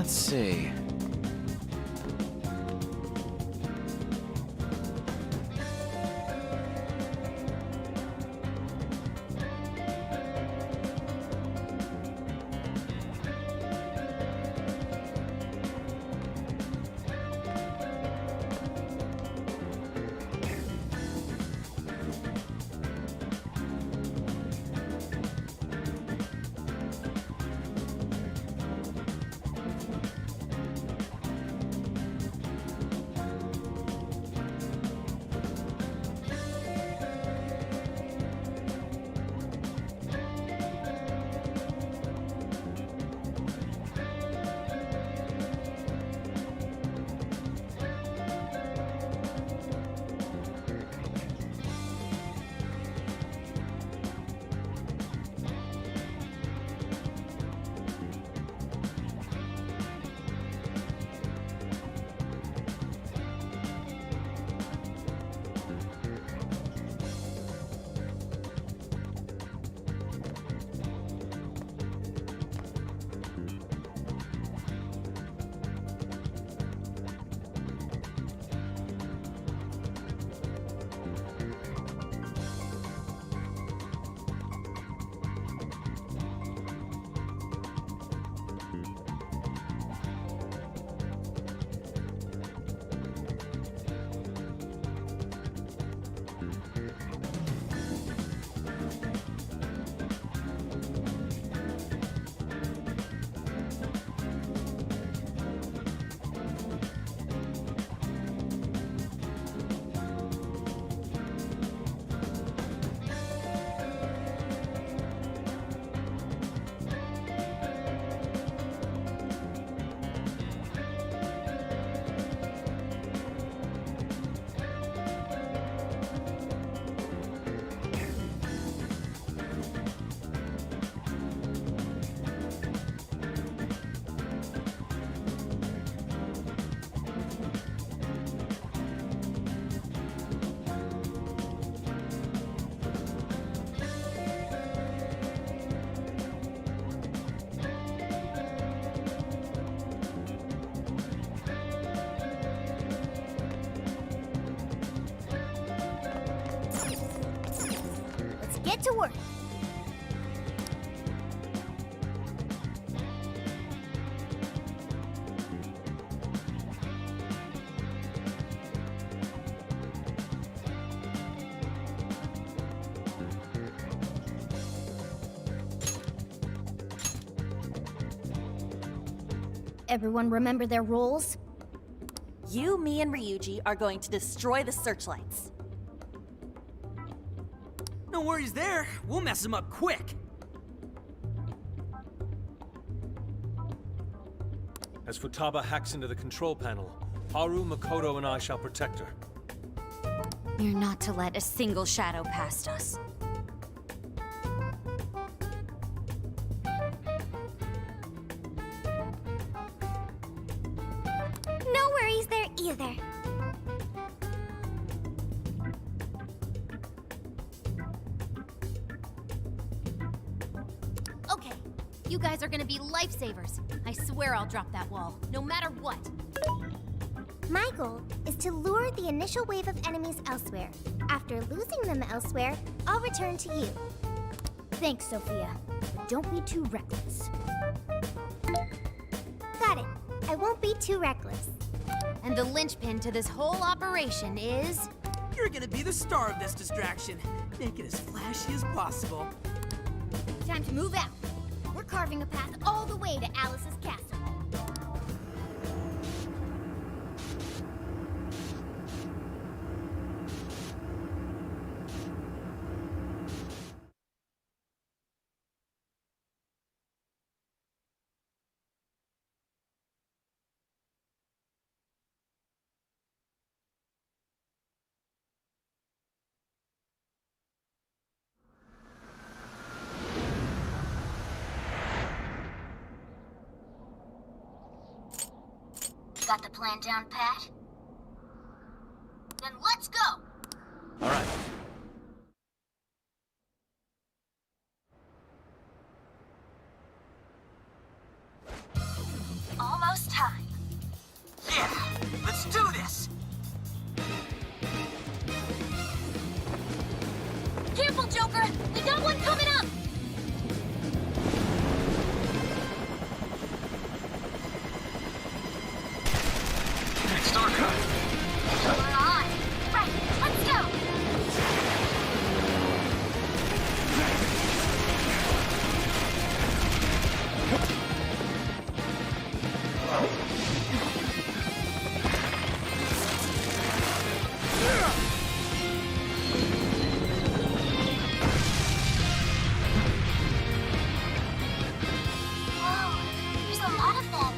Let's see. Get to work. Everyone remember their roles? You, me, and Ryuji are going to destroy the searchlights. No worries there. We'll mess him up quick. As Futaba hacks into the control panel, Haru, Makoto, and I shall protect her. We're not to let a single shadow past us. No worries there either. Okay, you guys are gonna be lifesavers. I swear I'll drop that wall, no matter what. My goal is to lure the initial wave of enemies elsewhere. After losing them elsewhere, I'll return to you. Thanks, Sophia. But don't be too reckless. Got it. I won't be too reckless. And the linchpin to this whole operation is... You're gonna be the star of this distraction. Make it as flashy as possible. time to move out. We're carving a path all the way to Alice's castle. Got the plan down, Pat? Then let's go! All right. Almost Let's do this! Careful, Joker! We got one coming up! Starcraft! We're on! Right, let's go! Whoa, there's a lot of them.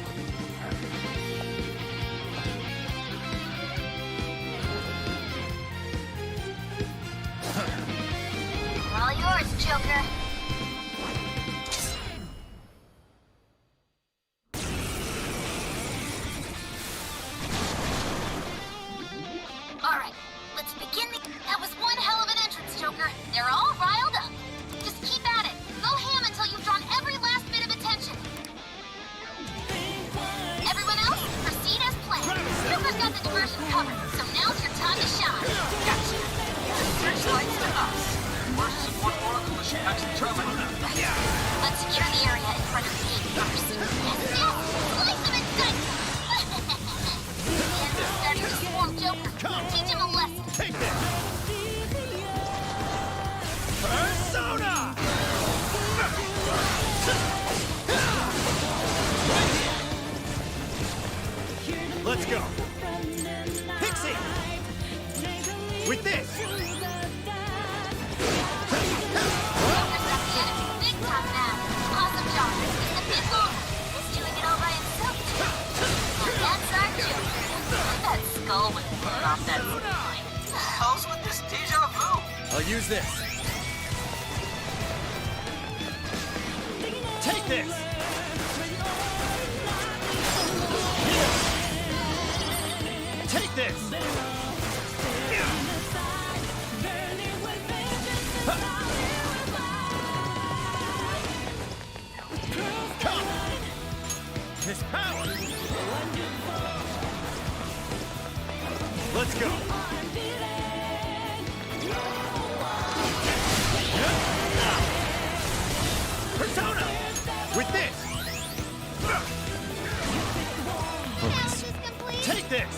They're all yours, Joker. Alright, let's begin the... That was one hell of an entrance, Joker. They're all riled up. Just keep at it. Go ham until you've drawn every last bit of attention. Everyone else, proceed as planned. Joker's got the diversion covered, so now's your time to shine. Gotcha! Searchlights to us! We're support Oracle as she hacks the terminal. Let's secure the area in front of the gate first. Yes, yes! Slice him and dice him! The enemy's starting to swarm Joker. Teach him a lesson. Take this! Persona! Let's go! Pixie! With this! Joker's got the enemy big time now. Awesome job. He's the big loner. He's doing it all by himself, too. Now that's our Joker. That skull would burn off that spine. How's with this deja vu? I'll use this. Take this! Take this! Come! His power! Let's go! Persona! With this! Task is complete. Take this!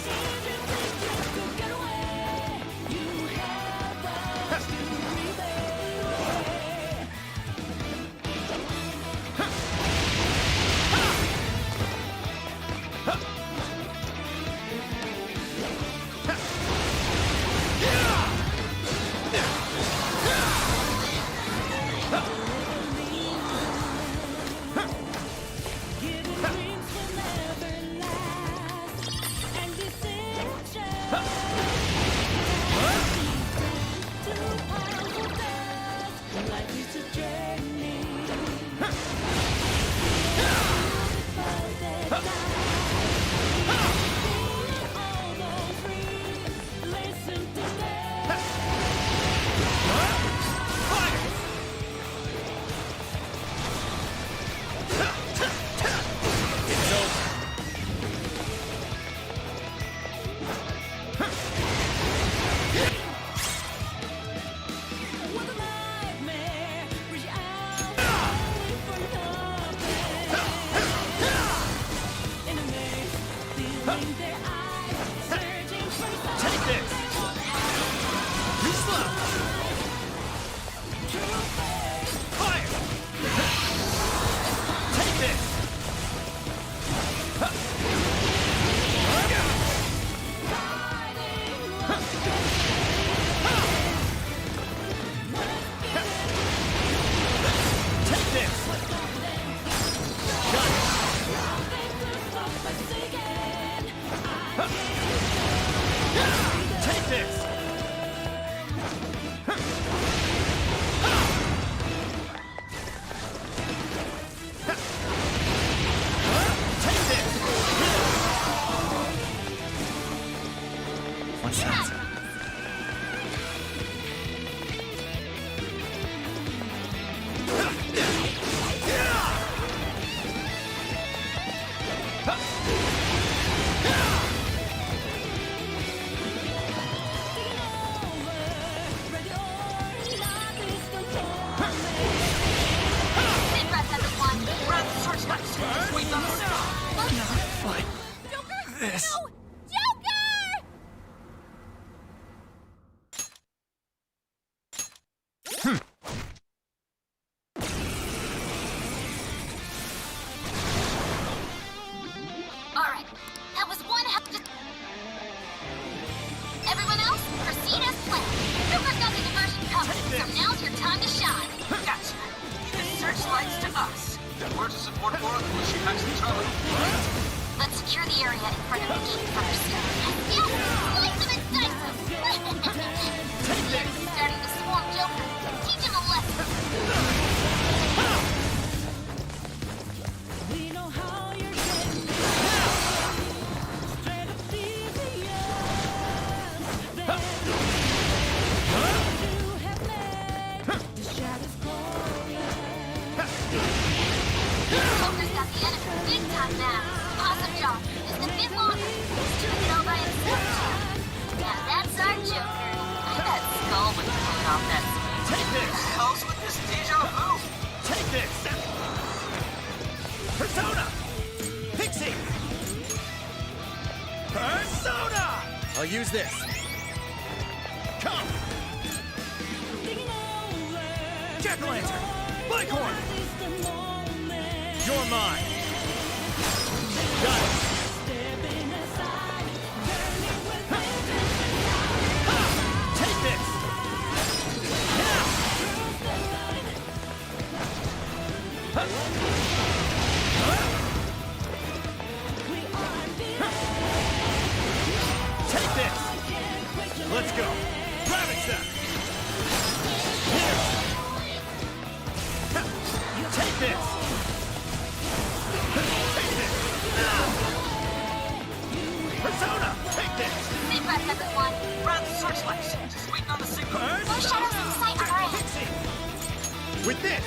this. Joker! Alright, that was one hell of a... Everyone else, proceed as planned. Joker's got the diversion covered, so now's your time to shine. Gotcha. The searchlights to us. We're to support Aura when she hacks the terminal. Let's secure the area in front of the gate first. Yes! Slice them and dice them! He's starting to swarm Joker. Teach him a lesson. Joker's got the enemy big time now. Awesome job. Just a bit longer. He's doing it all by himself, too. Now that's our Joker. I bet Skull would pull off that speech. Take this. How's with this deja vu? Take this. Persona. Pixie. Persona. I'll use this. Come. Jack-o'-lantern. Bighorn. You're mine. Got it. Ha! Take this. Now. Ha! Huh? Take this. Let's go. Ravage them. Here. Ha! Take this. Take this! Now! Persona! Take this! Sit back, everyone. Grab the searchlights. Just waiting on the signal. No shadows in sight on our end. Pixie! With this!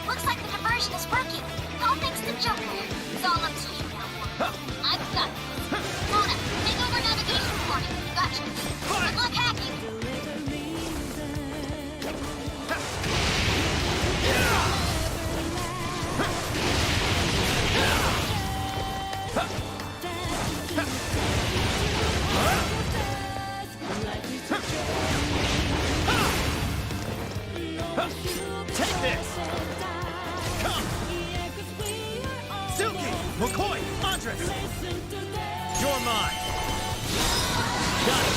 Looks like the diversion is working. All thanks to Joker. It's all up to you now. I've got this. Mona, take over navigation for me. Gotcha. Good luck hacking. Take this! Come! Silky! McCoy! Andres! You're mine! Got it!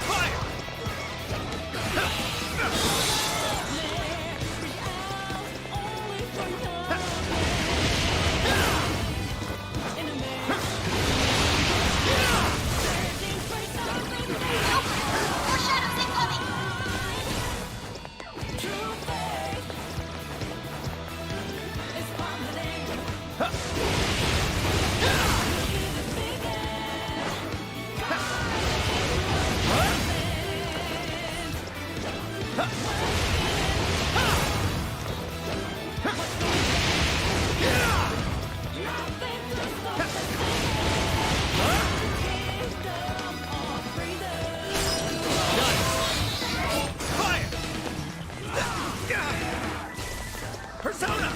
Fire! More shadows incoming. Fire! Persona!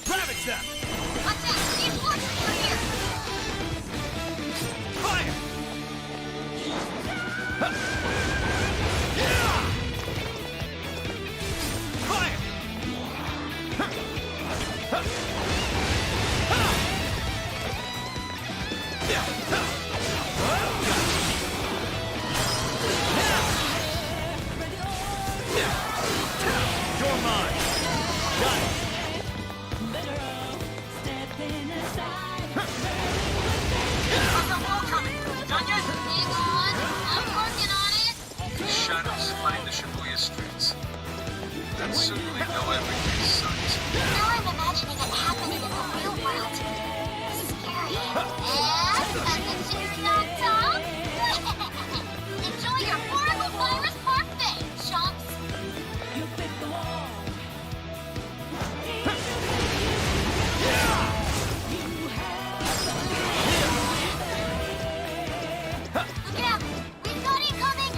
Ravage them! Watch out, reinforcements are here. Fire! Fire! You're mine! Got it! How's the wall coming? Done yet? Hang on, I'm working on it. Shadows flooding the Shibuya streets. That's certainly no everyday sight. Now I'm imagining it happening in the real world. Scary. And as the chick's knocked off, enjoy your horrible virus parfait, chumps. Look out! We've got incoming!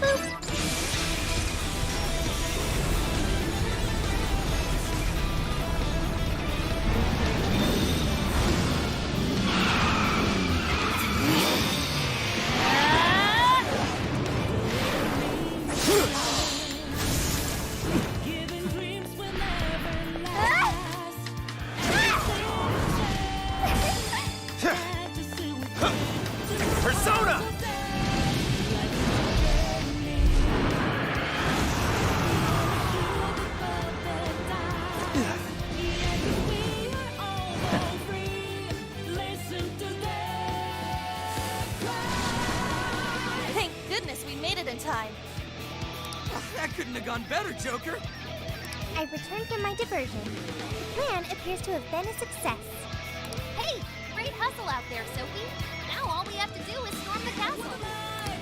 Boop. Persona! Thank goodness we made it in time. That couldn't have gone better, Joker. I've returned from my diversion. The plan appears to have been a success. Hey, great hustle out there, Sophie. Now all we have to do is storm the castle.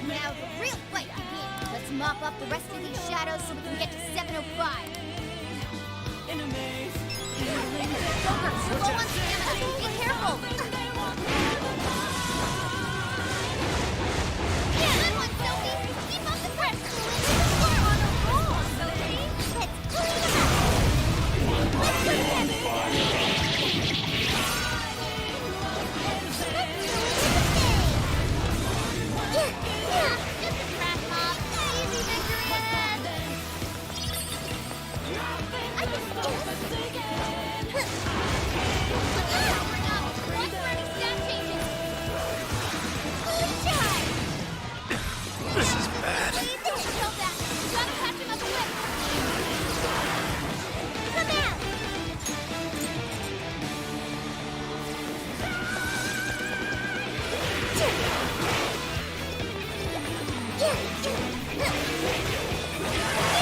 Now the real fight begins. Let's mop up the rest of these shadows so we can get to 705. Joker, you're low on stamina. Be careful. Yeah, good one, Sophie. Keep up the pressure. You're on a roll, Sophie. Let's clean them up. Let's go together. Just a trash mob. Easy victory ahead. I can Powering up. Watch for any stat changes. Good job. This is bad. Don't kill that. Gotta catch him up quick. Come out.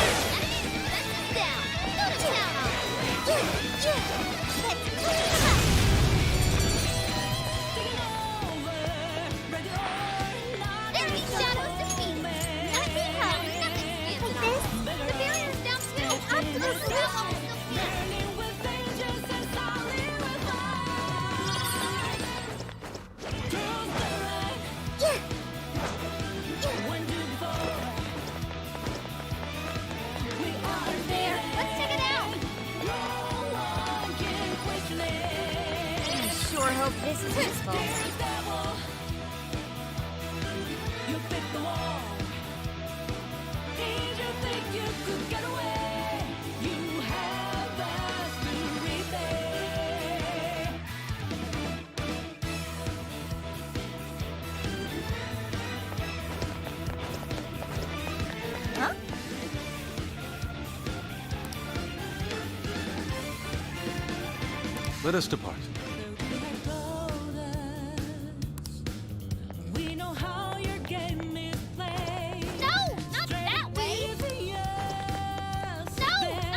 Defenses down. Go to town on him. Let's clean them up. Enemy shadows defeated. Enemy power. Nothing stands in our way. The barrier's down too. Absolutely. There. Let's check it out. I sure hope this is useful. Huh? Let us depart. No, not that way. No,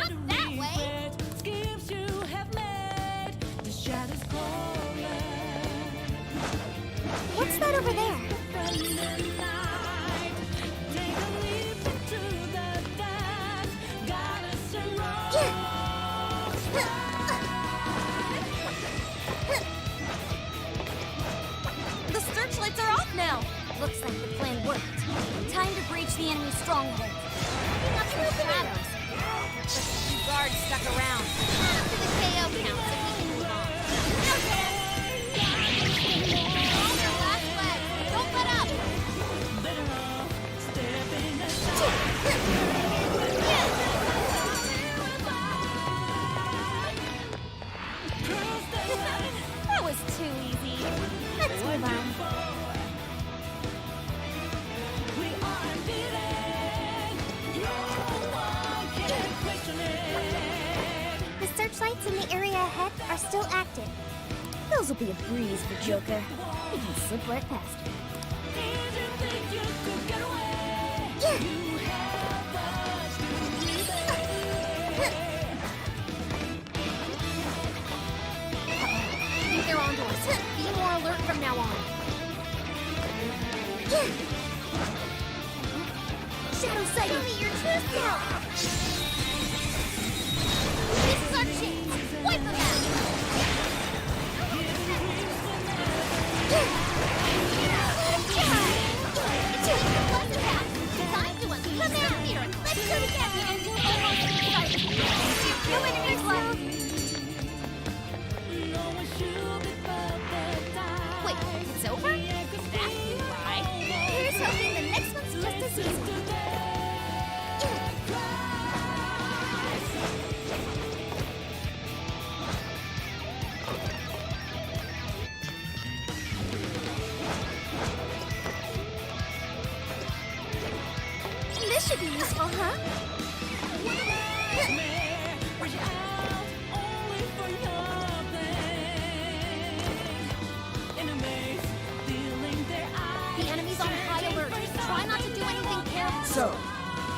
not that way. What's that over there? The searchlights are off now. Looks like the plan worked. Time to breach the enemy stronghold. Picking up some shadows. Just a few guards stuck around. Add up to the KO count so we can move on. On their last legs. Don't let up. That was too easy. Let's move on. The searchlights in the area ahead are still active. Those will be a breeze for Joker. He can slip right past her. I think they're onto us. Be more alert from now on. Shadow sighting! Show me your true self! This is our chance. Wipe them out. It's your pleasant path. Designed to This should be useful, huh? The enemy's on high alert. Try not to do anything careless. So,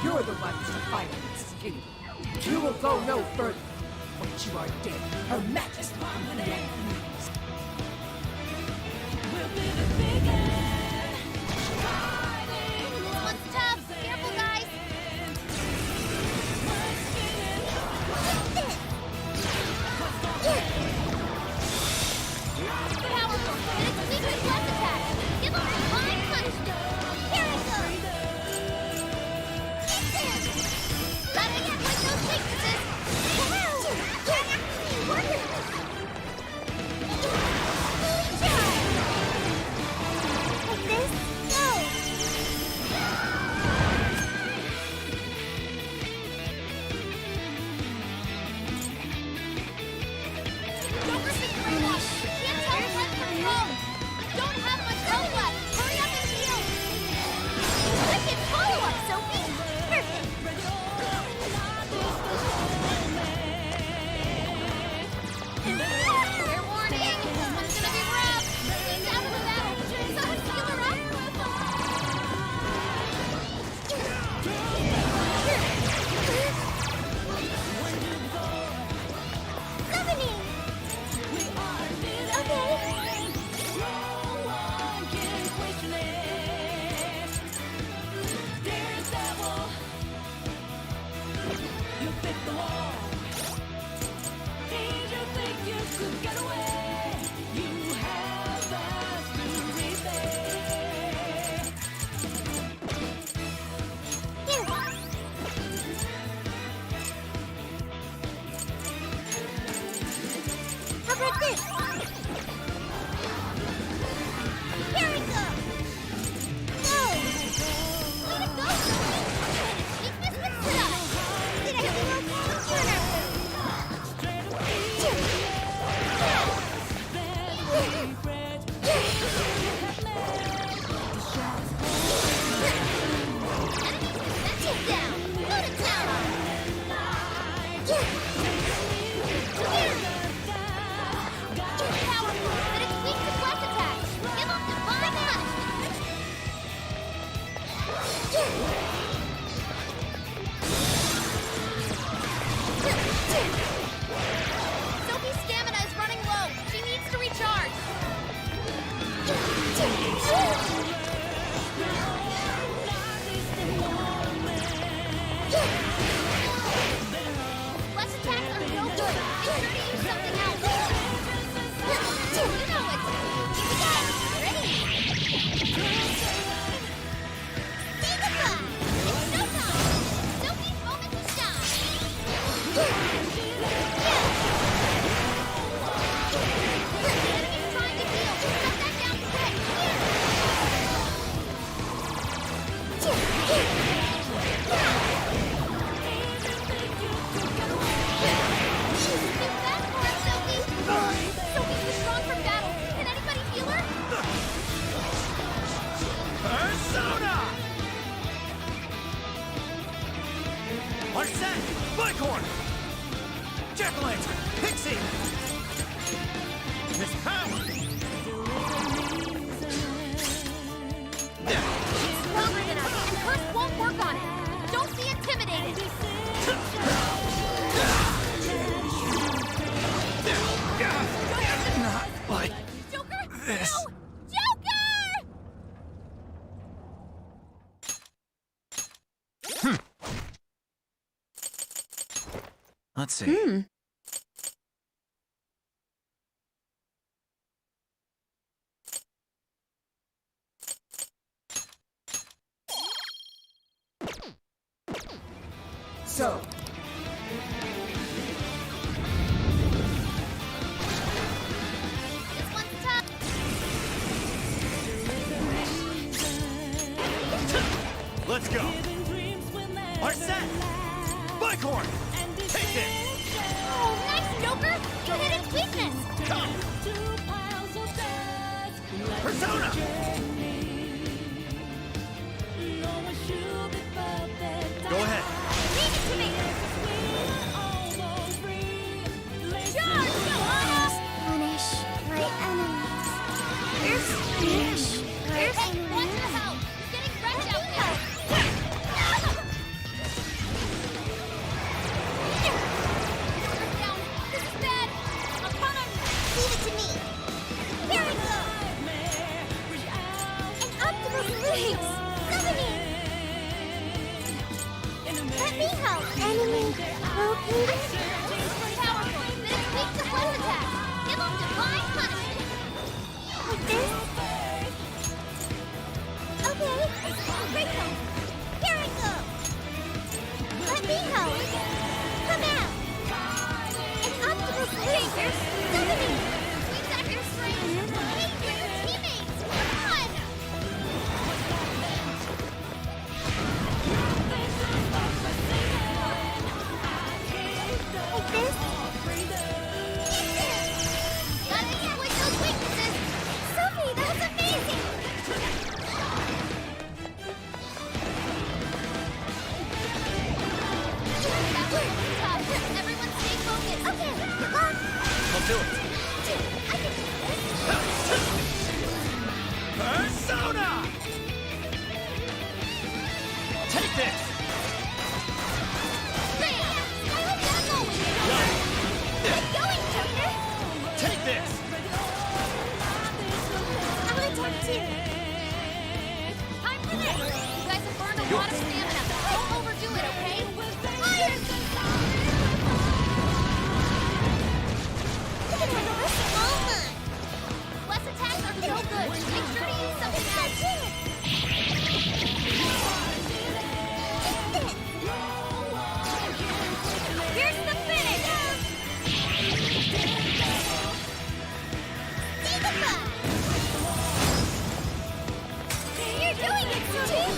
you're the ones to fight against Skinny. You will go no further. Once you are dead, Her Majesty will be pleased. This one's tough. Careful, guys. Powerful. And it's weak with less attack. Give them divine punishment. Here it goes. Gotta get with those weaknesses. Like this? Go! Joker's been brainwashed. Can't tell right from wrong. Don't have much health left. Hurry up and heal. Wicked follow-up, Sophie. Perfect. Fair warning. This one's gonna be rough. He's out of the battle. Someone heal her up. Summoning. Okay. Here. How about this? Here we go! Go! Way to go, Sophie! Weakness with style! Did everything okay? Turn after. Take down! Go to town! Powerful, but it's weak to flash attacks. Give them divine punishment. Sophie's stamina is running low. She needs to recharge. Flash attacks are no good. Be sure to use something else. You know it. Ready? See the fun. It's showtime. Sophie's moment to shine. The enemy's trying to heal. Shut that down Too fast for us, Sophie. Sophie's too strong for battle. Can anybody heal her? Persona! Arsene! Bicorn! Jack-o'-lantern! Pixie! Miss Power! Stronger than us, and Curse won't work on it. Don't be intimidated. Not like Joker! this. No! Joker! Let's see. So, This one's tough. Let's go. Arsene! Bicorn! Take it! Oh, nice, Joker! You hit its weakness! Come! Persona! Let me help. Enemy located. Powerful, but it's weak to plus attack. Give them divine punishment. Like this? Okay. Great help. Here I go. Let me help. Come out. An optical solution. Symphony. We've got your strength. Hey, you're your teammates. Come on. Like this? Gotta exploit those weaknesses. Sophie, that's amazing. That was tough. Everyone stay focused. Okay. I'll do it. I can do this. Persona! Take this! Bam! I hope that's all we need. Get going, Joker. Take this! I'll attack too. Time for this. You guys have burned a lot of stamina. Don't overdo it, okay? Fire! You can handle this. All mine. Less attacks are no good. Make sure to use something else. Here's the finish. You're doing it, Sophie.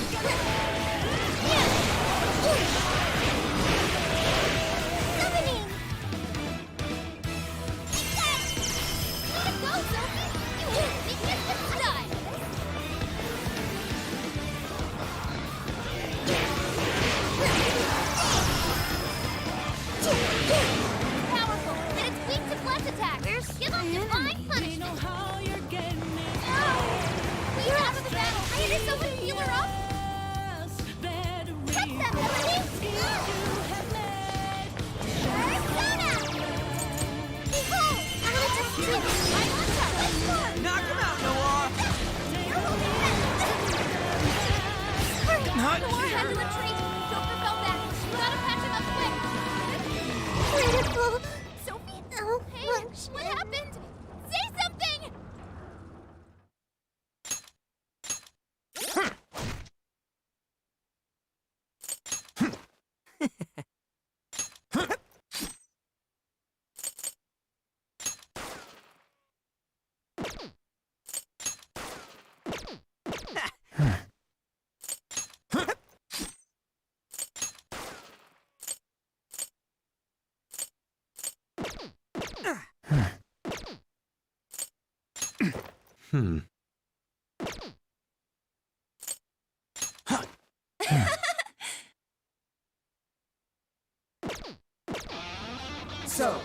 Summoning. Way to go, Sophie. You win. Be just this time. Powerful, and it's weak to plus attackers. Give them divine punishment. Please out of the battle. I need someone heal her up. Touch them, Melody. Persona. Behold, I'll attack too. I'm on top. Let's go. Knock him out, Noir! Not Noir here! had to retreat. Joker fell back. Gotta patch him up quick. Critical. Sophie? Oh, Hey, what happened? Say something! So,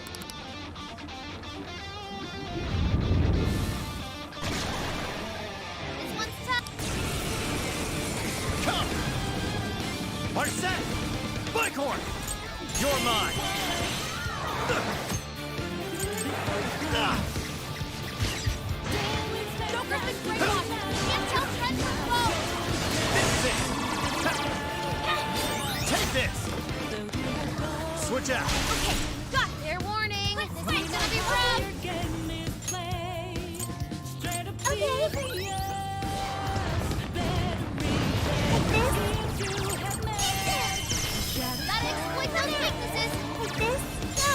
This one's tough. Come! Arsene! Bighorn! You're mine! Ah, Joker's been great off. Can't tell trends from foe. this is it! Take this! Switch out! Okay, got their warning. This fight's gonna be rough. Gotta exploit those weaknesses. Like this? No.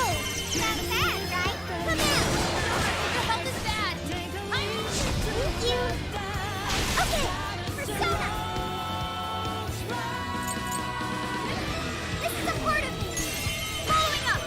Not bad, right? Come out. Your health is bad. Thank you. Okay. Persona. This is a part of me. Following up.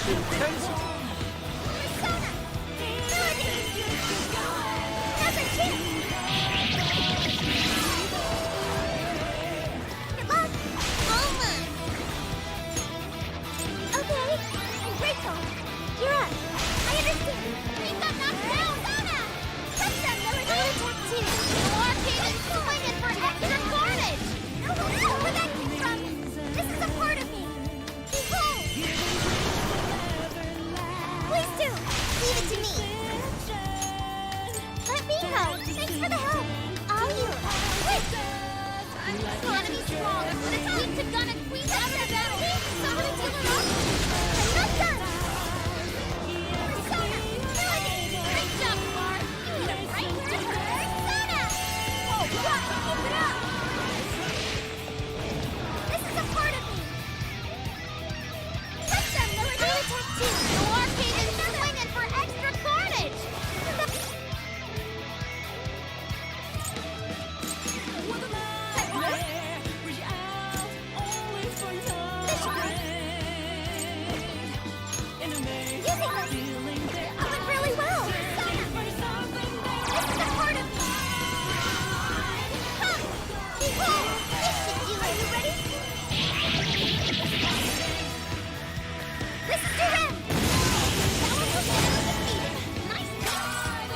Intensity! Persona! Melody! Number 2! Good luck! Okay, and Rachel, you're up. I understand. We got knocked down! Persona! Touch them, Melody! Attack 2! Arcade and swinging for extra carnage! Where that came from? This is a part of me! Behold! Please do! Leave it to me! Let me help! Thanks for the help! I'll heal! Wait! The enemy's strong, but it's weak to gun and queen out of the battle! Somebody take it off! I'm not done! Persona! Melody! Great job, Mark! You hit him right where it hurt! Persona! Oh, God! Keep it up! This is a part of me! Touch them, Melody! Attack 2! No arcade and swinging for extra carnage! Really well! This is a part of me! Come! Behold! This should do it! Are you ready? This is to him! Powerful enemy defeated! Nice job!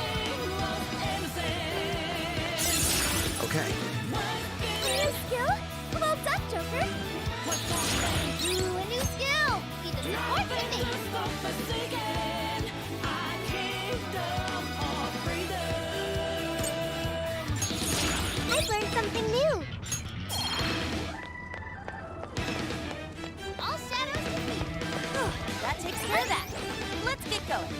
Okay. A new skill? Well done, Joker! Ooh, a new skill! He doesn't work for me! I've learned something new! All shadows defeat! That takes care of that. Let's get going.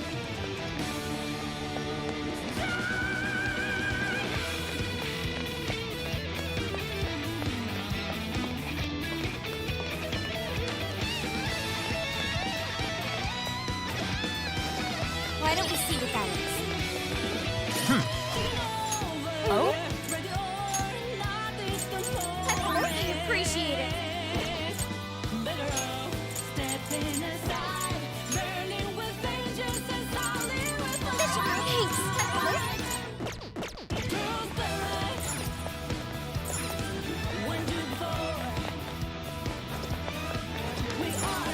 Why don't we see what that is? Oh? Really appreciate it.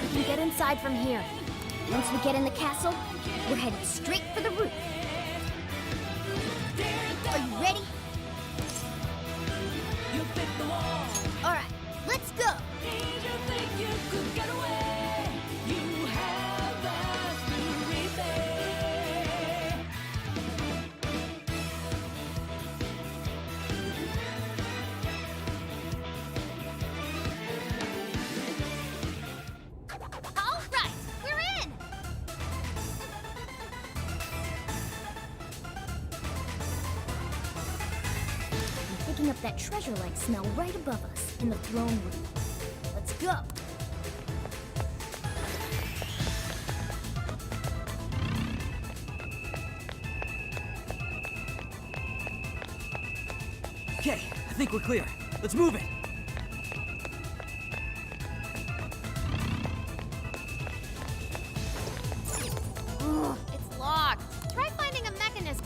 We can get inside from here. Once we get in the castle, we're headed straight for the roof. Are you ready? All right, let's go. All right, we're in. I'm picking up that treasure-like smell right above us in the throne room. Let's go. Okay, I think we're clear. Let's move it. Ugh, it's locked. Try finding a mechanism.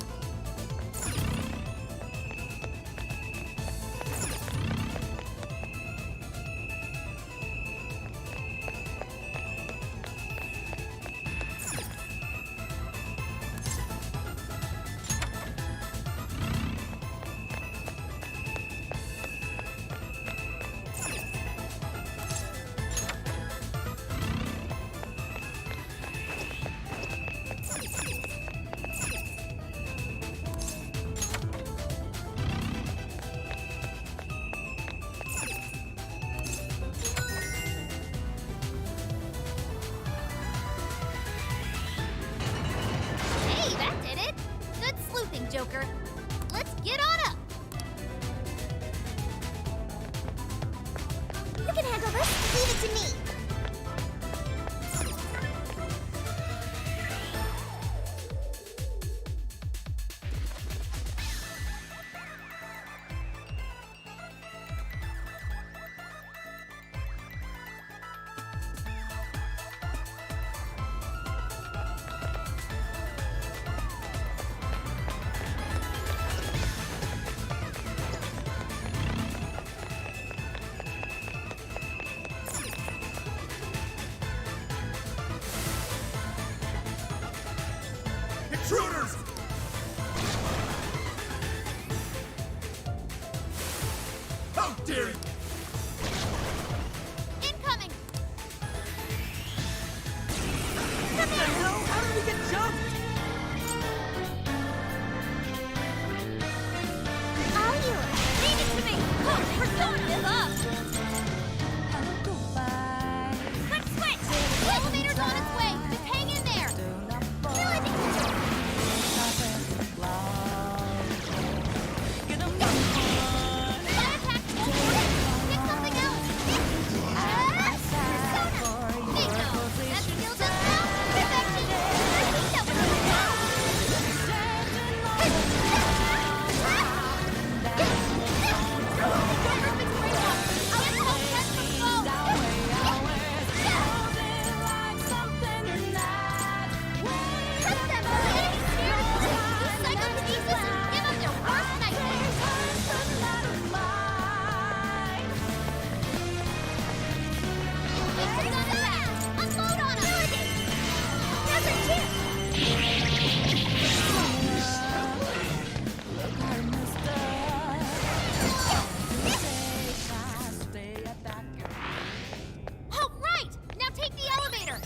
intruders! How dare you! Incoming! What the hell? How did we get jumped? Are you? Leave it to me! Persona is up! Quick switch! The elevator's on its way! Just hang in there! Kill it! That attack won't work! Get something else! Persona! Bingo! That skills us now? Perfection! I think that was a go! Oh, right! Now take the elevator!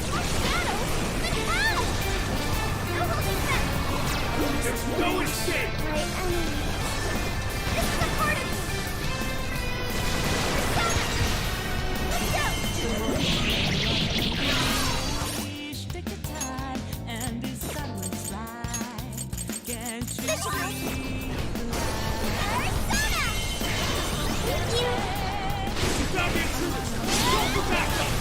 More shadows? But how? No holding back! There's no escape! Right, this is a part of me! Persona! Let's go! This should help. Persona! Thank you! You found the intruders! Go for backup!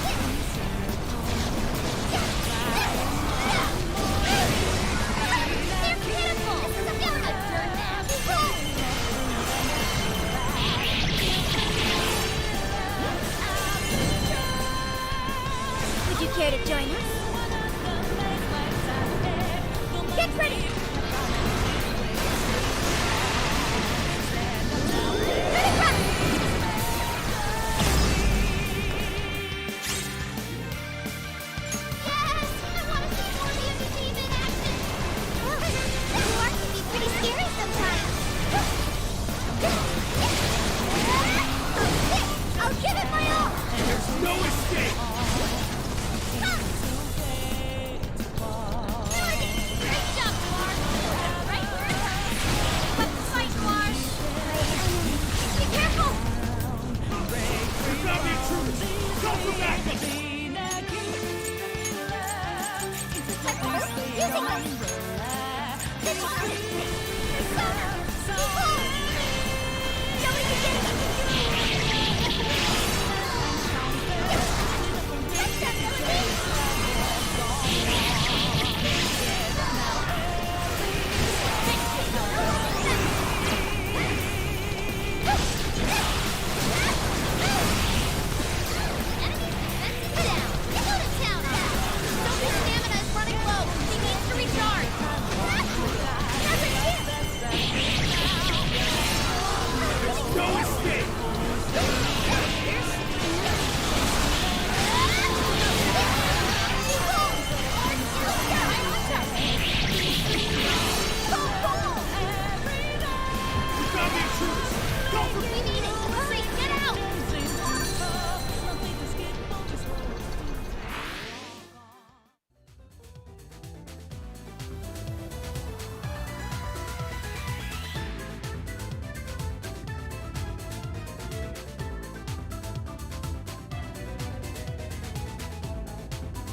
They're pitiful! This is a failure! Would you care to join us? Get ready! Let it run! Yes! I want to see more Mutant Team in action! War can be pretty scary sometimes! I'll give it my all! There's no escape! Great job, Marsh! Right where it hurts! But the fight, Marsh! Be careful! You found the intruders! Go for backup! Using them! This will hurt! Persona! Behold! Shall we begin? Let's step to the beat! Enemy defenses down! Go to town! Sophie's stamina is running low! He needs to recharge! Has a chance! No escape! You found the intruders! Go for We need it! Hurry, get out!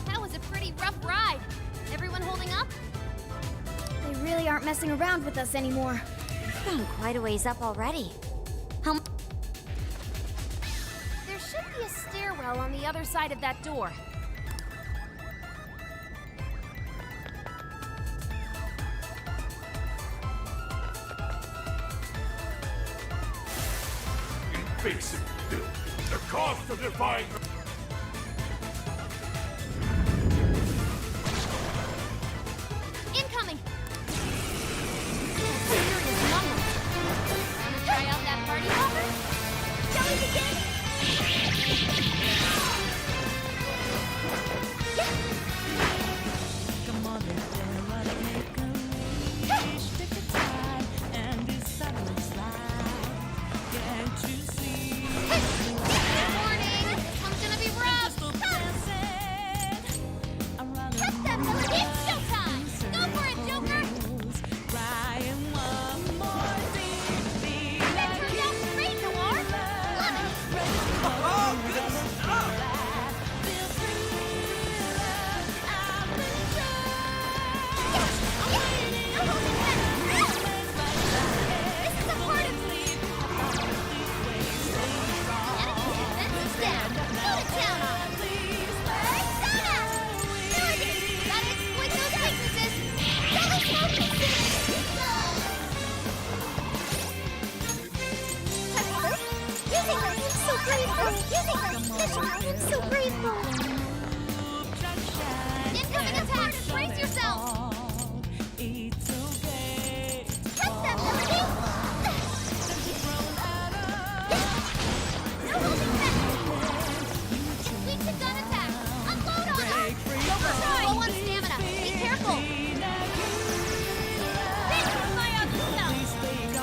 That was a pretty rough ride. Everyone holding up? They really aren't messing around with us anymore. We've gone quite a ways up already. How There should be a stairwell on the other side of that door. Face it, the cost of defying grateful. I'm so grateful. Incoming attack! Brace yourself! It's okay. Catch that, Melody! No holding back! Weak to gun attack! Unload on them! Go for low on stamina! Be careful! This is my Akuna! This is bad!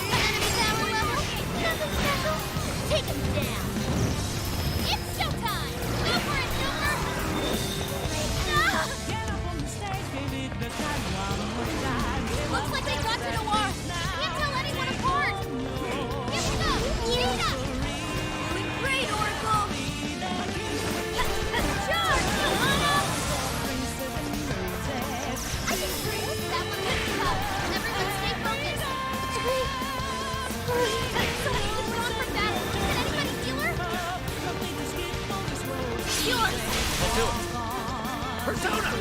Enemy down level! Nothing special! Take him down! It's showtime! Go for it, Joker! Looks like they got to Noir! Can't tell anyone apart! Here we go! Eat it up! Doing great, Oracle! Charge! I can breathe! That one was tough! Everyone stay focused! Somebody keep it on for battle! Can anybody heal her? Yours! I'll do it. Persona!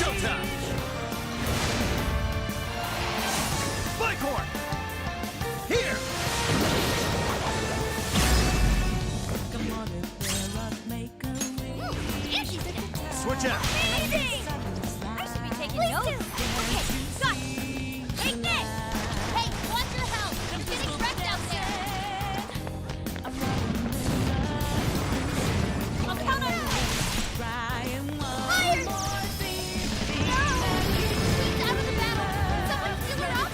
Showtime! Bighorn! Here! Switch out! Amazing! I should be taking notes. Okay, got it. Take this! Hey, watch your health! You're getting wrecked out there! I'll count on you! Fired! No! He's out of the battle! Someone steal it off!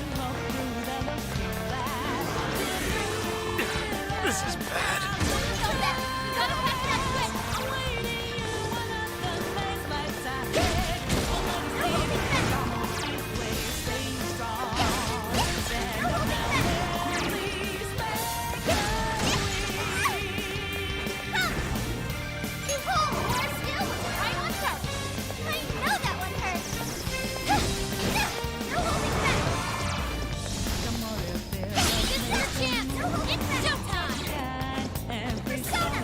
This is bad. Go back! You gotta pass that switch! You hold! More skill! Right on top! I know that one hurts. No holding back. This is your chance! It's showtime! Persona!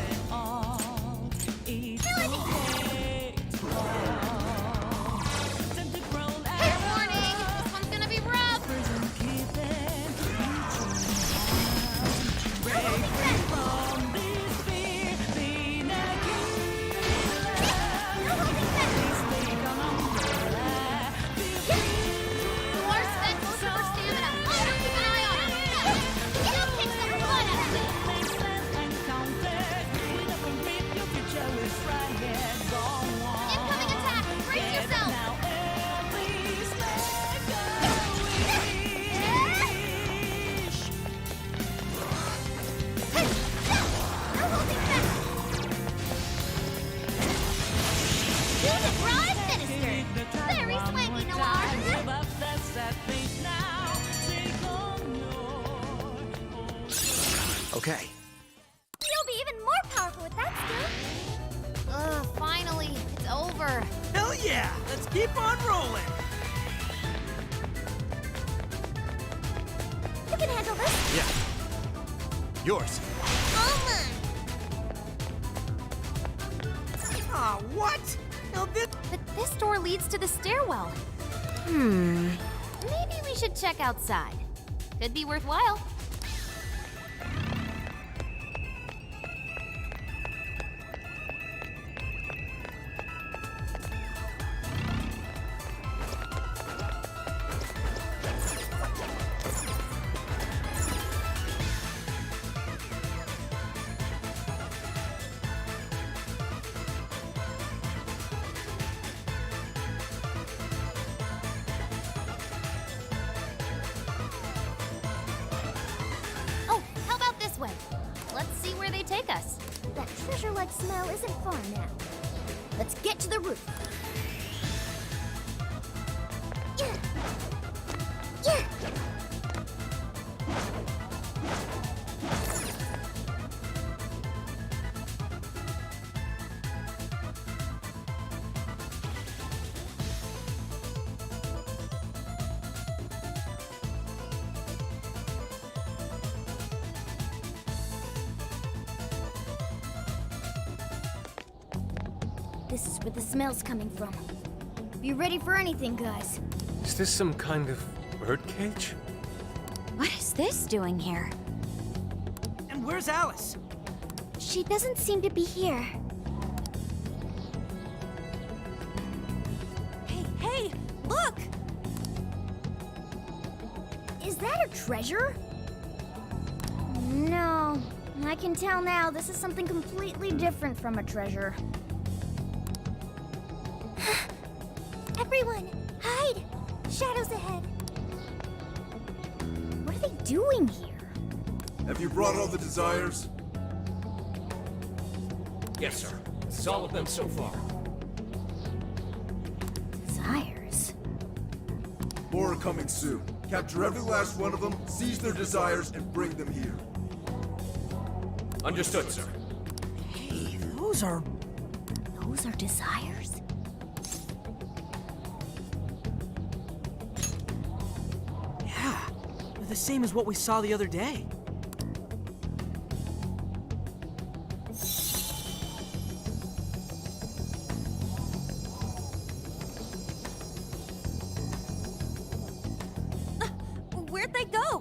Hey, warning! This one's gonna be rough! Noir spent most of her stamina. I'll keep an eye on her. It'll kick some butt out of incoming attack! Brace yourself! No holding back. Use it broad sinister! Very swanky, Noir! Okay. You'll be even more powerful with that skill. Ugh, finally, it's over. Hell yeah! Let's keep on rolling! You can handle this. Yeah. Yours. All mine. Aw, what? Now this... But this door leads to the stairwell. Maybe we should check outside. Could be worthwhile. Oh, how about this way? Let's see where they take us. That treasure-like smell isn't far now. Let's get to the roof. Yeah. Yeah. this is where the smell's coming from. Be ready for anything, guys. Is this some kind of birdcage? What is this doing here? And where's Alice? She doesn't seem to be here. Hey, look! Is that a treasure? No. I can tell now this is something completely different from a treasure. Everyone, hide! Shadows ahead. What are they doing here? Have you brought all the desires? Yes, sir. This is all of them so far. Desires? More are coming soon. Capture every last one of them, seize their desires, and bring them here. Understood, sir. Hey, those are... Those are desires? Yeah, they're the same as what we saw the other day. Where'd they go?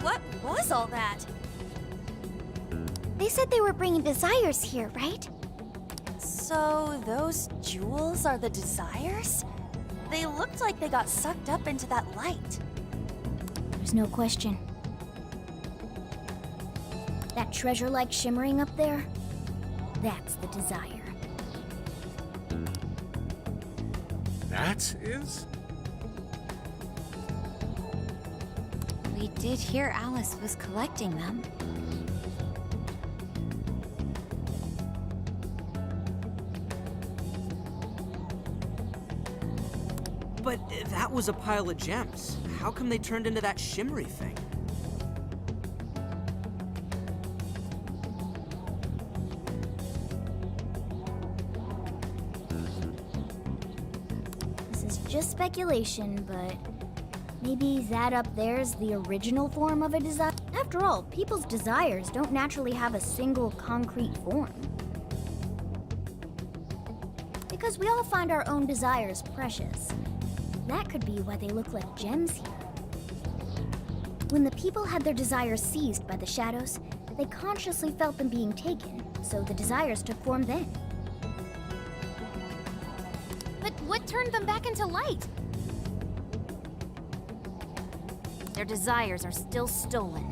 What was all that? They said they were bringing desires here, right? So those jewels are the desires? They looked like they got sucked up into that light. There's no question. That treasure-like shimmering up there, that's the desire. That is? We did hear Alice was collecting them. But that was a pile of gems. How come they turned into that shimmery thing? This is just speculation, but maybe that up there's the original form of a desire. After all, people's desires don't naturally have a single concrete form. Because we all find our own desires precious. That could be why they look like gems here. When the people had their desires seized by the shadows, they consciously felt them being taken, so the desires took form then. But what turned them back into light? Their desires are still stolen.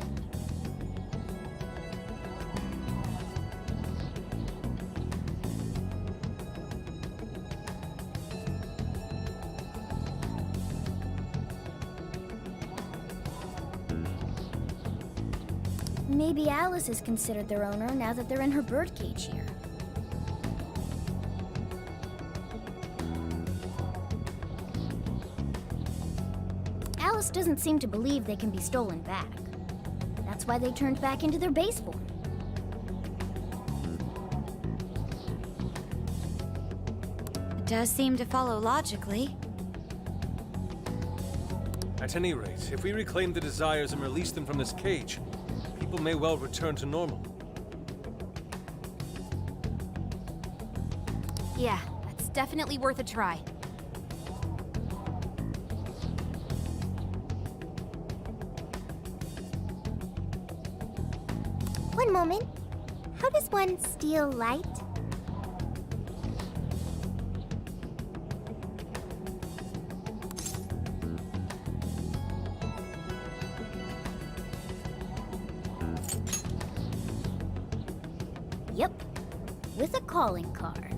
Maybe Alice is considered their owner now that they're in her birdcage here. Alice doesn't seem to believe they can be stolen back. That's why they turned back into their base form. It does seem to follow logically. At any rate, if we reclaim the desires and release them from this cage, people may well return to normal. Yeah, that's definitely worth a try. One moment. How does one steal light? Yep, with a calling card.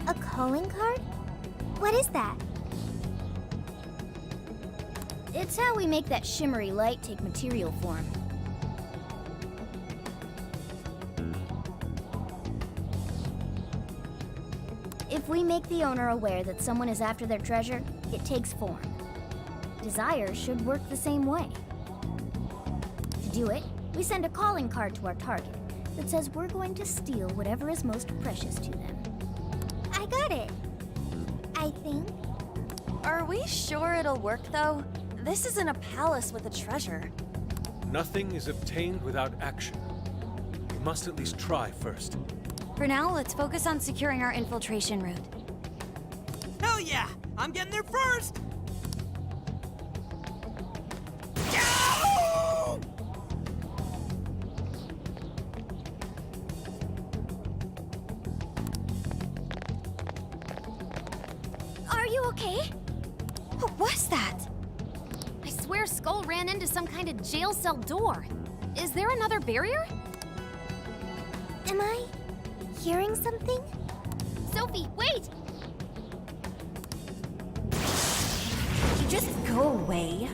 A calling card? What is that? It's how we make that shimmery light take material form. If we make the owner aware that someone is after their treasure, it takes form. Desires should work the same way. To do it, we send a calling card to our target that says we're going to steal whatever is most precious to them. I got it. I think. Are we sure it'll work, though? This isn't a palace with a treasure. Nothing is obtained without action. We must at least try first. For now, let's focus on securing our infiltration route. Hell yeah! I'm getting there first! Are you okay? What was that? I swear Skull ran into some kind of jail cell door. Is there another barrier? Am I hearing something? Sophie, wait! You just go away.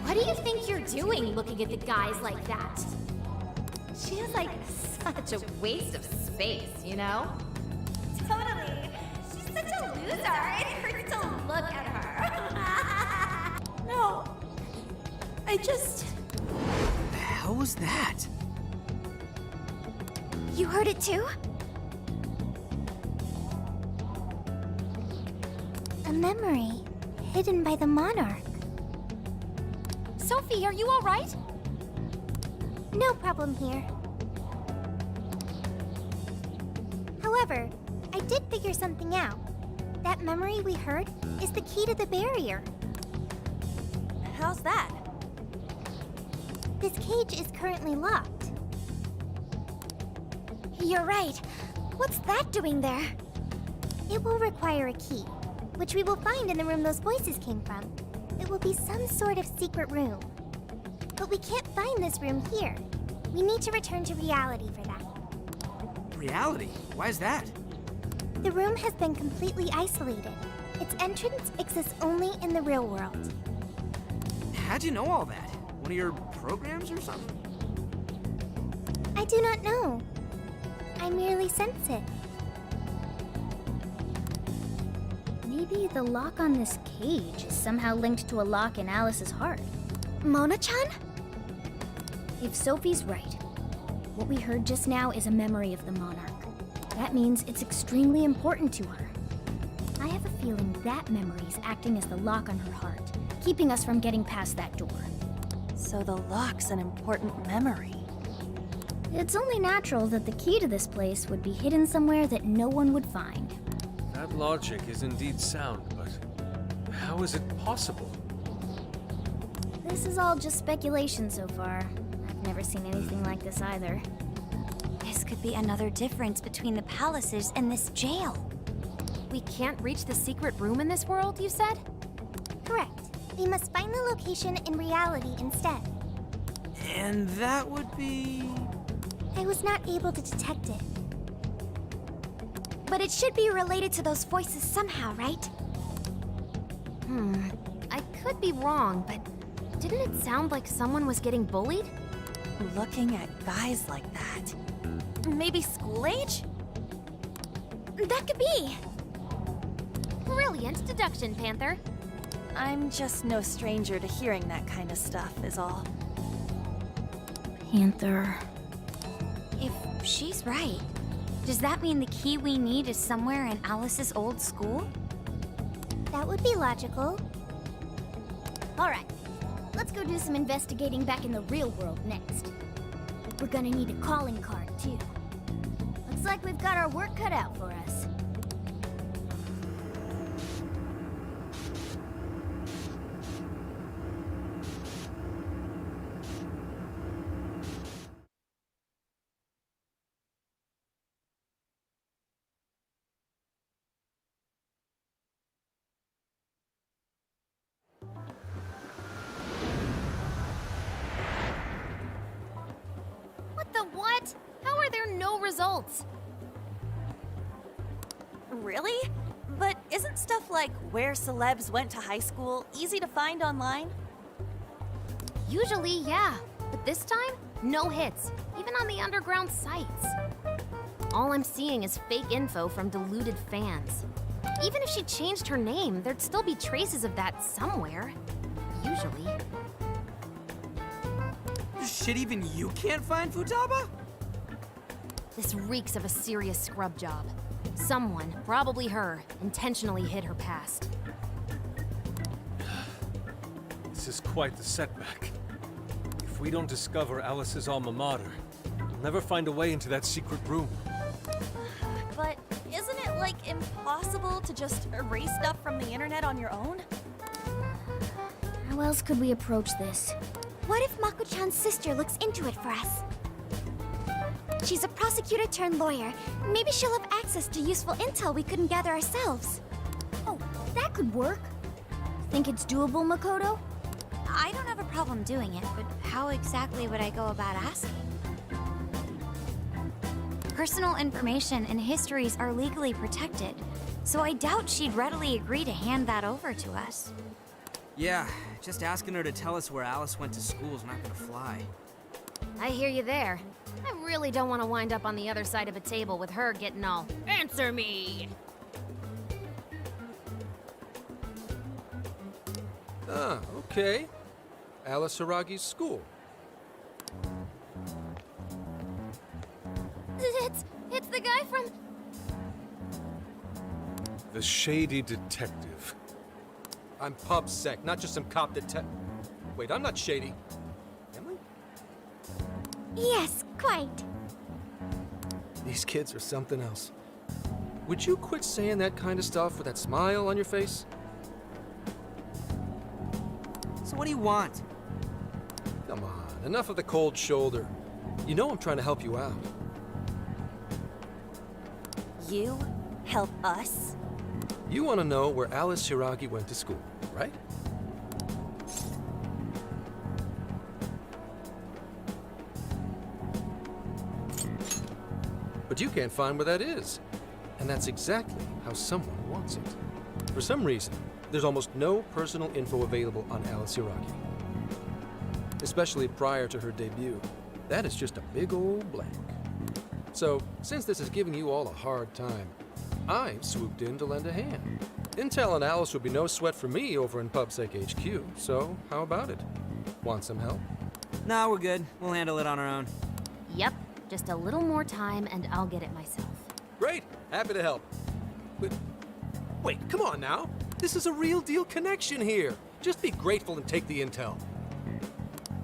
What do you think you're doing looking at the guys like that? She is like such a waste of space, you know? Totally. She's such a loser. It hurts to look at her. No. I just... What the hell was that? You heard it too? A memory hidden by the monarch. Sophie, are you all right? No problem here. However, I did figure something out. That memory we heard is the key to the barrier. How's that? This cage is currently locked. You're right. What's that doing there? It will require a key, which we will find in the room those voices came from. It will be some sort of secret room. But we can't find this room here. We need to return to reality for that. Reality? Why is that? The room has been completely isolated. Its entrance exists only in the real world. How'd you know all that? One of your programs or something? I do not know. I merely sense it. Maybe the lock on this cage is somehow linked to a lock in Alice's heart. Mona-chan? If Sophie's right, what we heard just now is a memory of the monarch. That means it's extremely important to her. I have a feeling that memory's acting as the lock on her heart, keeping us from getting past that door. So the lock's an important memory. It's only natural that the key to this place would be hidden somewhere that no one would find. That logic is indeed sound, but how is it possible? This is all just speculation so far. I've never seen anything like this either. This could be another difference between the palaces and this jail. We can't reach the secret room in this world, you said? Correct. We must find the location in reality instead. And that would be... I was not able to detect it. But it should be related to those voices somehow, right? I could be wrong, but didn't it sound like someone was getting bullied? Looking at guys like that. Maybe school age? That could be. Brilliant deduction, Panther. I'm just no stranger to hearing that kind of stuff, is all. Panther. If she's right, does that mean the key we need is somewhere in Alice's old school? That would be logical. Alright, let's go do some investigating back in the real world next. We're gonna need a calling card, too. Looks like we've got our work cut out for us. What the what? How are there no results? Really? But isn't stuff like where celebs went to high school easy to find online? Usually, yeah. But this time, no hits, even on the underground sites. All I'm seeing is fake info from deluded fans. Even if she changed her name, there'd still be traces of that somewhere. Usually. Shit, even you can't find Futaba? This reeks of a serious scrub job. Someone, probably her, intentionally hid her past. This is quite the setback. we don't discover Alice's alma mater, we'll never find a way into that secret room. But isn't it, like, impossible to just erase stuff from the internet on your own? How else could we approach this? What if Mako-chan's sister looks into it for us? She's a prosecutor turned lawyer. Maybe she'll have access to useful intel we couldn't gather ourselves. Oh, that could work. Think it's doable, Makoto? I don't have a problem doing it, but how exactly would I go about asking? Personal information and histories are legally protected, so I doubt she'd readily agree to hand that over to us. Yeah, just asking her to tell us where Alice went to school is not gonna fly. I hear you there. I really don't want to wind up on the other side of a table with her getting all, "Answer me!" Ah, okay. Alice Hiragi's school. It's the guy from... The shady detective. I'm PubSec, not just some cop detective. Wait, I'm not shady. Am I? Yes, quite. These kids are something else. Would you quit saying that kind of stuff with that smile on your face? So what do you want? Come on, enough of the cold shoulder. You know I'm trying to help you out. You help us? You want to know where Alice Hiragi went to school, right? But you can't find where that is. And that's exactly how someone wants it. For some reason, there's almost no personal info available on Alice Hiragi. Especially prior to her debut. That is just a big old blank. So, since this is giving you all a hard time, I've swooped in to lend a hand. Intel and Alice would be no sweat for me over in PubSec HQ, so how about it? Want some help? Nah, we're good. We'll handle it on our own. Yep, just a little more time and I'll get it myself. Great! Happy to help. But, wait, come on now. This is a real deal connection here. Just be grateful and take the intel.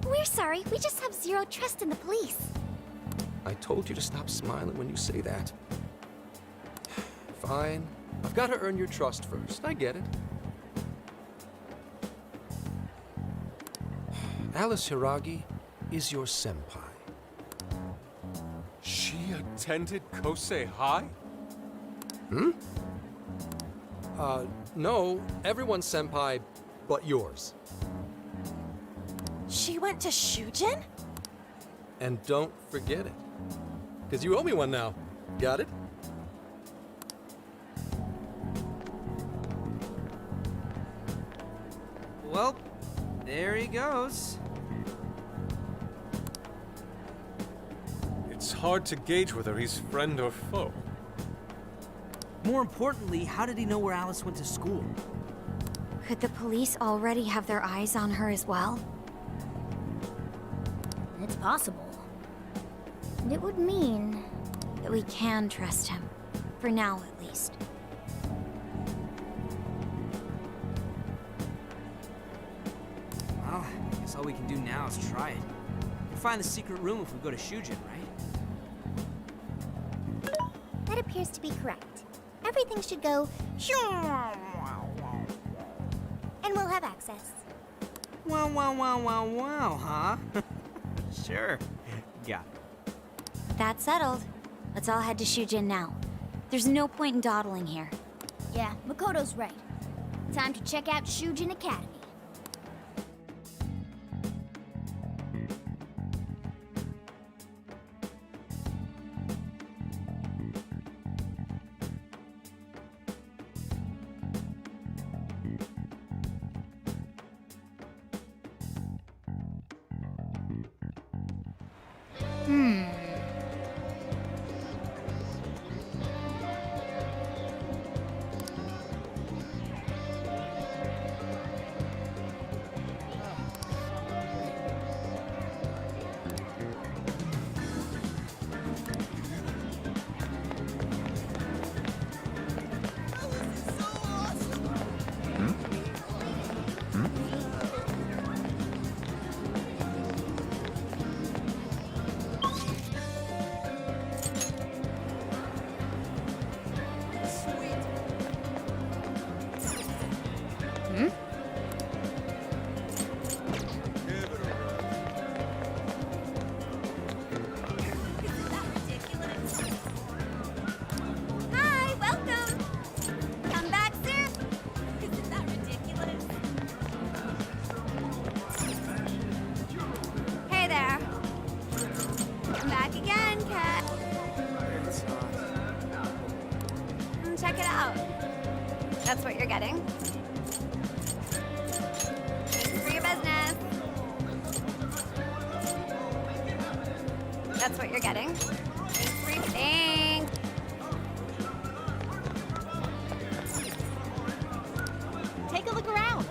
We're sorry, we just have zero trust in the police. I told you to stop smiling when you say that. Fine. I've got to earn your trust first. I get it. Alice Hiragi is your senpai. She attended Kosei High? Hmm? No. Everyone's senpai but yours. She went to Shujin? And don't forget it. Because you owe me one now. Got it? Well, there he goes. It's hard to gauge whether he's friend or foe. More importantly, how did he know where Alice went to school? Could the police already have their eyes on her as well? It's possible. And it would mean that we can trust him. For now, at least. Well, I guess all we can do now is try it. We can find the secret room if we go to Shujin, right? That appears to be correct. Everything should go and we'll have access. Wow, wow, wow, wow, wow, huh? Sure. Got it. That's settled. Let's all head to Shujin now. There's no point in dawdling here. Yeah, Makoto's right. Time to check out Shujin Academy. Check it out. That's what you're getting. Thanks for your business. That's what you're getting. Thanks for your thanks. Take a look around.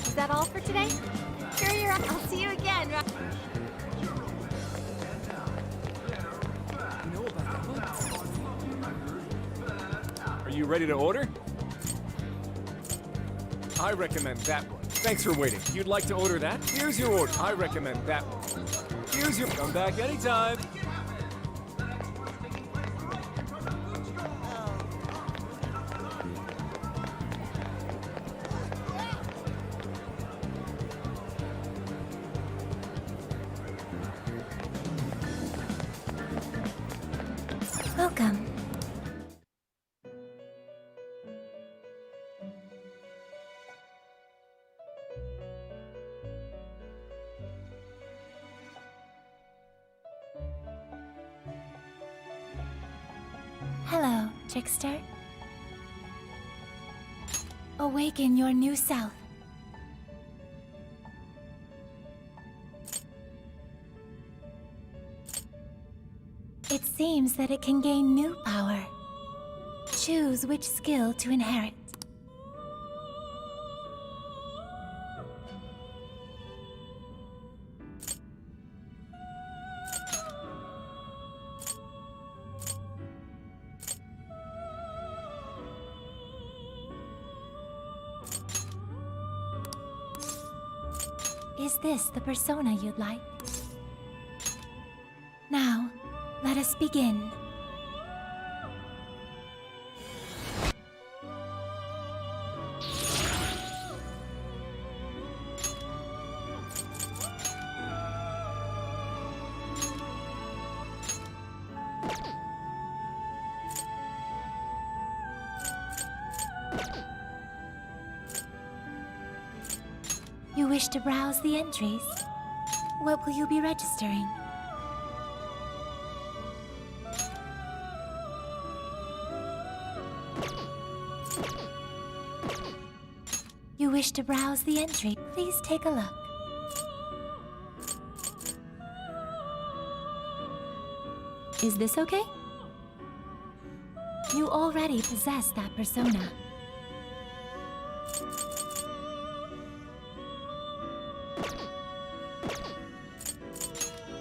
Is that all for today? Sure you're up. I'll see you again. Are you ready to order? I recommend that one. Thanks for waiting. You'd like to order that? Here's your order. I recommend that one. Here's your... Come back anytime. Welcome. Hello, trickster. Awaken your new self. It seems that it can gain new power. Choose which skill to inherit. Is this the persona you'd like? Now, let us begin. You wish to browse the entries? What will you be registering? You wish to browse the entry? Please take a look. Is this okay? You already possess that persona.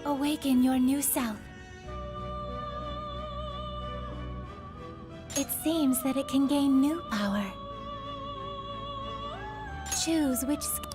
Awaken your new self. It seems that it can gain new power. Choose which skill.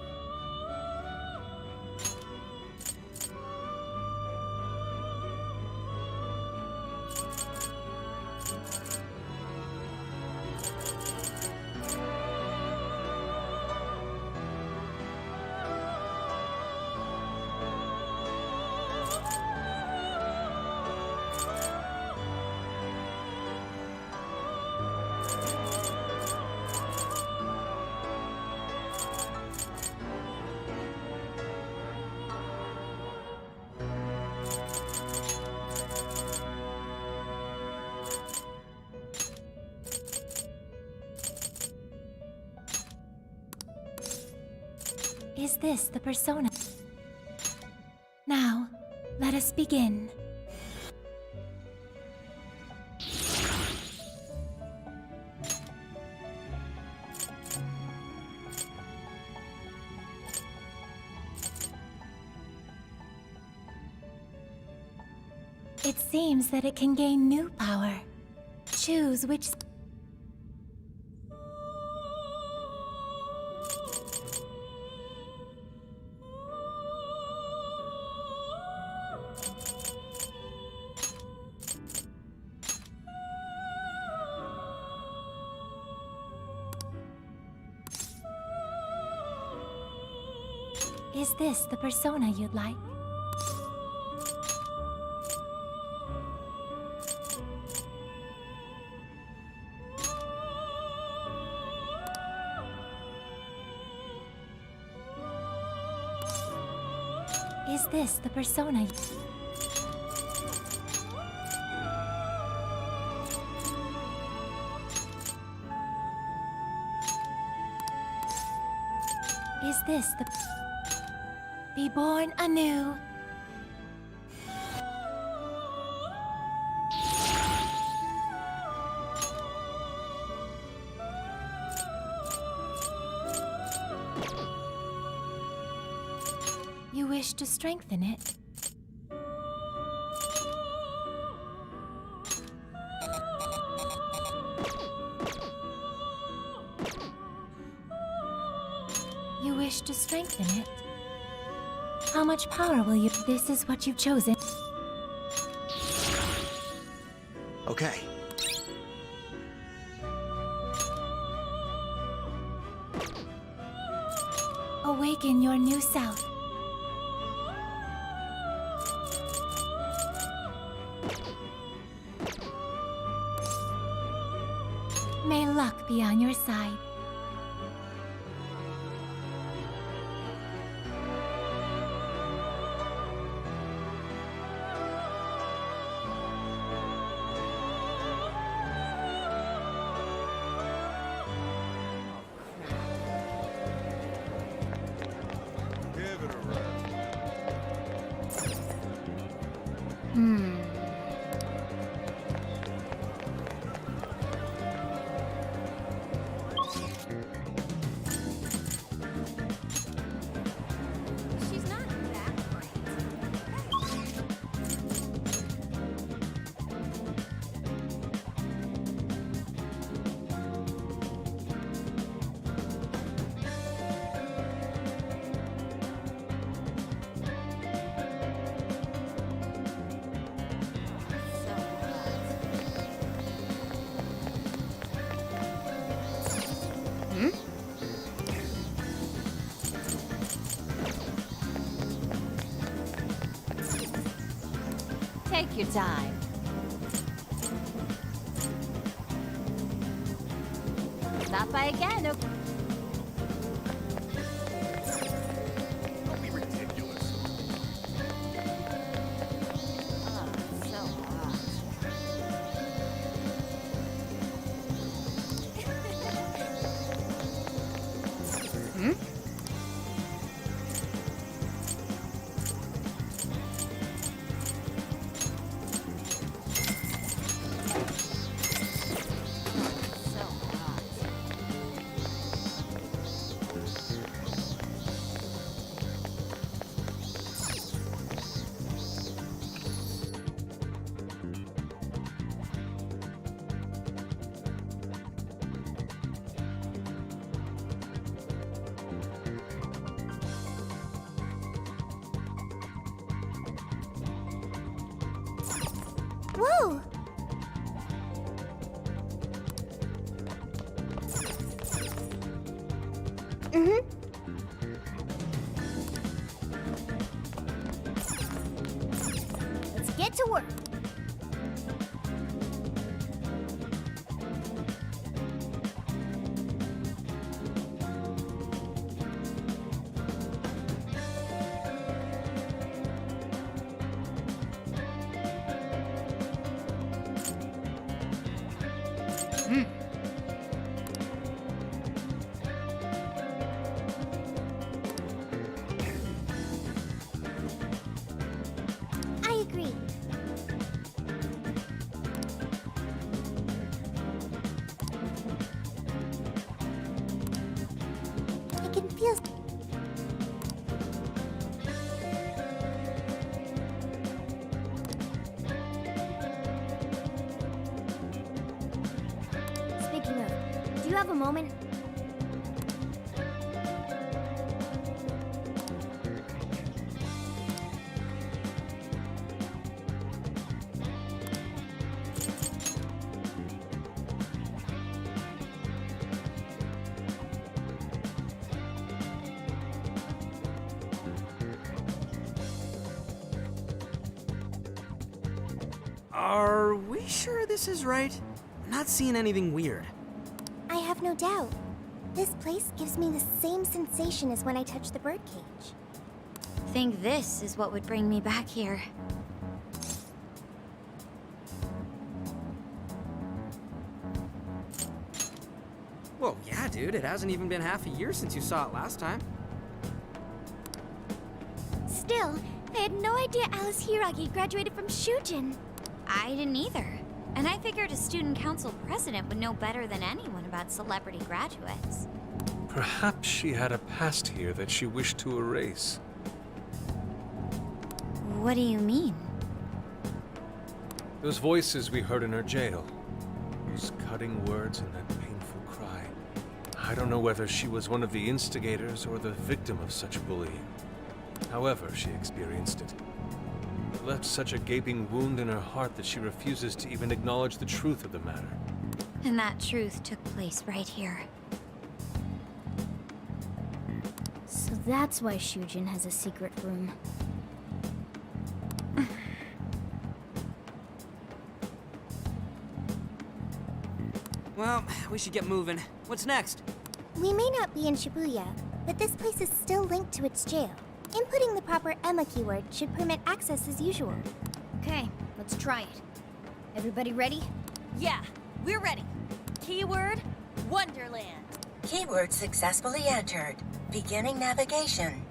Is this the persona? Now, let us begin. It seems that it can gain new power. Choose which... Is this the persona you'd like? Is this the persona? this the... Be born anew. You wish to strengthen it? You wish to strengthen it? How much power will you... This is what you've chosen. Okay. Awaken your new self. May luck be on your side. She's not that Take your time. Stop by again, okay? Don't be ridiculous. So hot. Whoa! Let's get to work. I agree. I can feel. Speaking of, do you have a moment? Are we sure this is right? I'm not seeing anything weird. I have no doubt. This place gives me the same sensation as when I touched the birdcage. Think this is what would bring me back here. Well, yeah, dude, it hasn't even been half a year since you saw it last time. Still, I had no idea Alice Hiragi graduated from Shujin. I didn't either. And I figured a student council president would know better than anyone about celebrity graduates. Perhaps she had a past here that she wished to erase. What do you mean? Those voices we heard in her jail. Those cutting words and that painful cry. I don't know whether she was one of the instigators or the victim of such bullying. However she experienced it. It left such a gaping wound in her heart that she refuses to even acknowledge the truth of the matter. And that truth took place right here. So that's why Shujin has a secret room. Well, we should get moving. What's next? We may not be in Shibuya, but this place is still linked to its jail. Inputting the proper Emma keyword should permit access as usual. Okay, let's try it. Everybody ready? Yeah, we're ready. Keyword, Wonderland. Keyword successfully entered. Beginning navigation.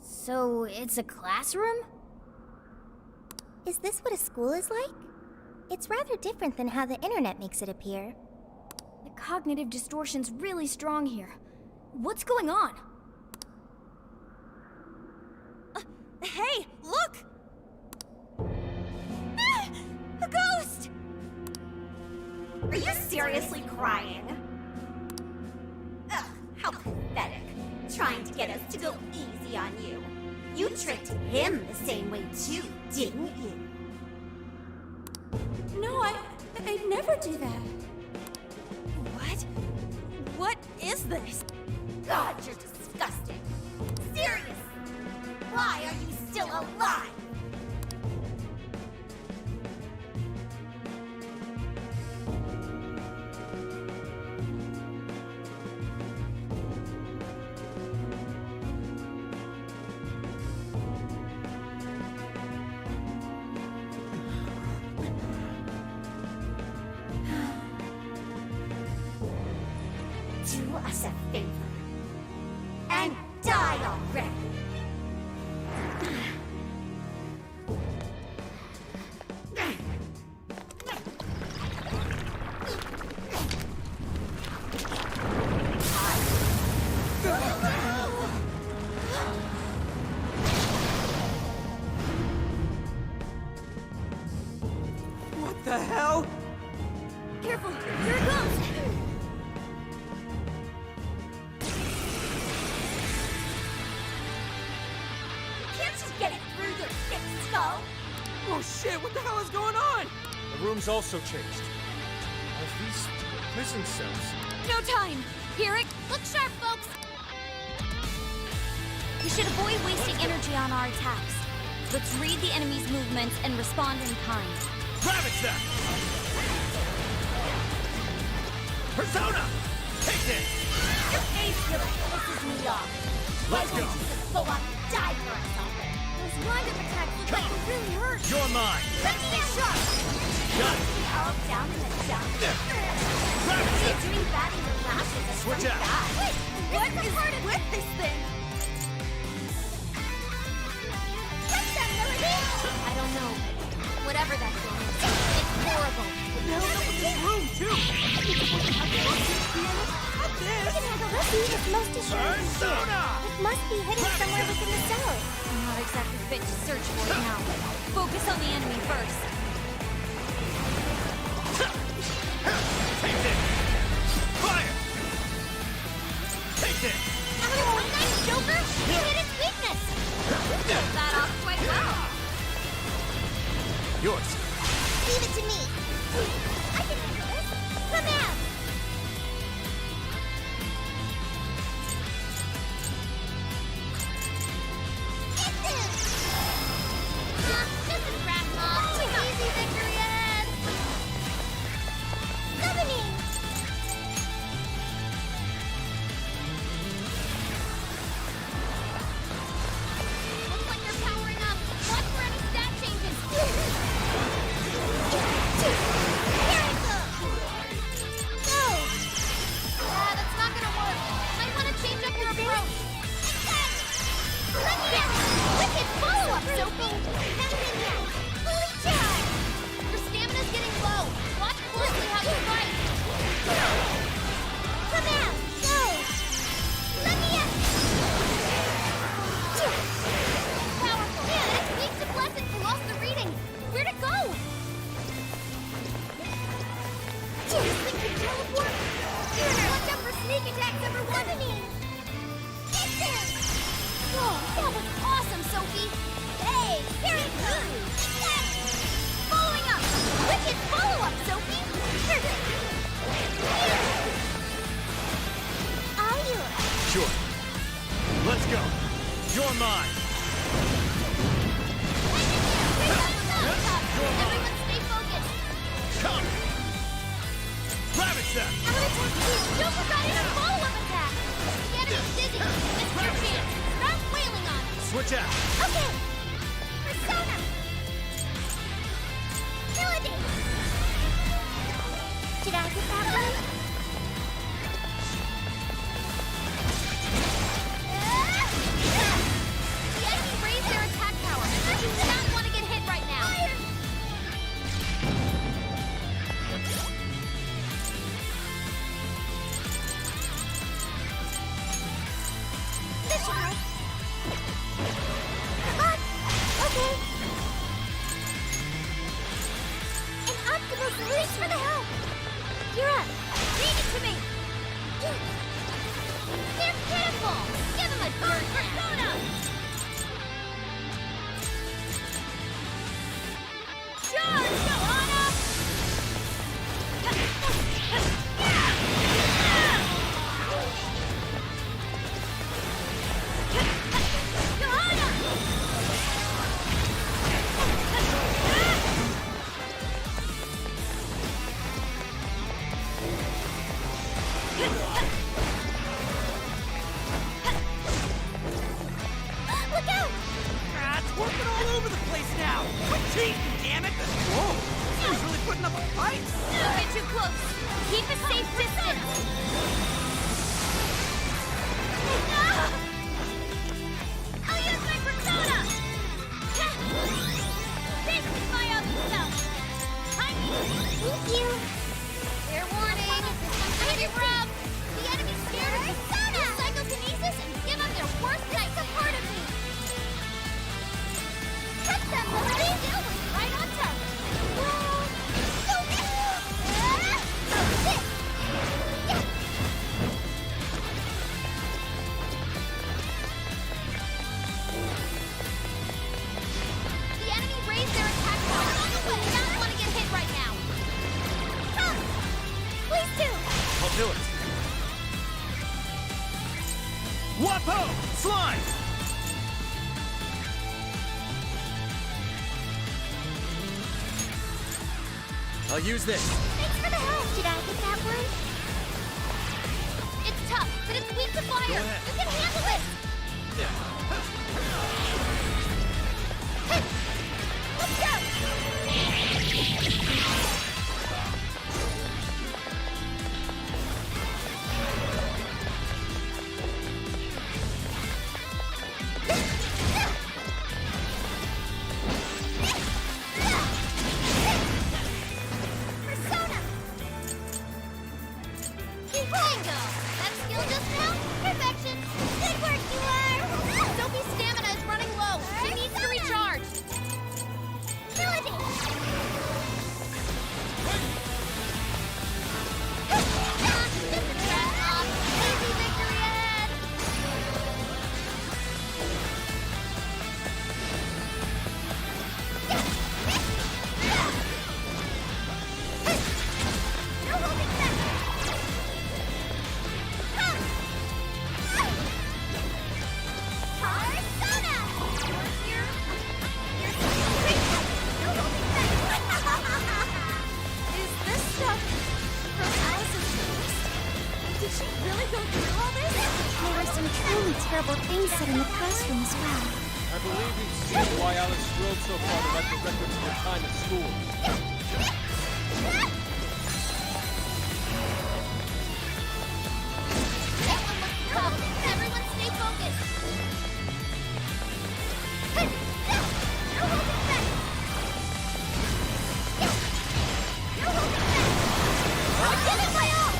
So, it's a classroom? Is this what a school is like? It's rather different than how the internet makes it appear. The cognitive distortion's really strong here. What's going on? Hey, look! Ah, a ghost! Are you seriously crying? Ugh, how pathetic. Trying to get us to go easy on you. You tricked him the same way too, didn't you? No, I'd never do that. What? What is this? God, you're disgusting. Serious. Why are you still alive? Do us a favor and die already. What the hell? Careful! Here it comes! Can't you get it through your thick skull? Oh shit, what the hell is going on? The room's also changed. Are these prison cells? No time! Hear it? Look sharp, folks! We should avoid wasting energy on our attacks. Let's read the enemy's movements and respond in kind. Ravage them! Persona! Take this! Your ace really pisses me off. Let's Why go! won't you just go out and die for us already? Those wind-up attacks look like it really hurt. You're mine! Let's get shot! Got it! All down in the dump. Ravage What are you them! doing batting your lashes at Switch some out. guy? Wait, what is with this thing? What's that melody? I don't know. Whatever that thing is, it's horrible. Room too! We can handle this. It's most assuredly here. Persona! It must be hidden somewhere within the cells. I'm not exactly fit to search for it now. Focus on the enemy first. Take this! Fire! Take this! Oh, nice, Joker! You hit its weakness! Pulled that off quite well. Yours. Leave it to me. I can handle this. Come out! Get this! Thanks for the help! Kira, read it to me! They're pitiful! Give them a dirt persona! Charge, Johanna! Look out! It's working all over the place now! Quit cheating, damn it! Whoa! He was really putting up a fight! Don't get too close. Keep a safe distance. I'll use my persona! This is my other self! Thank you! Fair warning! This is rough! The enemy's scared of persona! Use psychokinesis and give up their worst night's part of me! Touch them, Lily! Still was right on target! Whoa! The enemy raised their attack power. But you don't want to get hit right now. Please do! I'll do it. Wapo! Slime! I'll use this. Thanks for the help! Did I get that one? It's tough, but it's weak to fire. Go ahead. You can handle it. Let's go! Persona! Bingo! That skill just now? Perfection! Good work, you are! Sophie's stamina is running low. She needs to recharge. Melody! Just a trap off. Easy victory ahead. No holding back! Persona! Is this stuff from Alice's dreams? Did she really go through all this? There were some truly terrible things said in the classroom as well. I believe you've seen why Alice strove so far to write the records of her time at school. That one looks tough. Everyone stay focused. I'll give it my all!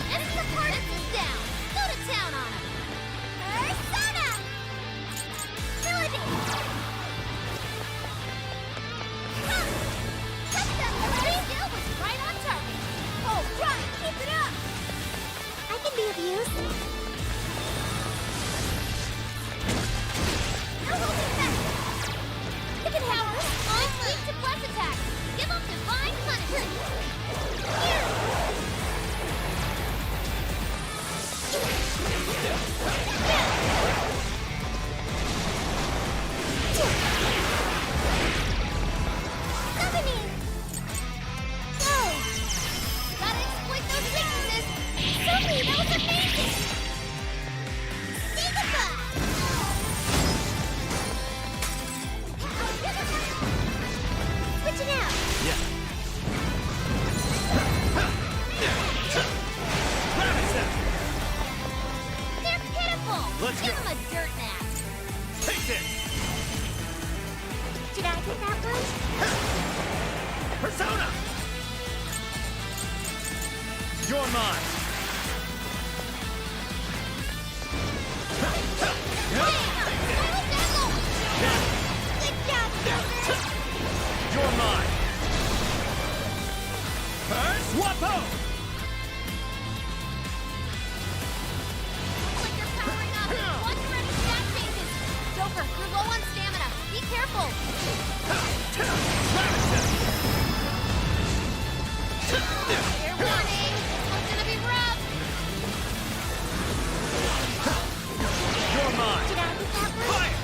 This is the part this is down. Go to town on him. Persona! Melody! Touch them, Melody! Skill was right on target. Oh, right! Keep it up! I can be of use. No holding back! You can have this fine weak to bless attack. Give up divine punishment. Summoning! Go! Gotta exploit those weaknesses. Sophie, that was amazing! Say goodbye! Switching out! Yeah. They're pitiful. Let's Give go. them a dirt nap. Take this! Did I get that one? Persona! You're mine! Good job, Silver! You're mine! Fair warning, this one's gonna be rough. You're mine. Did I get that one? Fire!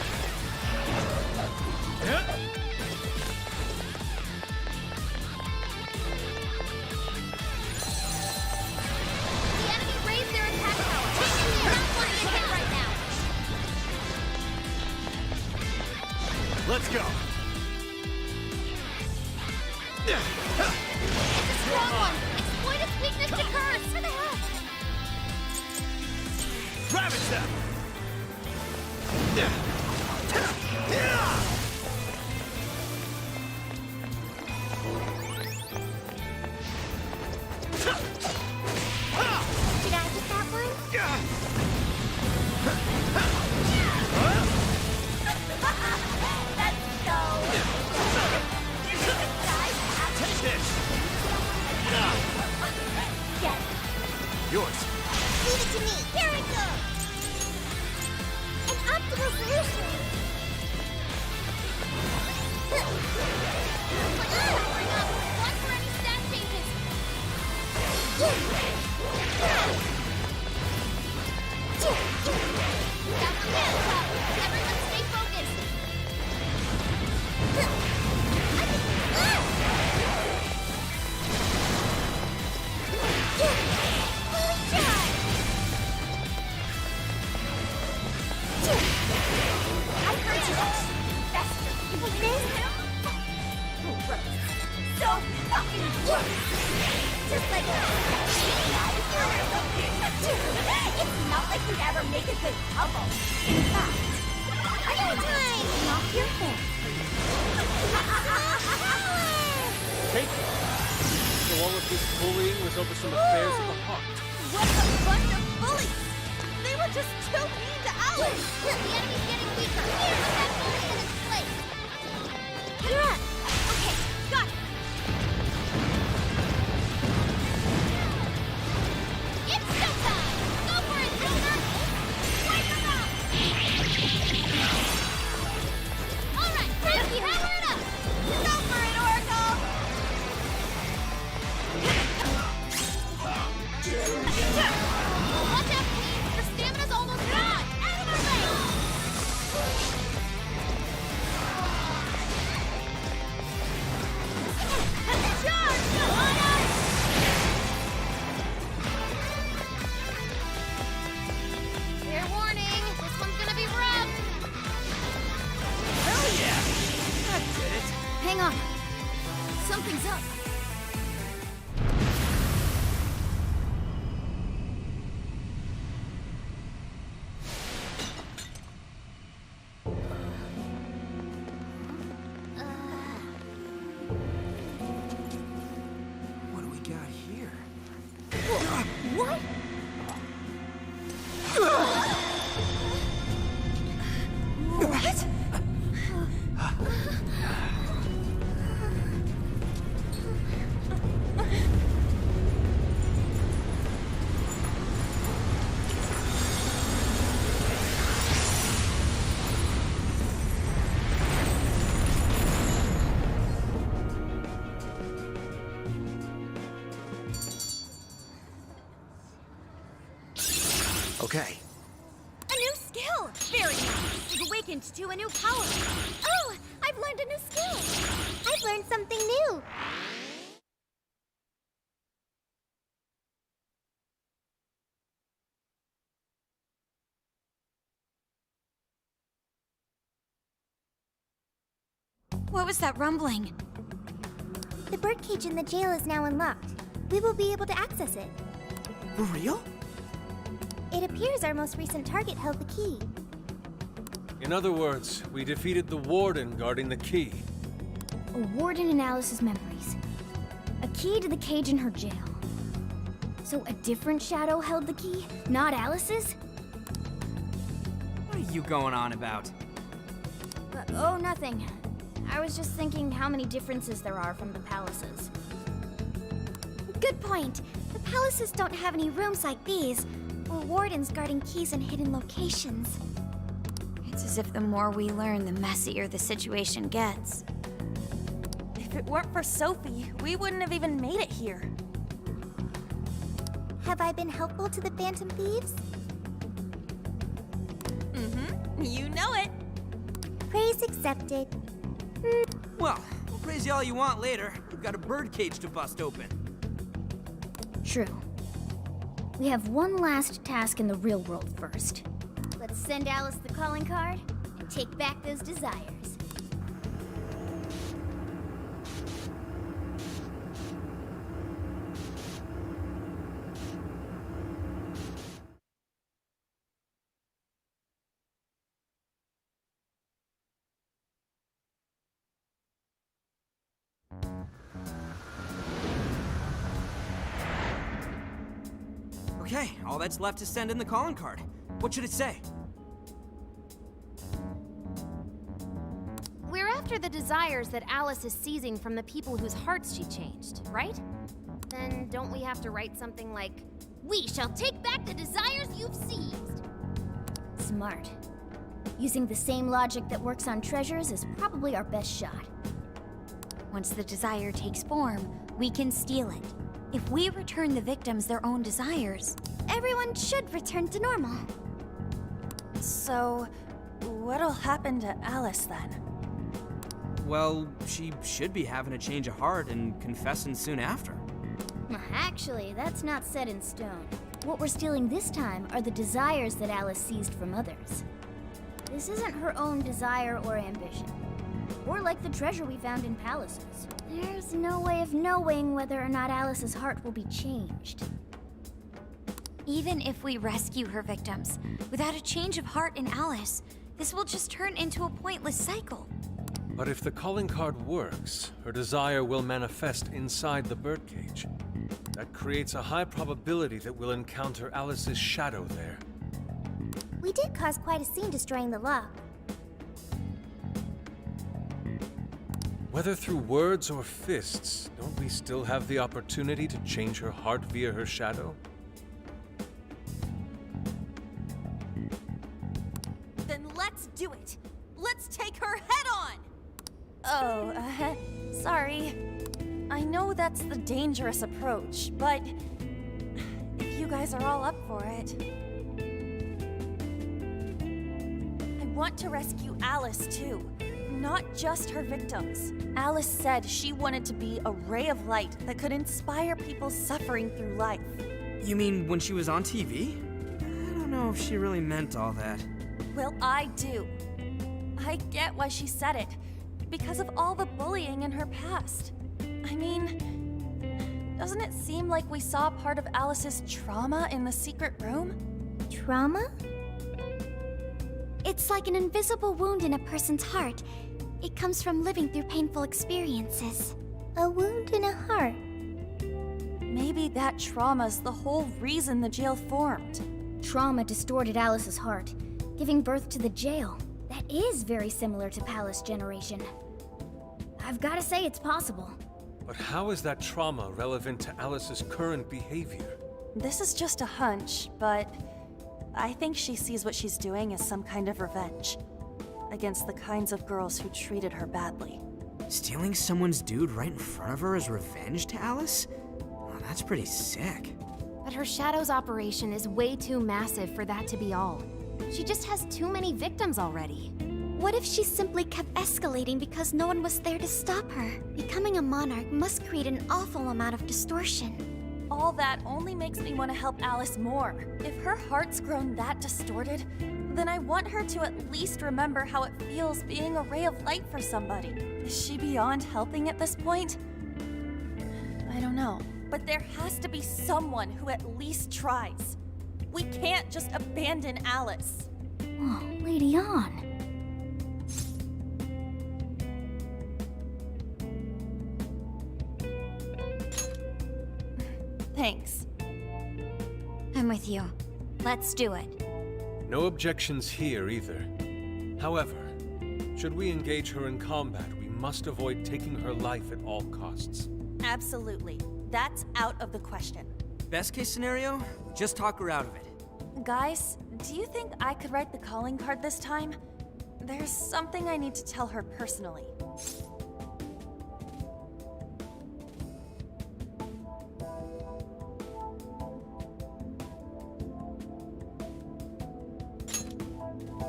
The enemy raised their attack power. Not wanting to hit right now. Let's go. It's a strong one. Exploit its weakness to curse. For the heck? Ravage them. Did I get that one? That's so. Take this. Yes. Yours. Leave it to me. Here it goes. An optimal solution. Powering up. Watch for any stat changes. That one hands up. Everyone stay focused. I heard you. Fester. Gross. So fucking gross. Just like it's not like we'd ever make a good couple. In fact, I got time. Knock your head. Take it. So all of this bullying was over some affairs of the heart. What a bunch of bullies! They were just too mean to Alice! The enemy's getting weaker. Here's that bully in its place. You're up. Okay, got it. It's showtime! Go for it, Elmer! Wipe them out! All right, Frankie, power it up! Go for it, Oracle! Watch out, Queen! Your stamina's almost gone! Out of our way! Charge! On us! Fair warning, this one's gonna be rough! Hell yeah! That did it. Hang on. Something's up. What do we got here? What? What? Okay. A new skill! Very nice. You've awakened to a new power. Oh, I've learned a new skill. I've learned something new. What was that rumbling? The birdcage in the jail is now unlocked. We will be able to access it. For real? It appears our most recent target held the key. In other words, we defeated the warden guarding the key. A warden in Alice's memories. A key to the cage in her jail. So a different shadow held the key, not Alice's? What are you going on about? Oh, nothing. I was just thinking how many differences there are from the palaces. Good point. The palaces don't have any rooms like these, or wardens guarding keys in hidden locations. It's as if the more we learn, the messier the situation gets. If it weren't for Sophie, we wouldn't have even made it here. Have I been helpful to the Phantom Thieves? Mm-hmm. You know it. Praise accepted. Well, praise you all you want later. We've got a birdcage to bust open. True. We have one last task in the real world first. Let's send Alice the calling card and take back those desires. Okay, all that's left is send in the calling card. What should it say? We're after the desires that Alice is seizing from the people whose hearts she changed, right? Then don't we have to write something like, "We shall take back the desires you've seized"? Smart. Using the same logic that works on treasures is probably our best shot. Once the desire takes form, we can steal it. If we return the victims their own desires, everyone should return to normal. So, what'll happen to Alice then? Well, she should be having a change of heart and confessing soon after. Actually, that's not set in stone. What we're stealing this time are the desires that Alice seized from others. This isn't her own desire or ambition. Or like the treasure we found in palaces. There's no way of knowing whether or not Alice's heart will be changed. even if we rescue her victims, without a change of heart in Alice, this will just turn into a pointless cycle. But if the calling card works, her desire will manifest inside the birdcage. That creates a high probability that we'll encounter Alice's shadow there. We did cause quite a scene destroying the lock. Whether through words or fists, don't we still have the opportunity to change her heart via her shadow? Then let's do it! Let's take her head on! Oh, sorry. I know that's the dangerous approach, but if you guys are all up for it. I want to rescue Alice too, not just her victims. Alice said she wanted to be a ray of light that could inspire people suffering through life. You mean when she was on TV? I don't know if she really meant all that. Well, I do. I get why she said it, because of all the bullying in her past. I mean, doesn't it seem like we saw part of Alice's trauma in the secret room? Trauma? It's like an invisible wound in a person's heart. It comes from living through painful experiences. A wound in a heart. Maybe that trauma's the whole reason the jail formed. Trauma distorted Alice's heart, giving birth to the jail. That is very similar to Palace Generation. I've gotta say it's possible. But how is that trauma relevant to Alice's current behavior? This is just a hunch, but I think she sees what she's doing as some kind of revenge against the kinds of girls who treated her badly. Stealing someone's dude right in front of her as revenge to Alice? Oh, that's pretty sick. But her Shadow's operation is way too massive for that to be all. She just has too many victims already. What if she simply kept escalating because no one was there to stop her? Becoming a monarch must create an awful amount of distortion. All that only makes me want to help Alice more. If her heart's grown that distorted, then I want her to at least remember how it feels being a ray of light for somebody. Is she beyond helping at this point? I don't know. But there has to be someone who at least tries. We can't just abandon Alice. Oh, Lady Ann. Thanks. I'm with you. Let's do it. No objections here either. However, should we engage her in combat, we must avoid taking her life at all costs. Absolutely. That's out of the question. Best case scenario, just talk her out of it. Guys, do you think I could write the calling card this time? There's something I need to tell her personally.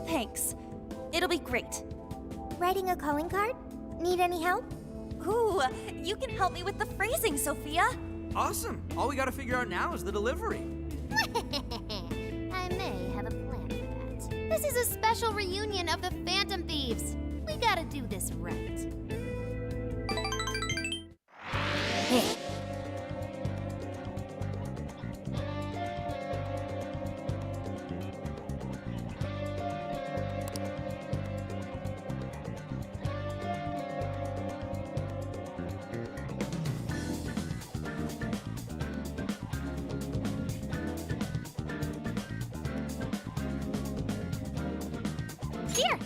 Thanks. It'll be great. Writing a calling card? Need any help? Ooh, you can help me with the phrasing, Sophia. Awesome. All we gotta figure out now is the delivery. I may have a plan for that. This is a special reunion of the Phantom Thieves. We gotta do this right. Hey. Here!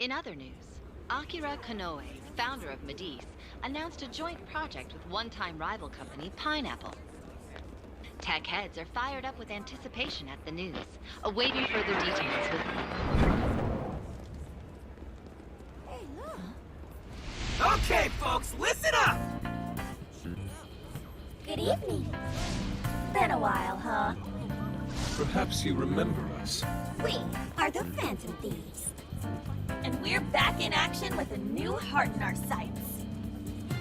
In other news, Akira Konoe, founder of Medice, announced a joint project with one-time rival company Pineapple. Tech heads are fired up with anticipation at the news, awaiting further details with Hey, look. Okay, folks, listen up! Good evening. Been a while, huh? Perhaps you remember us. We are the Phantom Thieves. And we're back in action with a new heart in our sights.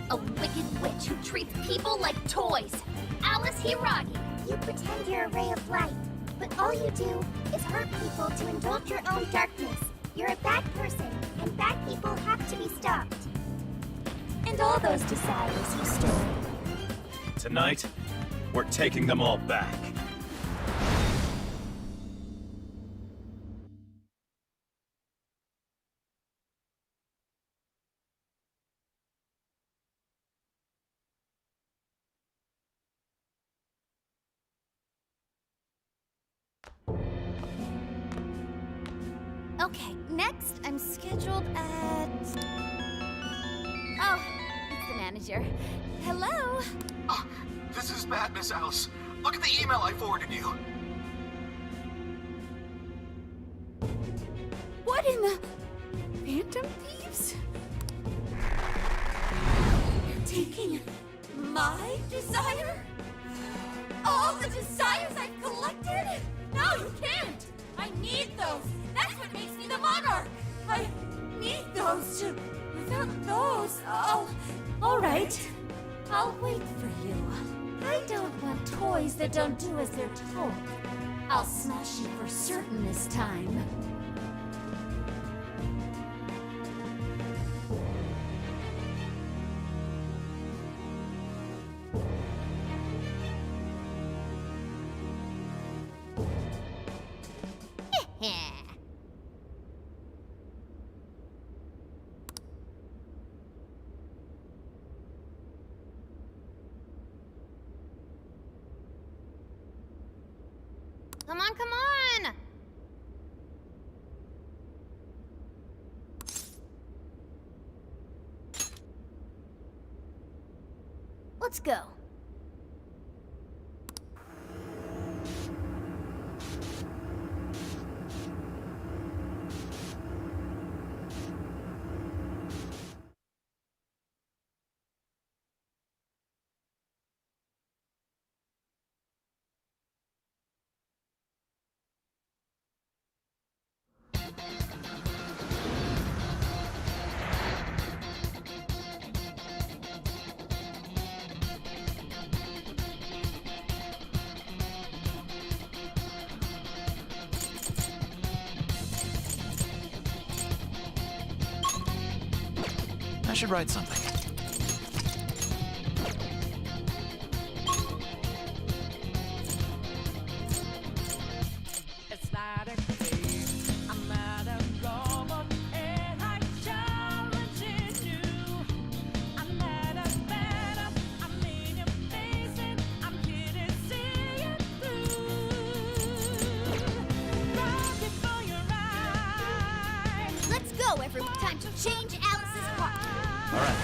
A wicked witch who treats people like toys. Alice Hiragi. You pretend you're a ray of light, but all you do is hurt people to indulge your own darkness. You're a bad person, and bad people have to be stopped. And all those desires you stole. Tonight, we're taking them all back. Okay, next I'm scheduled at... Oh, it's the manager. Hello? This is Matt, Miss Alice. Look at the email I forwarded you. What in the... Phantom Thieves? You're taking my desire? All the desires I've collected? No, you can't! I need those! That's what makes me the monarch! I need those to... Without those, all right. I'll wait for you. I don't want toys that don't do as they're told. I'll smash you for certain this time. Come on, come on! Let's go. I should write something. It's not a game. I'm not a robot, and I'm challenging you. to change Alice's heart. All right.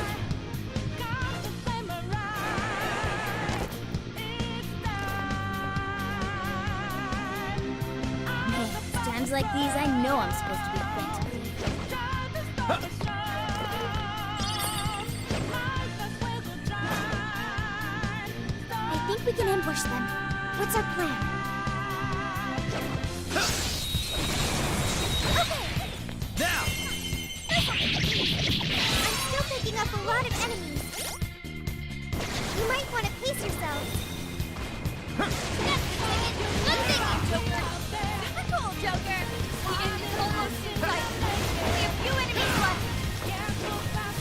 Man, times like these, I know I'm supposed to be a phantom. I think we can ambush them. What's our plan? Now! I'm still picking up a lot of enemies. You might want to pace yourselves. Good thinking, Joker. Super cool, Joker. The end is almost in sight. Only a few enemies left.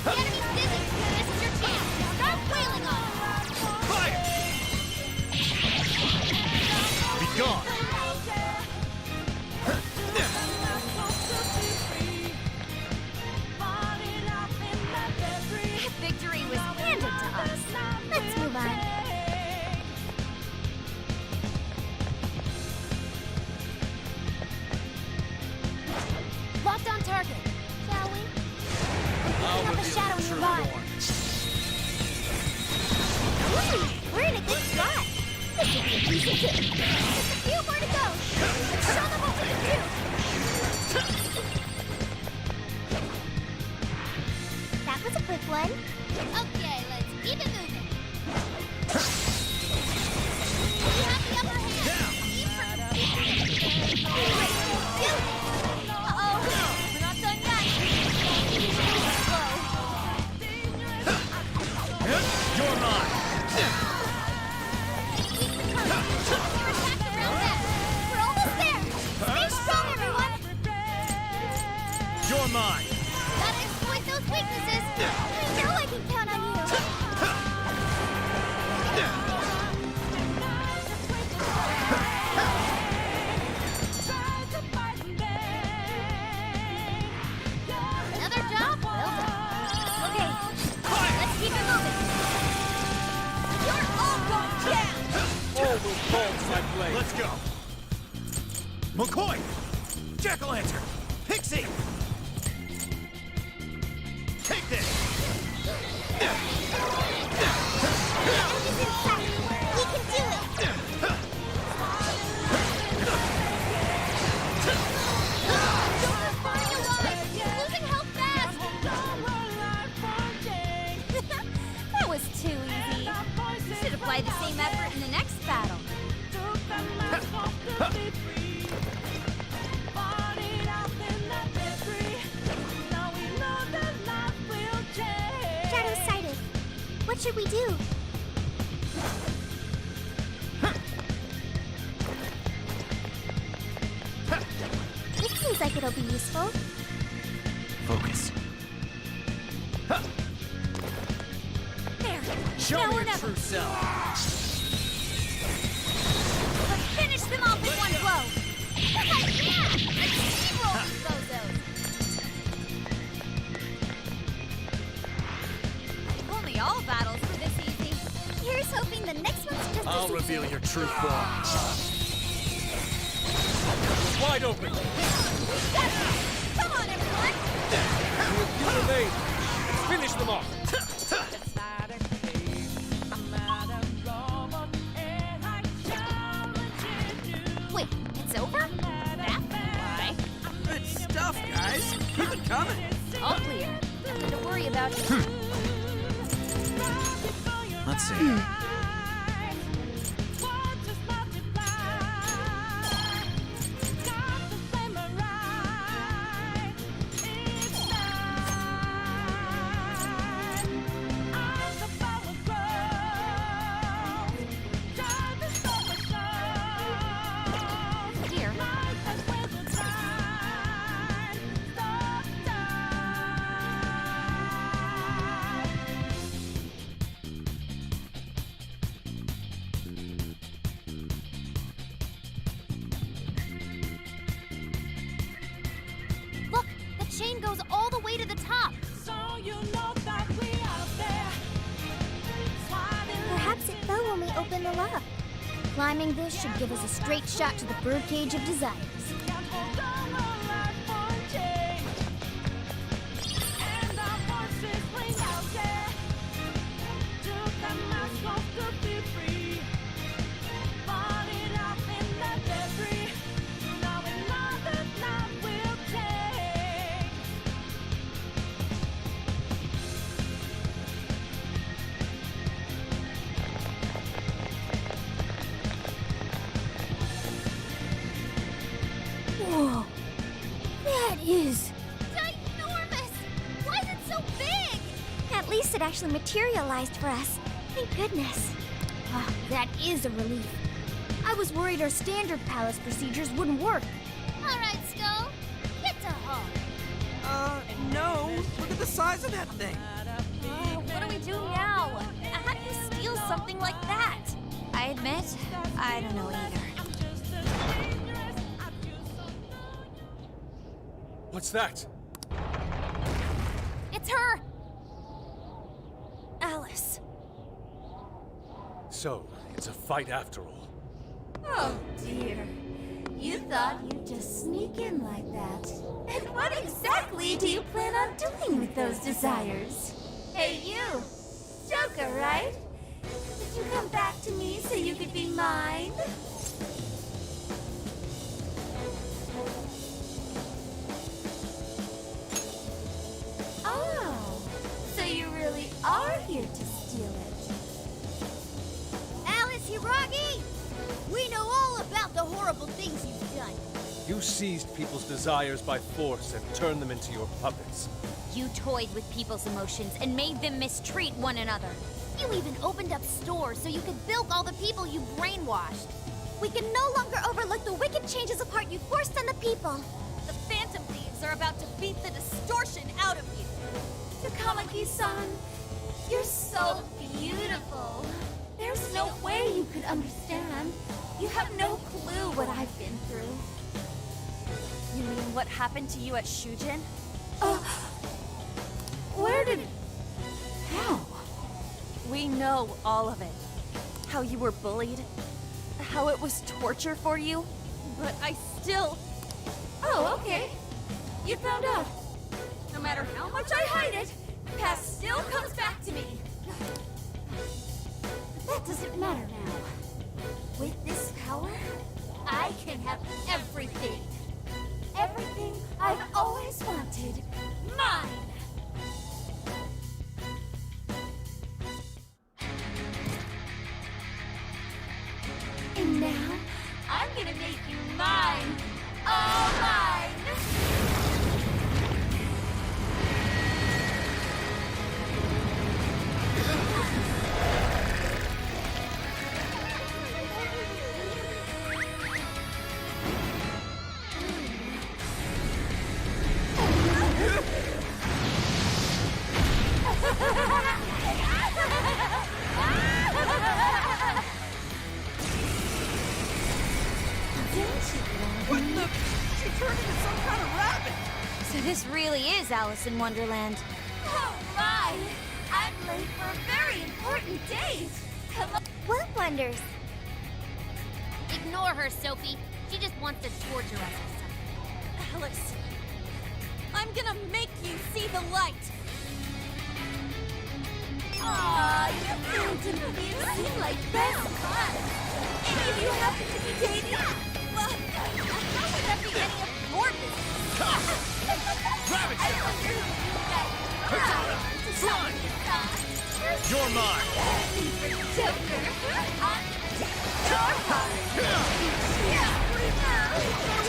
The enemy's busy. This is your chance. Start wailing on them. Fire! Be gone! Victory was handed to us. Let's move on. Locked on target. Shall we? I'm picking up a shadow nearby. Ooh, we're in a good spot. This should be a piece of cake. Just a few more to go. Let's show them what we can do. That was a quick one. Okay, let's keep it moving. We have the upper hand. Uh-oh, we're not done yet. You're mine! We're almost there. Stay strong, everyone. You're mine! Gotta exploit those weaknesses. I know I can count on you. Another job well done. Okay, let's keep it moving. You're all going down. Always bolts my blade. Let's go. McCoy! Jack-o'-lantern! Pixie! Take this! Enemy's in sight. We can do it. Joker's burning alive. He's losing health fast. That was too easy. You should apply the same effort in the next battle. Shadow's sighted. What should we do? This seems like it'll be useful. Focus. There. Show now me or your never. true self. Let's finish them off in one blow. Yeah! Let's steamroll these bozos. If only all battles were this easy. Here's hoping the next one's just I'll as easy. reveal your true form. Wide open! Come on, everyone! You remain. Let's finish them off. Wait, it's over? That why? Good stuff, guys. Keep it coming. All clear. Nothing to worry about. Let's see. Here. Look, the chain goes all the way to the top. Perhaps it fell when we opened the lock. Climbing this should give us a straight shot to the birdcage of desires. actually materialized for us. Thank goodness. Ah, that is a relief. I was worried our standard palace procedures wouldn't work. All right, Skull. Get to home. No. Look at the size of that thing. What do we do now? How do you steal something like that? I admit, I don't know either. What's that? It's her! Alice. So, it's a fight after all. Oh dear. You thought you'd just sneak in like that. And what exactly do you plan on doing with those desires? Hey you! Joker, right? Did you come back to me so you could be mine? Oh, so you really are here to steal it. Alice Hiragi! We know all about the horrible things you've done. You seized people's desires by force and turned them into your puppets. You toyed with people's emotions and made them mistreat one another. You even opened up stores so you could bilk all the people you brainwashed. We can no longer overlook the wicked changes of heart you forced on the people. The Phantom Thieves are about to beat the distortion out of you. Takamaki-san, you're so beautiful. There's no way you could understand. You have no clue what I've been through. You mean what happened to you at Shujin? Where did... How? We know all of it. How you were bullied. How it was torture for you. But I still... Oh, okay. You found out. No matter how much I hide it, the past still comes back to me. That doesn't matter now. With this power, I can have everything. Everything I've always wanted. Mine! And now, I'm gonna make you mine! All mine! What the? She turned into some kind of rabbit. So this really is Alice in Wonderland. Oh my! I'm late for a very important date! Come on! What wonders? Ignore her, Sophie. She just wants to torture us or something. Alice, I'm gonna make you see the light. Aw, you Phantom Thieves seem like best buds. Any of you happen to be dating? Well, how would that be any of your business? Rabbit I wonder who you guys are. You're mine! Joker! Your heart!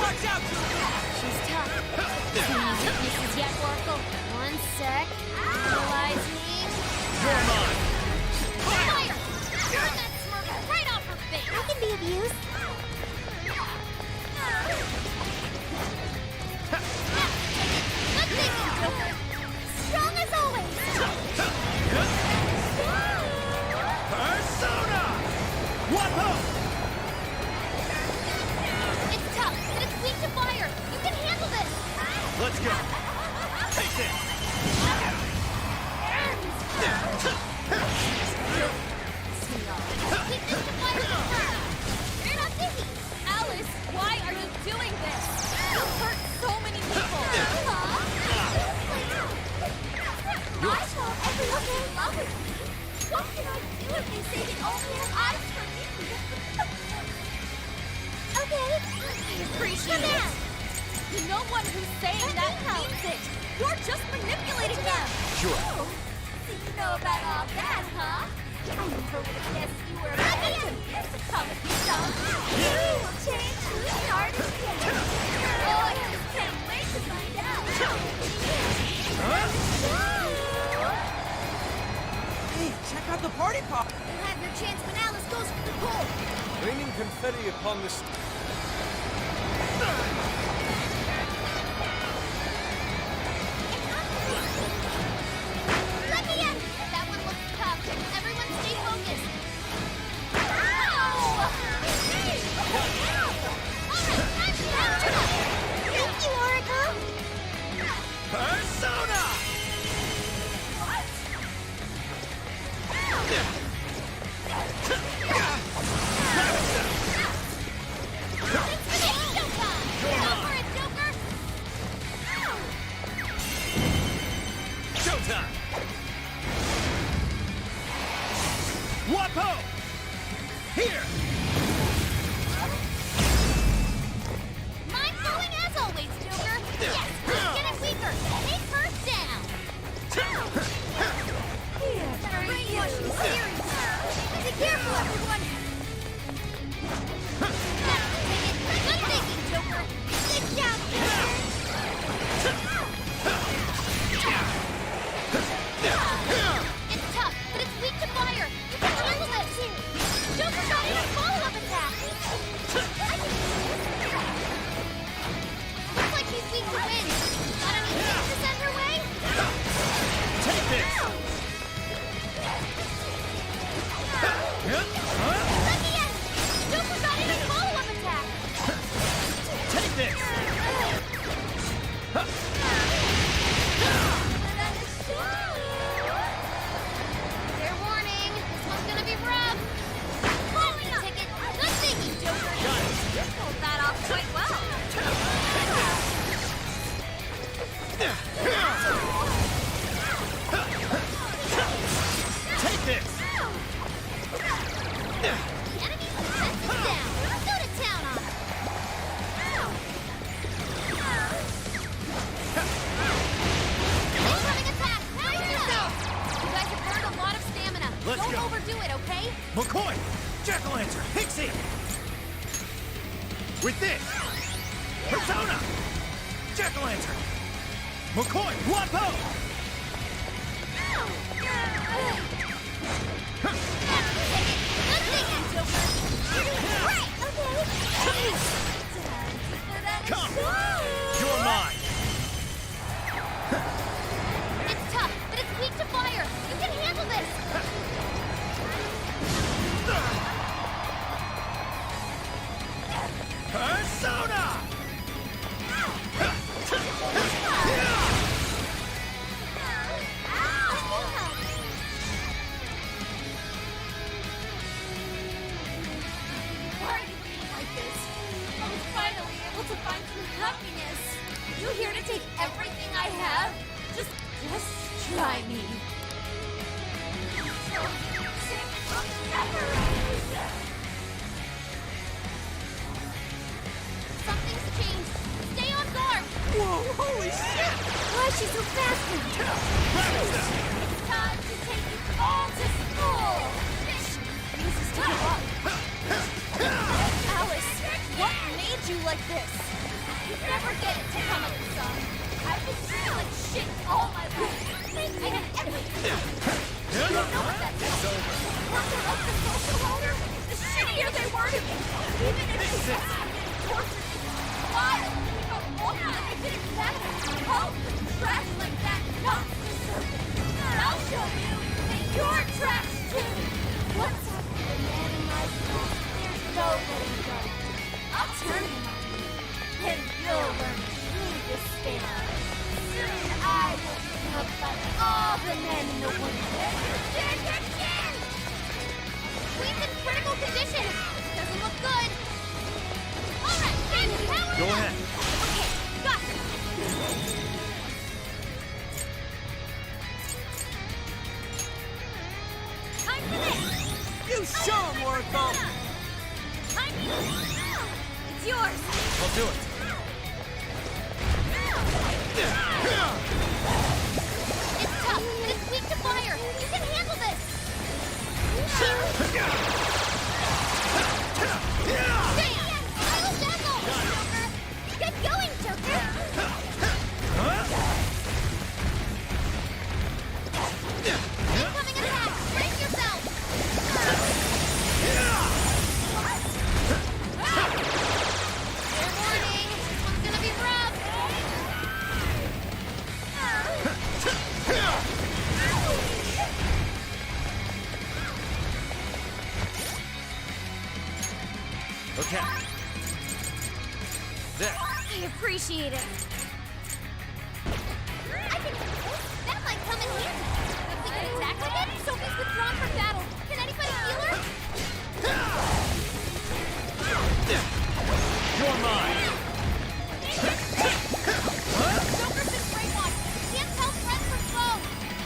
Watch out! She's tough. Any weaknesses yet, Oracle? One sec. Analyze me. You're mine! Fire! Burn that smirk right off her face! I can be of use. Good thinking, Joker. Strong as always. Persona! What hook? It's tough, and it's weak to fire. You can handle this. Let's go! Take this! Weakness to fire is first. You're not busy. Alice, why are you doing this? You'll hurt so many people. I thought everyone in love with me. What can I do if they say they only have eyes for me? Okay. I appreciate it. No one who's saying that means it. You're just manipulating them. Sure. Oh, so you know about all that, huh? I never would have guessed you were a Phantom Thieves to come with me, son. You will change whose heart is yours. Oh, I just can't wait to find out. the party pop. You'll have your chance when Alice goes for the goal. Raining confetti upon the... Let me in! That one looks tough. Everyone stay focused. Ow! Hey! All right, thank you, Oracle. Persona! Showtime! Wapo! Here! Mind blowing as always, Joker. Yes, let's get it weaker. Take her down. Brainwashing series. Be careful, everyone. Good thinking, Joker. Good job, Joker. It's tough, but it's weak to fire. You can handle it. Joker got in a follow-up attack. Looks like she's weak to wind. Got any tips to send her way? Take this! Let me in! Joker got in a follow-up attack. Take this! Fair warning, this one's gonna be rough. Following a ticket. Good thinking, Joker. You pulled that off quite well. Take this! The enemy's defense is down. Go to town on him. Incoming attack. Brace yourself. You guys have burned a lot of stamina. Let's Don't go. overdo it, okay? McCoy! Jack-o'-lantern! Pixie! With this! Persona! Jack-o'-lantern! McCoy! Wapo! Good thinking, Joker. You're doing great. Okay. Come! You're mine! It's tough, but it's weak to fire. You can handle this. Persona! Why are you being like this? I was finally able to find some happiness. You here to take everything I have? Just try me. Something's changed. Stay on guard. Whoa, holy shit! Why is she so fast now? It's time to take you all to school. Uses to give up. Alice, what made you like this? You never get it to come up with some. I've been feeling shit all my life. I did everything. You know what that means? The worse I love the social order, the shittier they were to me. Even if you had me tortured me, lied, but ultimately didn't matter. How could trash like that not deserve it? I'll show you that you're trash too. What's happened to man in my school? There's no letting go. I'll turn him on you, and you'll learn true despair. Soon I will be loved by all the men in the world. Queen's in critical condition. Doesn't look good. All right, James, power it Go up. ahead. Okay, got it. Time for this. You show him, Oracle! It's yours. I'll do it. It's tough, but it's weak to fire. You can handle this. Damn! I'll dazzle! Joker! Get going, Joker! Incoming attack! Brace yourself! Okay. There. I appreciate it. I can use this. That might come in handy. If we can attack with it, Sophie's withdrawn from battle. Can anybody heal her? You're mine. Joker's been brainwashed. Can't tell threat from foe.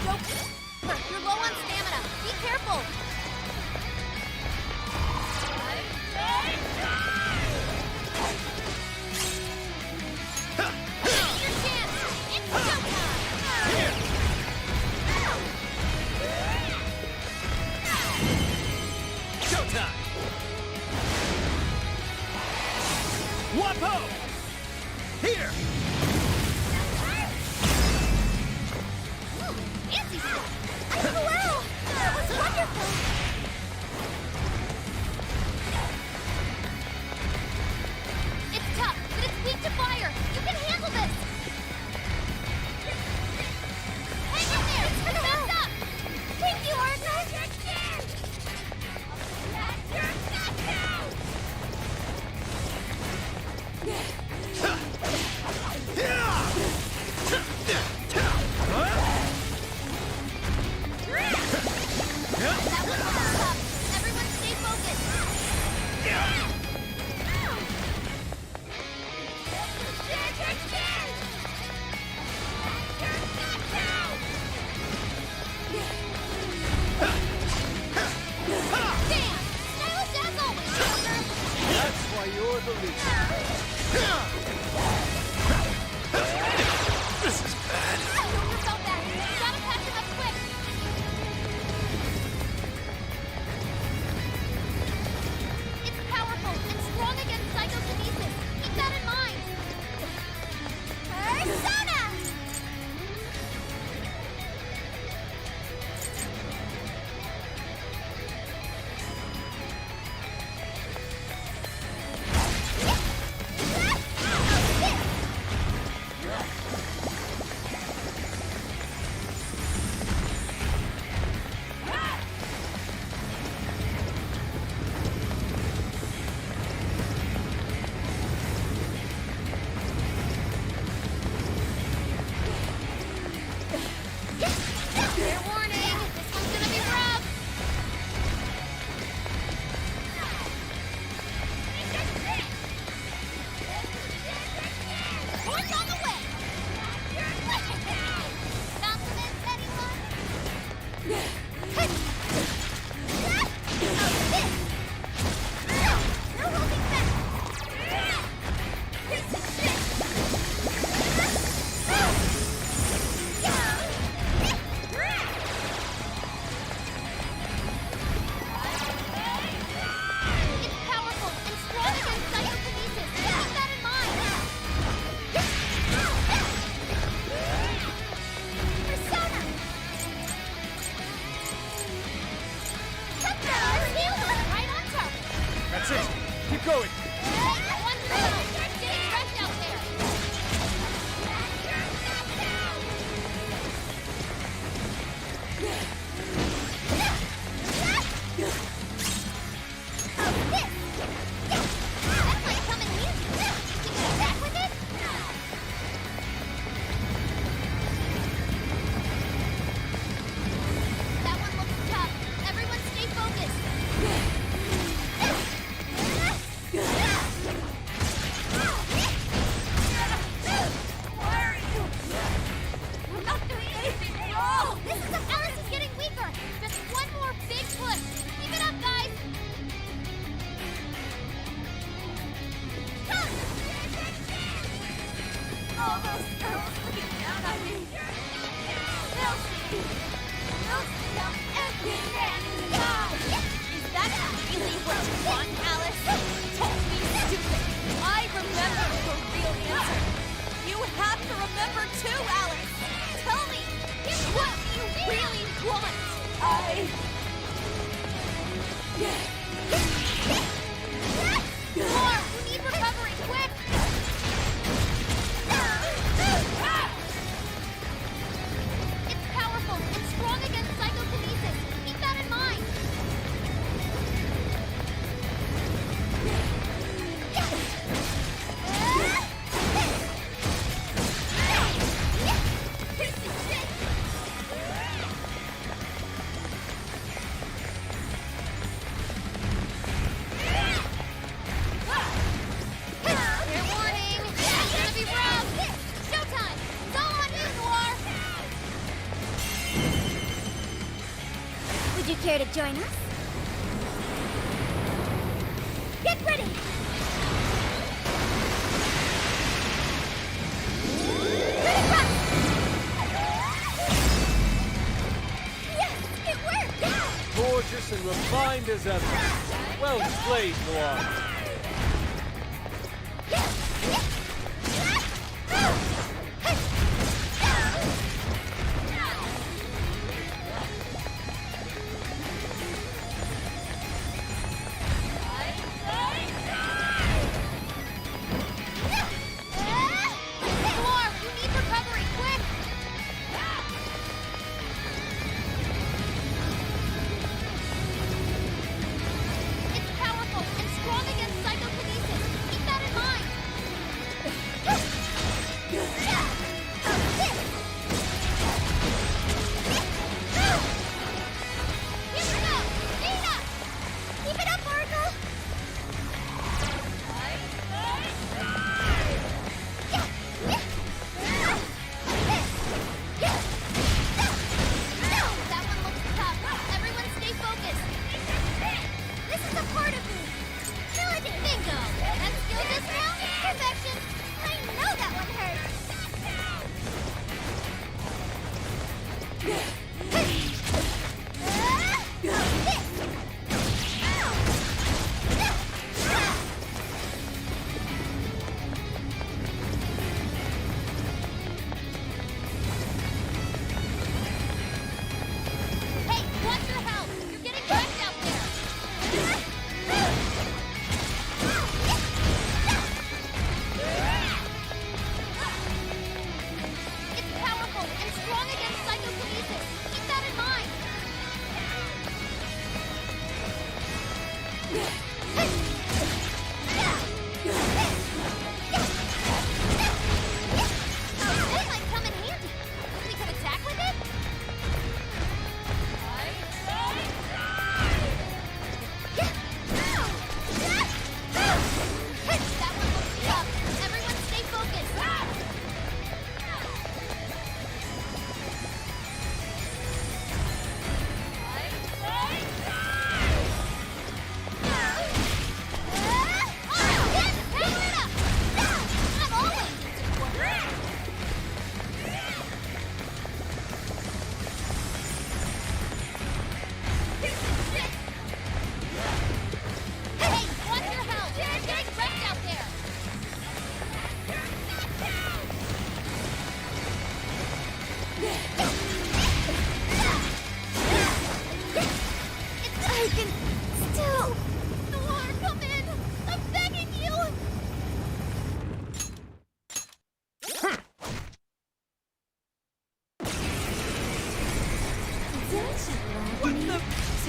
Joker, you're low on stamina. Be careful. Your chance. It's showtime. Showtime. Wapo! Here! Fancy stuff. Wow, that was wonderful. It's tough, but it's weak to fire. You can handle this. Hang in there. It's gonna mess up. Thank you, Arthur. That was tough. Everyone stay focused. That's why you're the leader. This is bad. I know you felt that. Gotta patch him up quick. It's powerful and strong against psychokinesis. Keep that in mind. Persona! Fair warning, this one's gonna be rough. What's on the way? Compliments, anyone? You're holding back. Piece of shit. It's powerful and strong against psychokinesis. Keep that in mind. Persona! Right on target. That's it. Keep going. One down. Getting wrecked out there. That might come in handy. Can you attack with it? That one looks tough. Everyone stay focused. to join us? Get ready! Yes, it worked! Gorgeous and refined as ever. Well played, Noir.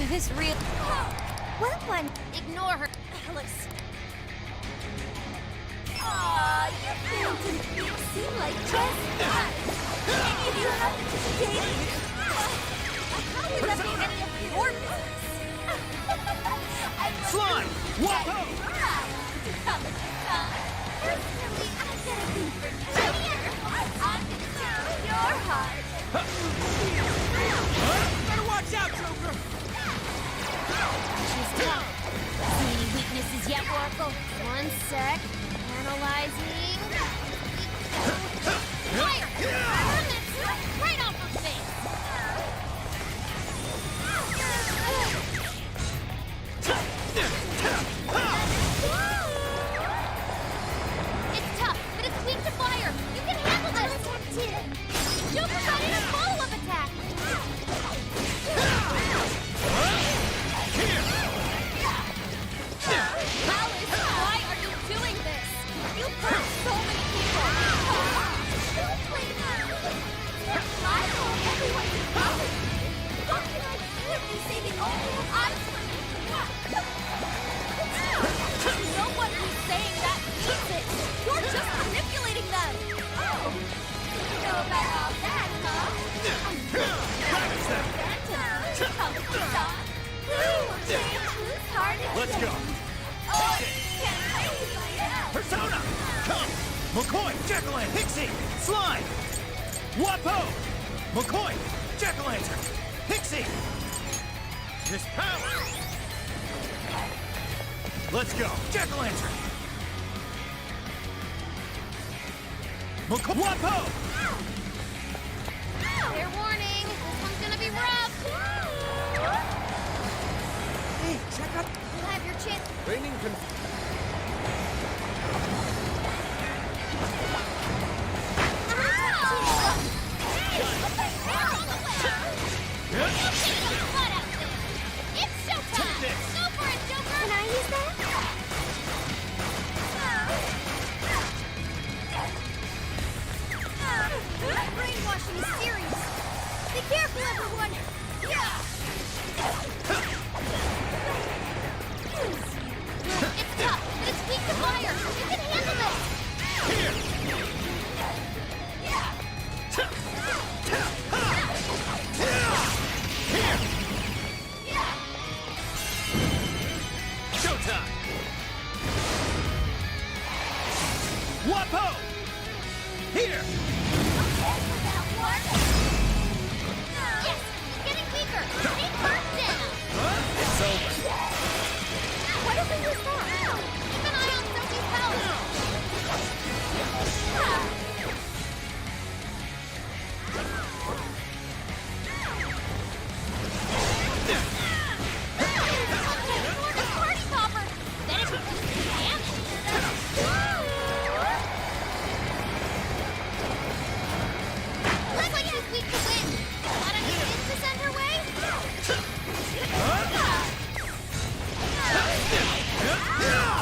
This real... What one? Ignore her, Alice. Aw, your fans didn't seem like just that. Any of you happen to be dating? How would that be any of your business? Slime! Whoa! Personally, I get a thing for Joker. I'm gonna take your heart. Better watch out, Joker! She's tough. See any weaknesses yet, Oracle? One sec. Analyzing. Fire! Burn that stuff right off her face! It's tough, but it's weak to fire. You can handle this. Joker got in a follow-up attack. Alice, why are you doing this? You hurt so many people. Don't blame me. It's my fault everyone's in college. What can I do if you saving all your eyes for me? No one who's saying that means it. You're just manipulating them. Oh, you know about all that, huh? Let's go. Oh, can't wait. Persona! Come! McCoy, Jack-o'-lantern, Pixie, Slime! Wapo! McCoy, Jack-o'-lantern, Pixie! Mantis power! Let's go! Jack-o'-lantern! Wapo! Fair warning, this one's gonna be rough. Hey, check out. You'll have your chance. Raining It's showtime! Go for it, Joker! Can I use that? Brainwashing is serious. Be careful, everyone! Yeah! It's tough, but it's weak to fire. You can handle this! Showtime! Wapo! Here! Yes! It's getting weaker! Take Bert down! It's over. What if we use that? Keep an eye on Sophie's power! Party popper! Then it becomes damage! Looks like she's weak to wind. Got any hits to send her way?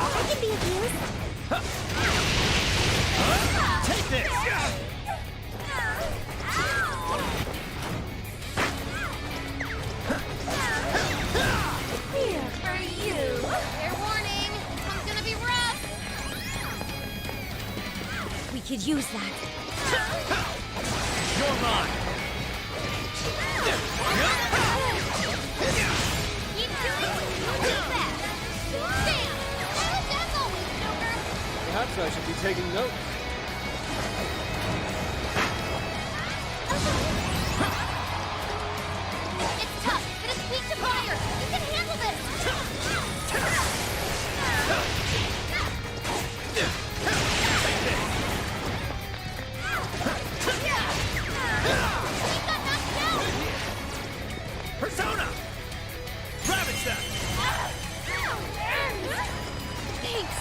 I can be of use. Take this! Here for you. Fair warning. This one's gonna be rough. We could use that. You're mine! Keep doing what you do best. Bam! Silent as always, Joker. Perhaps I should be taking notes. It's tough, but it's weak to fire. You can handle this. He got knocked down. Persona! Ravage that! Thanks.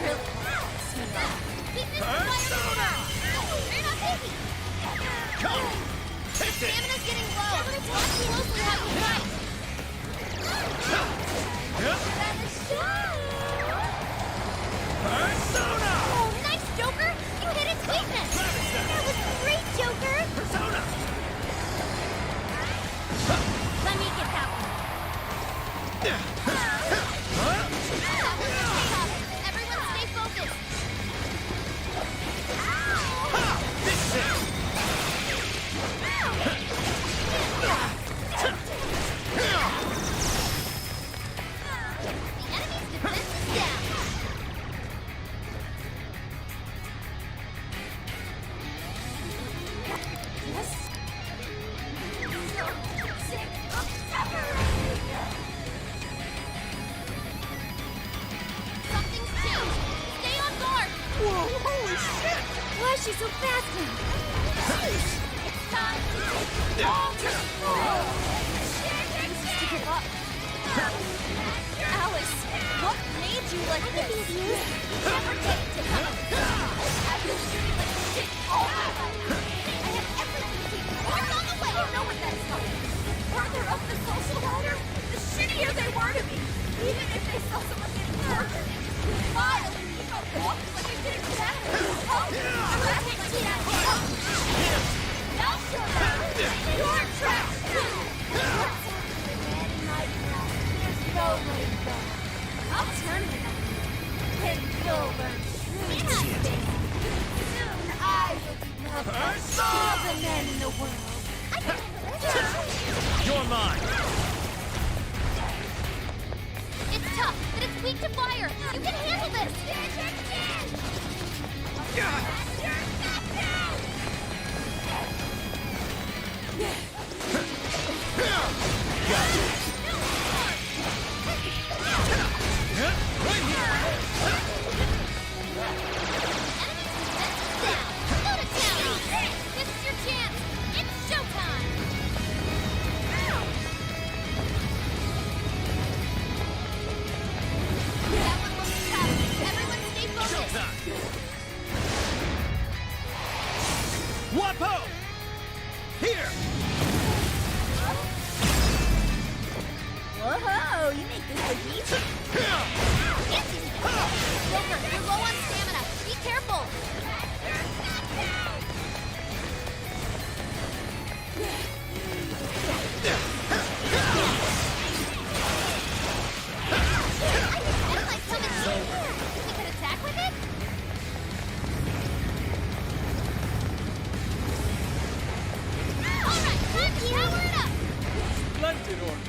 Really? Weakness to fire. You're not busy. Come! Take this! Stamina's getting low. Watch closely how you fight. Persona! Oh, nice, Joker! You hit its weakness! That was great, Joker! Persona! Let me get that one. Everyone stay focused. This is it! The enemy's defense is down. Something's changed. Stay on guard. Whoa, holy shit! Why is she so fast now? It's time to take all control. To give up. Alice, what made you like this? Never get to come. I've been shooting like shit all my life. I have everything to work on the way. You know what that's like. The further up the social ladder, the shittier they were to me. Even if they saw someone getting hurt. You smile and you don't walk like you did exactly. Oh, I'm acting like that. Now shut up. You're trapped. There's no way back. I'll turn it on. And you'll learn true justice. Soon I will be loved by all the men in the world. I can handle this. You're mine! It's tough, but it's weak to fire. You can handle this. Joker, you're low on stamina. Be careful. Splendid order.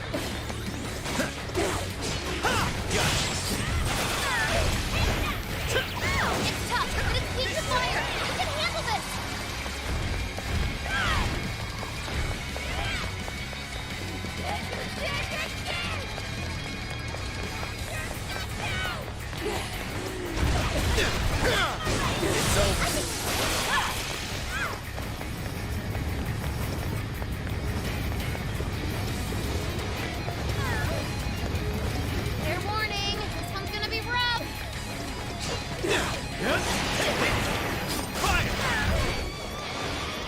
It's tough, but it's weak to fire. You can handle this. It's over. Fair warning, this one's gonna be rough.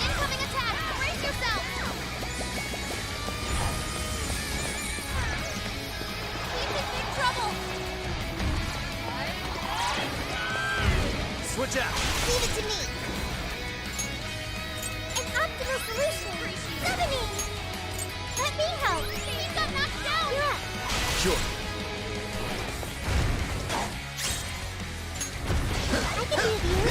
Incoming attack! Brace yourself! He's in big trouble! Switch out. Leave it to me. An optimal solution. Summoning. Let me help. He got knocked down! Yeah. Sure. I can do you.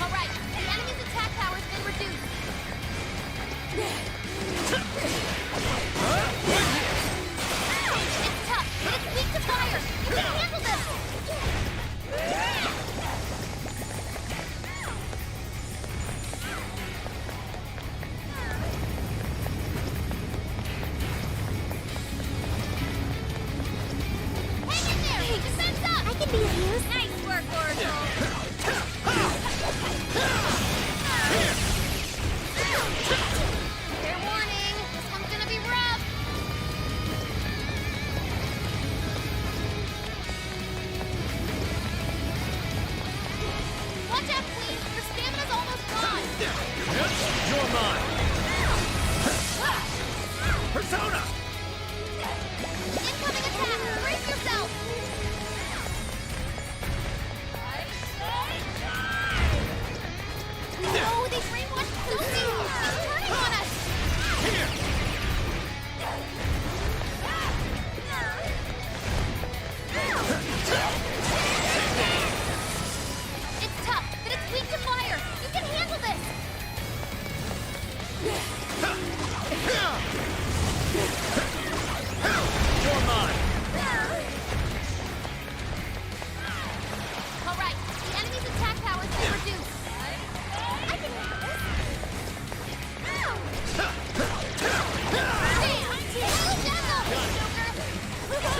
Alright, the enemy's attack power's been reduced. It's tough, but it's weak to fire. You can handle this. Hang in there! Defense up! I can be of use. Nice work, Oracle! Fair warning, this one's gonna be rough. Watch out, Queen! Your stamina's almost gone! You're mine. Persona. Incoming attack! Brace yourself! No, they brainwashed Sophie! She's turning on us! It's tough, but it's weak to fire! You can handle this! You're mine. Alright, the enemy's attack power's been reduced. I can handle this.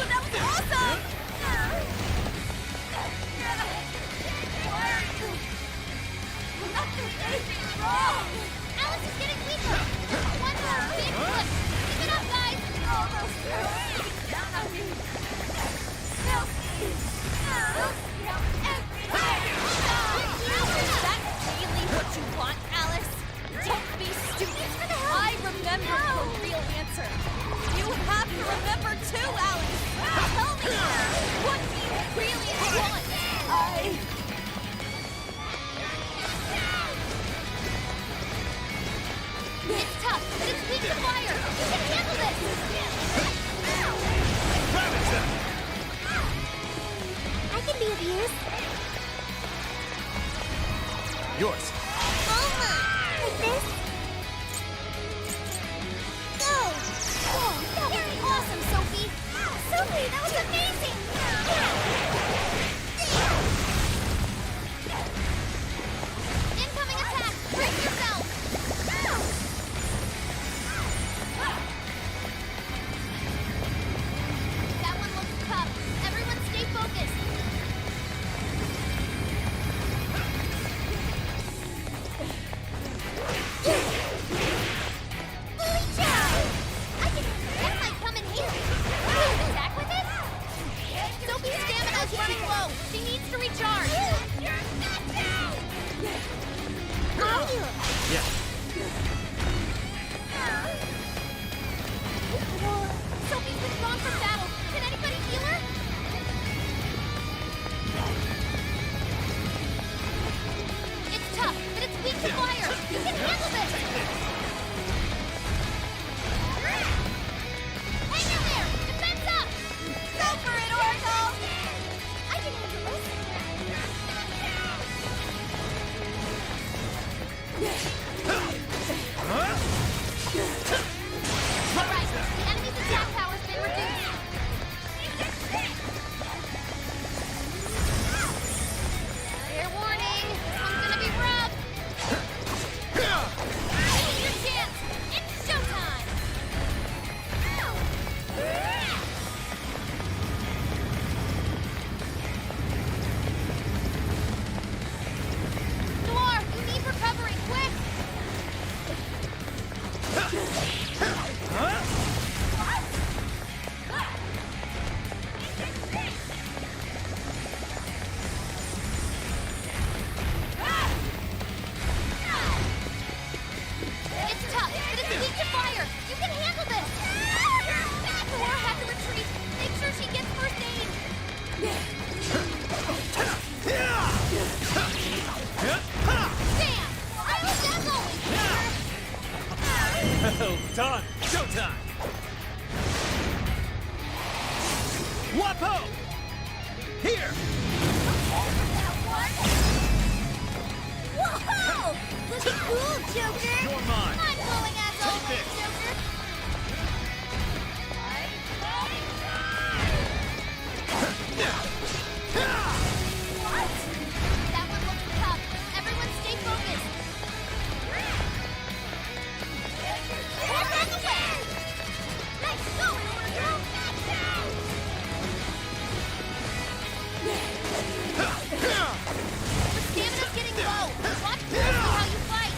That was awesome! I'm not doing anything wrong! Alice is getting weaker! One more big flip! Keep it up, guys! Is that really what you want, Alice? Don't be stupid! I remember your real answer. You have to remember too, Alice! Tell me, what do you really want? It's tough, but it's weak to fire! You can handle this! I can be of use. Yours. Like this. Go. Oh, that was awesome, Sophie! Sophie, that was amazing. Incoming attack! Brace yourself! That one looks tough. Everyone stay focused. Well done! Showtime! Wapo! Here! Whoa! Looking cool, Joker! You're mine! I'm going as Take always, this. Joker! What? That one looks tough. Everyone stay focused. Get back away! Let's go, girl! Your stamina's getting low. Watch carefully how you fight.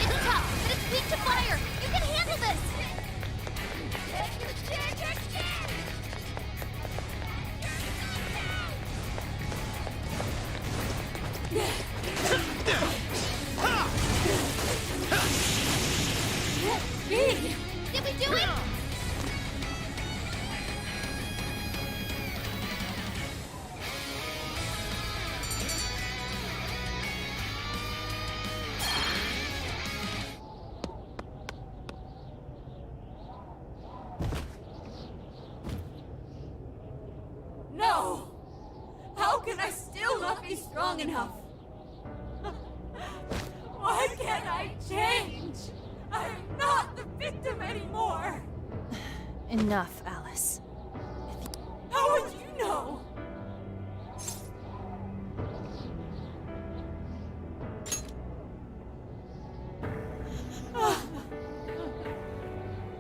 It's tough, but it's weak to fire. You can handle this. Did we do it? No! How can I still not be strong enough? Why can't I change? I'm not the victim anymore! Enough, Alice. How would you know?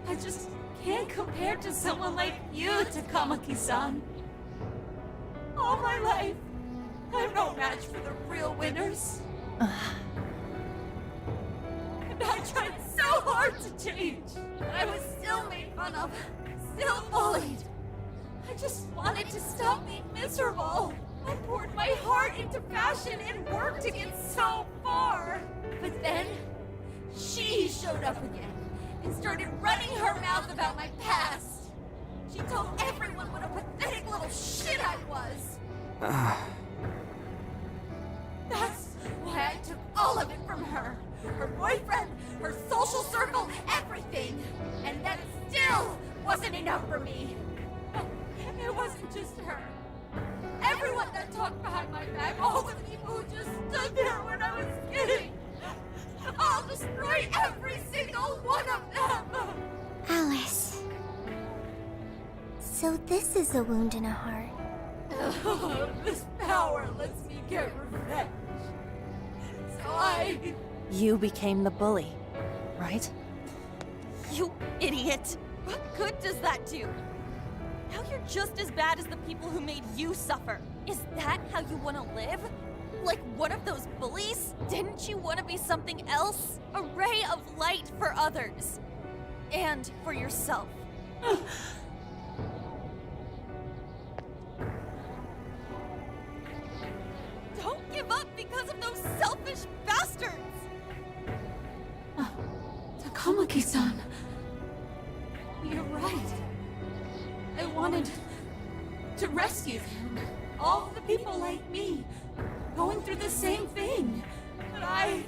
I just can't compare to someone like you, Takamaki-san. All my life, I'm no match for the real winners. And I tried so hard to change, but I was still made fun of, still bullied. I just wanted to stop being miserable. I poured my heart into fashion and worked to get so far. But then, she showed up again and started running her mouth about my past. She told everyone what a pathetic little shit I was. That's why I took all of it from her. Her boyfriend, her social circle, everything. And that still wasn't enough for me. It wasn't just her. Everyone that talked behind my back, all the people who just stood there when I was kidding. I'll destroy every single one of them. Alice. So this is a wound in a heart. This power lets me get revenge. So You became the bully, right? You idiot! What good does that do? Now you're just as bad as the people who made you suffer. Is that how you want to live? Like one of those bullies? Didn't you want to be something else? A ray of light for others. And for yourself. Don't give up because of those selfish bastards! Takamaki-san. You're right. I wanted to rescue them. All of the people like me, going through the same thing. But I...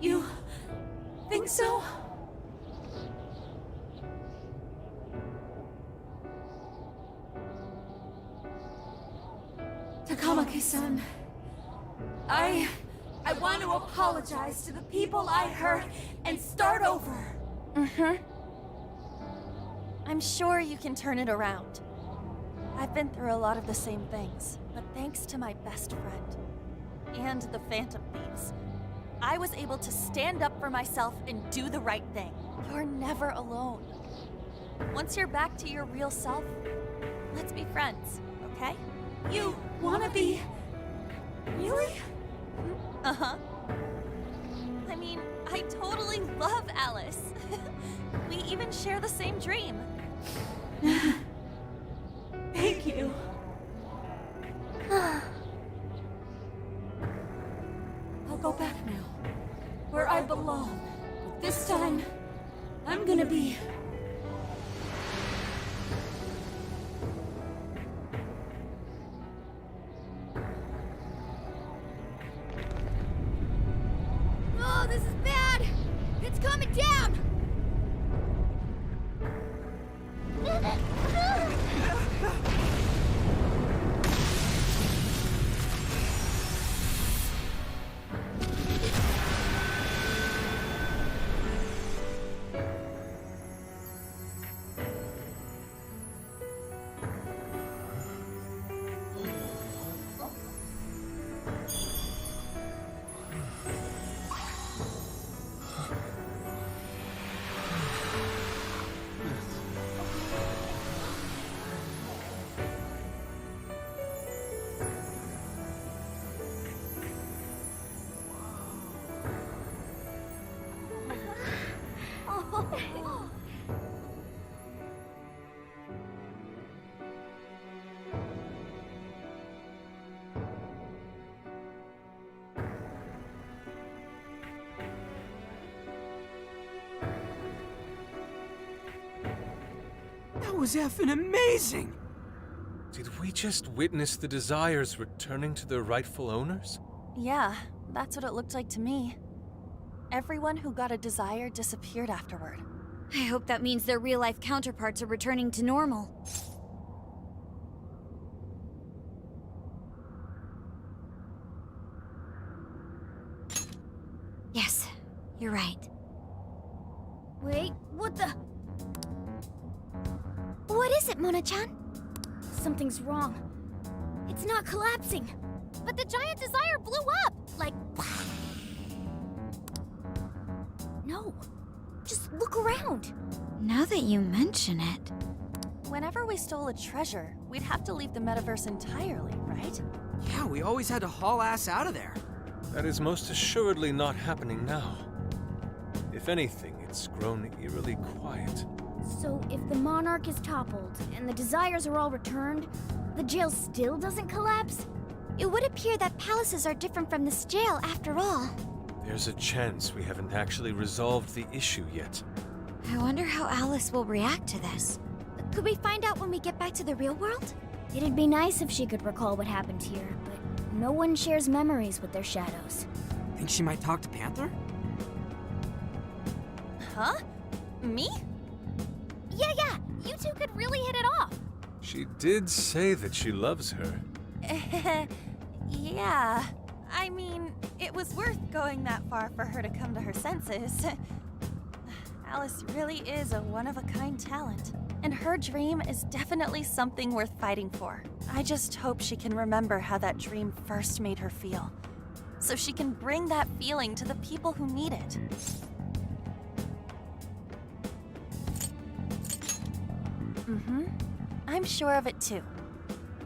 You think so? Takamaki-san, I want to apologize to the people I hurt and start over. I'm sure you can turn it around. I've been through a lot of the same things, but thanks to my best friend and the Phantom Thieves, I was able to stand up for myself and do the right thing. You're never alone. Once you're back to your real self, let's be friends, okay? You wanna be... Really? Uh-huh. I mean, I totally love Alice. We even share the same dream. Thank you. you. I'll go back now, where I belong. But this time, I'm gonna be... Oh, this is bad! It's coming down! That was effing amazing! Did we just witness the Desires returning to their rightful owners? Yeah, that's what it looked like to me. Everyone who got a desire disappeared afterward. I hope that means their real-life counterparts are returning to normal. Yes, you're right. Wait, what the? What is it, Mona-chan? Something's wrong. It's not collapsing. But the giant desire blew up! Like... No. Just look around. Now that you mention it... Whenever we stole a treasure, we'd have to leave the metaverse entirely, right? Yeah, we always had to haul ass out of there. That is most assuredly not happening now. If anything, it's grown eerily quiet. So if the Monarch is toppled and the Desires are all returned, the jail still doesn't collapse? It would appear that palaces are different from this jail after all. There's a chance we haven't actually resolved the issue yet. I wonder how Alice will react to this. Could we find out when we get back to the real world? It'd be nice if she could recall what happened here, but no one shares memories with their shadows. Think she might talk to Panther? Huh? Me? Yeah, you two could really hit it off. She did say that she loves her. Yeah. I mean, it was worth going that far for her to come to her senses. Alice really is a one-of-a-kind talent. And her dream is definitely something worth fighting for. I just hope she can remember how that dream first made her feel. So she can bring that feeling to the people who need it. Mm-hmm. I'm sure of it too.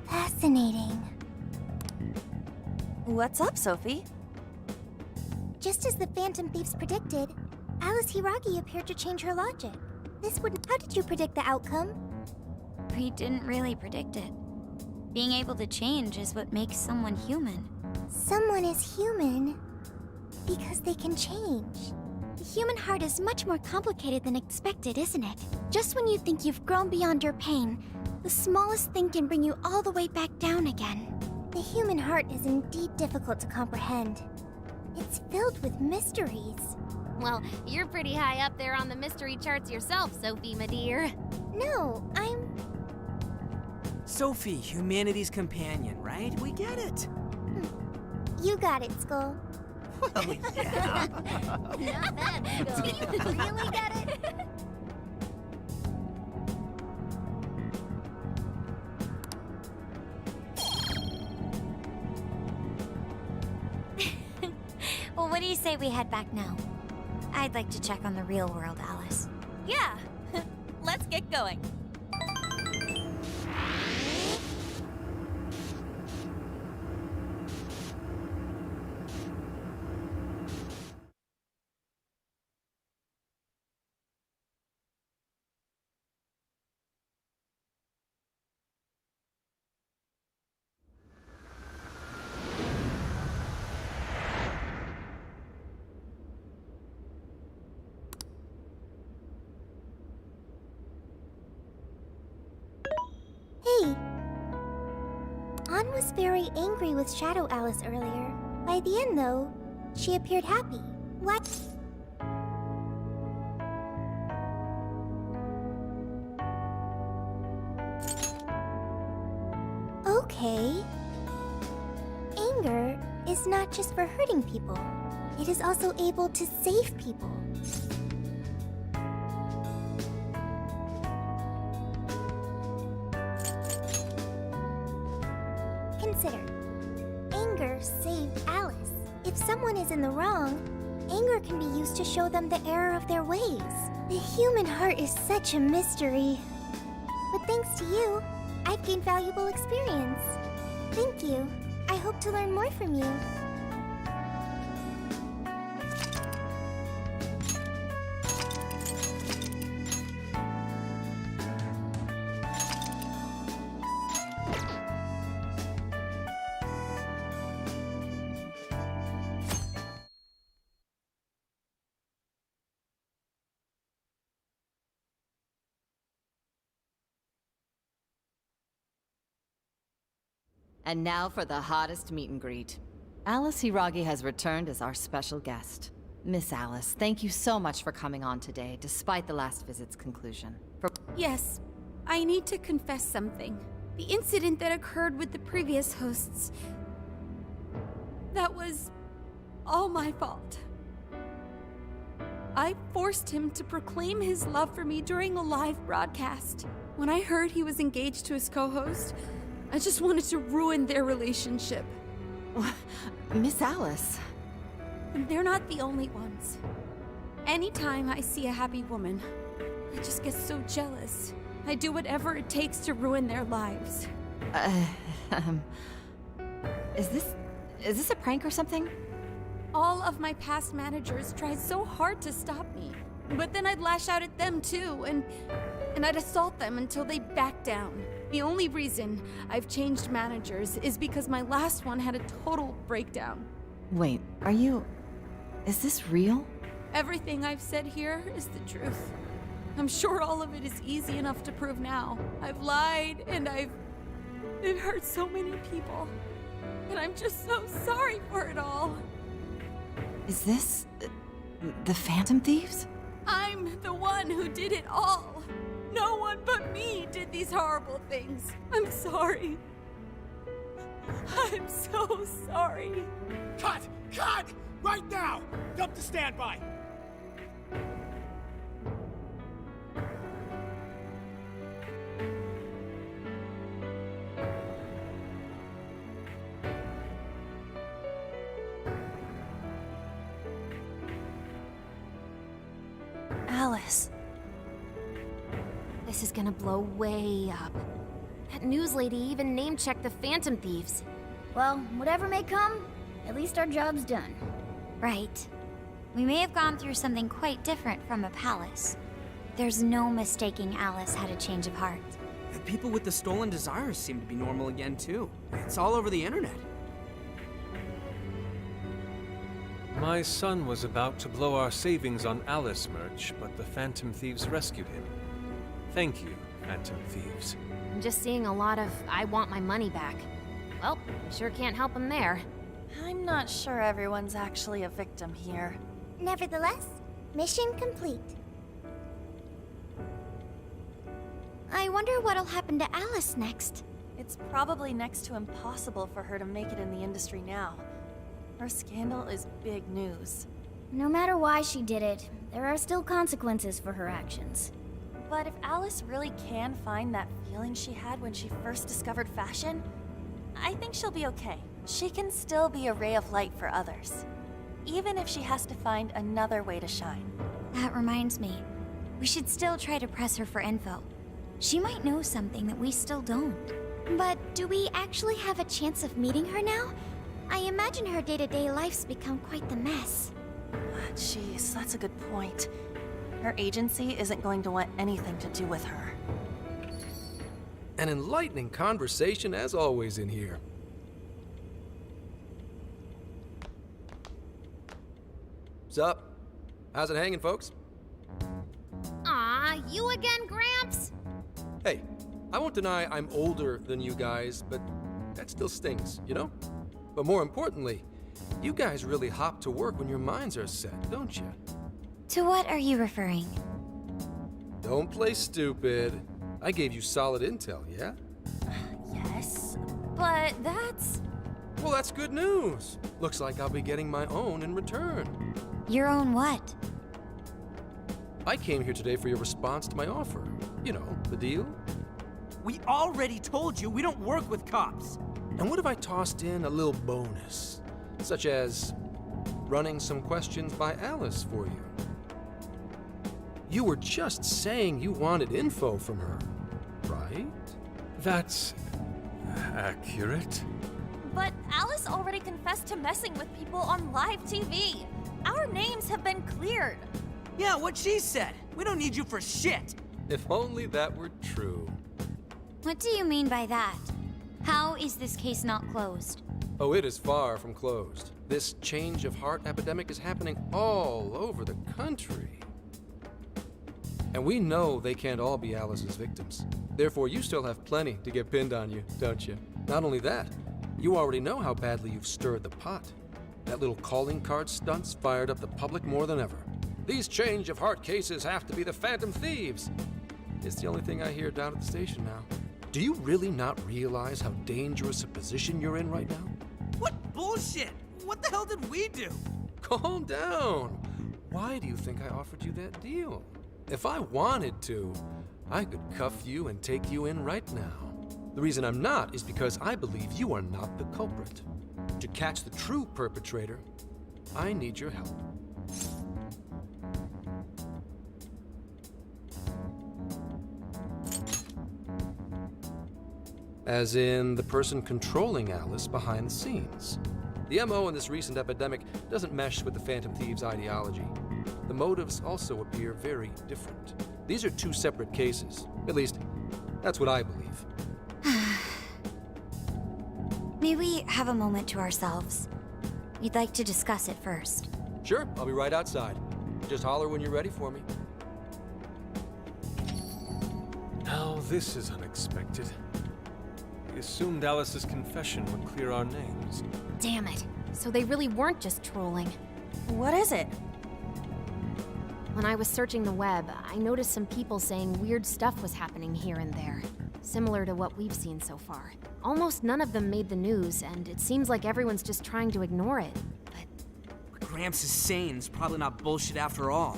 Fascinating. What's up, Sophie? Just as the Phantom Thieves predicted, Alice Hiragi appeared to change her logic. This wouldn't... How did you predict the outcome? We didn't really predict it. Being able to change is what makes someone human. Someone is human because they can change. The human heart is much more complicated than expected, isn't it? Just when you think you've grown beyond your pain, the smallest thing can bring you all the way back down again. The human heart is indeed difficult to comprehend. It's filled with mysteries. Well, you're pretty high up there on the mystery charts yourself, Sophie, my dear. No, I'm... Sophie, humanity's companion, right? We get it. You got it, Skull. Well, yeah. Not bad, Skull. Do you really get it? Well, what do you say we head back now? I'd like to check on the real world, Alice. Yeah. Let's get going. Han was very angry with Shadow Alice earlier. By the end, though, she appeared happy. What? Okay. Anger is not just for hurting people. It is also able to save people. Consider. Anger saved Alice. If someone is in the wrong, anger can be used to show them the error of their ways. The human heart is such a mystery. But thanks to you, I've gained valuable experience. Thank you. I hope to learn more from you. And now for the hottest meet and greet. Alice Hiragi has returned as our special guest. Miss Alice, thank you so much for coming on today, despite the last visit's conclusion. Yes, I need to confess something. The incident that occurred with the previous hosts... that was all my fault. I forced him to proclaim his love for me during a live broadcast. When I heard he was engaged to his co-host, I just wanted to ruin their relationship. Miss Alice. And they're not the only ones. Anytime I see a happy woman, I just get so jealous. I do whatever it takes to ruin their lives. Is this a prank or something? All of my past managers tried so hard to stop me. But then I'd lash out at them too, and I'd assault them until they backed down. The only reason I've changed managers is because my last one had a total breakdown. Wait, is this real? Everything I've said here is the truth. I'm sure all of it is easy enough to prove now. I've lied, and I've hurt so many people. And I'm just so sorry for it all. Is this... the Phantom Thieves? I'm the one who did it all. No one but me did these horrible things. I'm sorry. I'm so sorry. Cut! Cut! Right now! Dump to standby! Alice. This is gonna blow way up. That news lady even name-checked the Phantom Thieves. Well, whatever may come, at least our job's done. Right. We may have gone through something quite different from a palace. There's no mistaking Alice had a change of heart. The people with the stolen desires seem to be normal again, too. It's all over the internet. My son was about to blow our savings on Alice merch, but the Phantom Thieves rescued him. Thank you, Phantom Thieves. I'm just seeing a lot of I want my money back. Well, we sure can't help him there. I'm not sure everyone's actually a victim here. Nevertheless, mission complete. I wonder what'll happen to Alice next. It's probably next to impossible for her to make it in the industry now. Her scandal is big news. No matter why she did it, there are still consequences for her actions. But if Alice really can find that feeling she had when she first discovered fashion, I think she'll be okay. She can still be a ray of light for others, even if she has to find another way to shine. That reminds me, we should still try to press her for info. She might know something that we still don't. But do we actually have a chance of meeting her now? I imagine her day-to-day life's become quite the mess. Jeez, that's a good point. Her agency isn't going to want anything to do with her. An enlightening conversation as always in here. Sup? How's it hanging, folks? Aw, you again, Gramps? Hey, I won't deny I'm older than you guys, but that still stings, you know? But more importantly, you guys really hop to work when your minds are set, don't you? To what are you referring? Don't play stupid. I gave you solid intel, yeah? Yes, but that's... Well, that's good news. Looks like I'll be getting my own in return. Your own what? I came here today for your response to my offer. You know, the deal. We already told you we don't work with cops. And what if I tossed in a little bonus? Such as running some questions by Alice for you. You were just saying you wanted info from her, right? That's accurate. But Alice already confessed to messing with people on live TV. Our names have been cleared. Yeah, what she said. We don't need you for shit. If only that were true. What do you mean by that? How is this case not closed? Oh, it is far from closed. This change of heart epidemic is happening all over the country. And we know they can't all be Alice's victims. Therefore, you still have plenty to get pinned on you, don't you? Not only that, you already know how badly you've stirred the pot. That little calling card stunt's fired up the public more than ever. These change of heart cases have to be the Phantom Thieves. It's the only thing I hear down at the station now. Do you really not realize how dangerous a position you're in right now? What bullshit? What the hell did we do? Calm down. Why do you think I offered you that deal? If I wanted to, I could cuff you and take you in right now. The reason I'm not is because I believe you are not the culprit. To catch the true perpetrator, I need your help. As in the person controlling Alice behind the scenes. The MO in this recent epidemic doesn't mesh with the Phantom Thieves' ideology. The motives also appear very different. These are two separate cases. At least, that's what I believe. May we have a moment to ourselves? We'd like to discuss it first. Sure, I'll be right outside. Just holler when you're ready for me. Now this is unexpected. We assumed Alice's confession would clear our names. Damn it. So they really weren't just trolling. What is it? When I was searching the web, I noticed some people saying weird stuff was happening here and there. Similar to what we've seen so far. Almost none of them made the news, and it seems like everyone's just trying to ignore it. What Gramps is saying is probably not bullshit after all.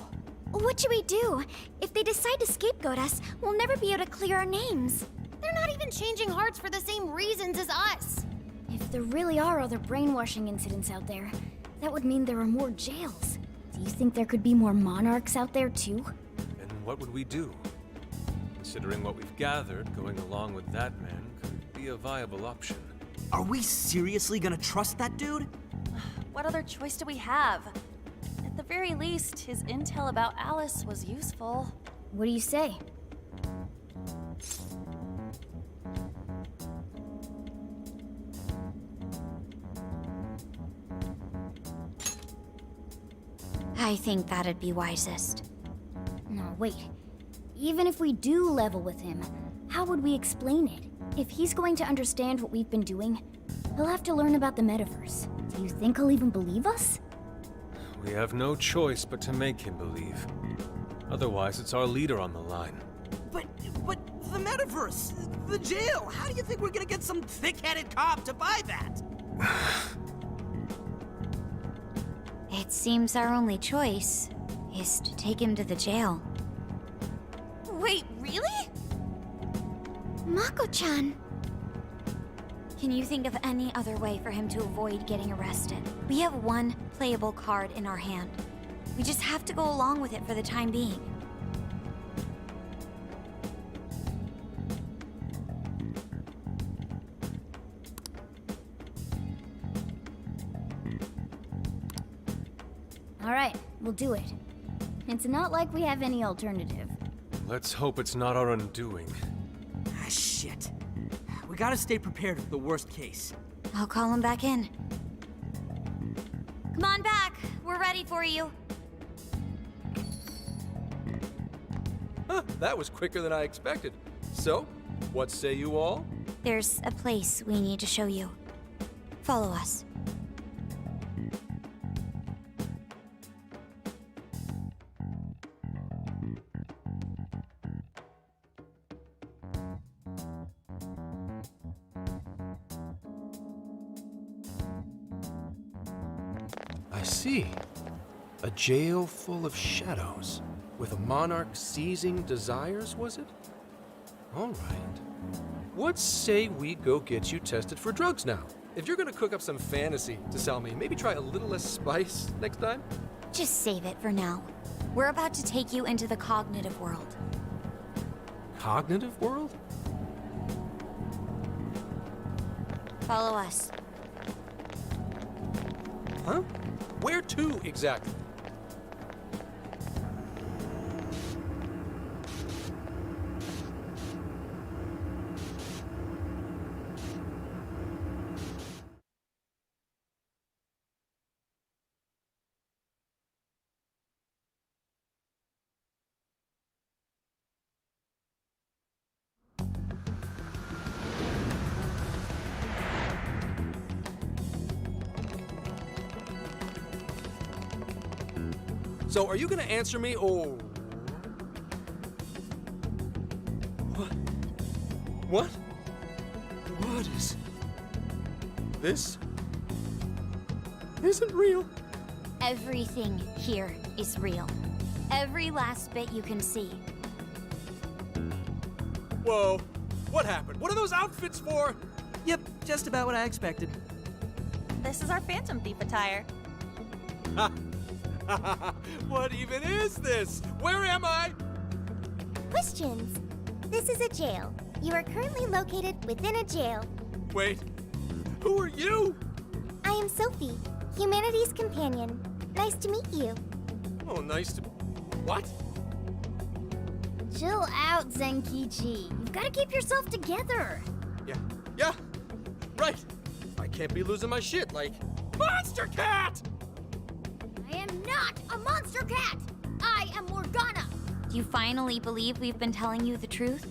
What should we do? If they decide to scapegoat us, we'll never be able to clear our names. They're not even changing hearts for the same reasons as us. If there really are other brainwashing incidents out there, that would mean there are more jails. Do you think there could be more monarchs out there too? And what would we do? Considering what we've gathered, going along with that man could be a viable option. Are we seriously gonna trust that dude? What other choice do we have? At the very least, his intel about Alice was useful. What do you say? I think that'd be wisest. No, wait. Even if we do level with him, how would we explain it? If he's going to understand what we've been doing, he'll have to learn about the metaverse. Do you think he'll even believe us? We have no choice but to make him believe. Otherwise, it's our leader on the line. But the metaverse, the jail, how do you think we're gonna get some thick-headed cop to buy that? It seems our only choice is to take him to the jail. Wait, really? Mako-chan! Can you think of any other way for him to avoid getting arrested? We have one playable card in our hand. We just have to go along with it for the time being. All right, we'll do it. It's not like we have any alternative. Let's hope it's not our undoing. Ah, shit. We gotta stay prepared for the worst case. I'll call him back in. Come on back. We're ready for you. Huh, that was quicker than I expected. So, what say you all? There's a place we need to show you. Follow us. I see. A jail full of shadows. With a monarch seizing desires, was it? All right. What say we go get you tested for drugs now? If you're gonna cook up some fantasy to sell me, maybe try a little less spice next time? Just save it for now. We're about to take you into the cognitive world. Cognitive world? Follow us. Huh? Where to exactly? So, are you gonna answer me, or... What? What? What is... This? Isn't real. Everything here is real. Every last bit you can see. Whoa. What happened? What are those outfits for? Yep, just about what I expected. This is our Phantom Thief attire. What even is this? Where am I? Questions. This is a jail. You are currently located within a jail. Wait. Who are you? I am Sophie, humanity's companion. Nice to meet you. Oh, nice to... What? Chill out, Zenkichi. You've got to keep yourself together. Yeah. Right. I can't be losing my shit like... Monster Cat! I am not a monster cat! I am Morgana! Do you finally believe we've been telling you the truth?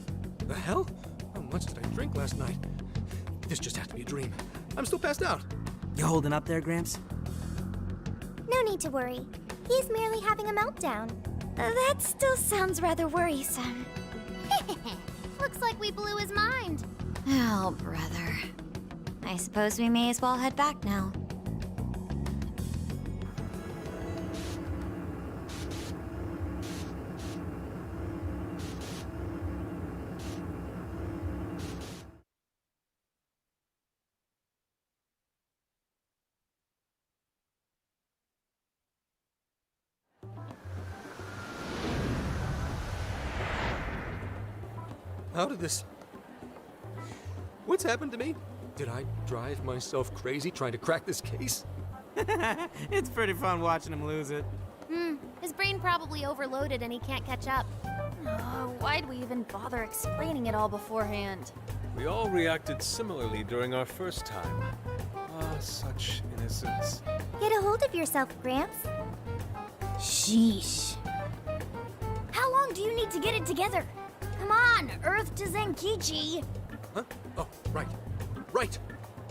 The hell? How much did I drink last night? This just has to be a dream. I'm still passed out. You holding up there, Gramps? No need to worry. He's merely having a meltdown. That still sounds rather worrisome. Looks like we blew his mind. Oh, brother. I suppose we may as well head back now. How did this... What's happened to me? Did I drive myself crazy trying to crack this case? It's pretty fun watching him lose it. His brain probably overloaded and he can't catch up. Oh, why'd we even bother explaining it all beforehand? We all reacted similarly during our first time. Ah, such innocence. Get a hold of yourself, Gramps. Sheesh. How long do you need to get it together? Come on, Earth to Zenkichi. Huh? Oh, right. Right.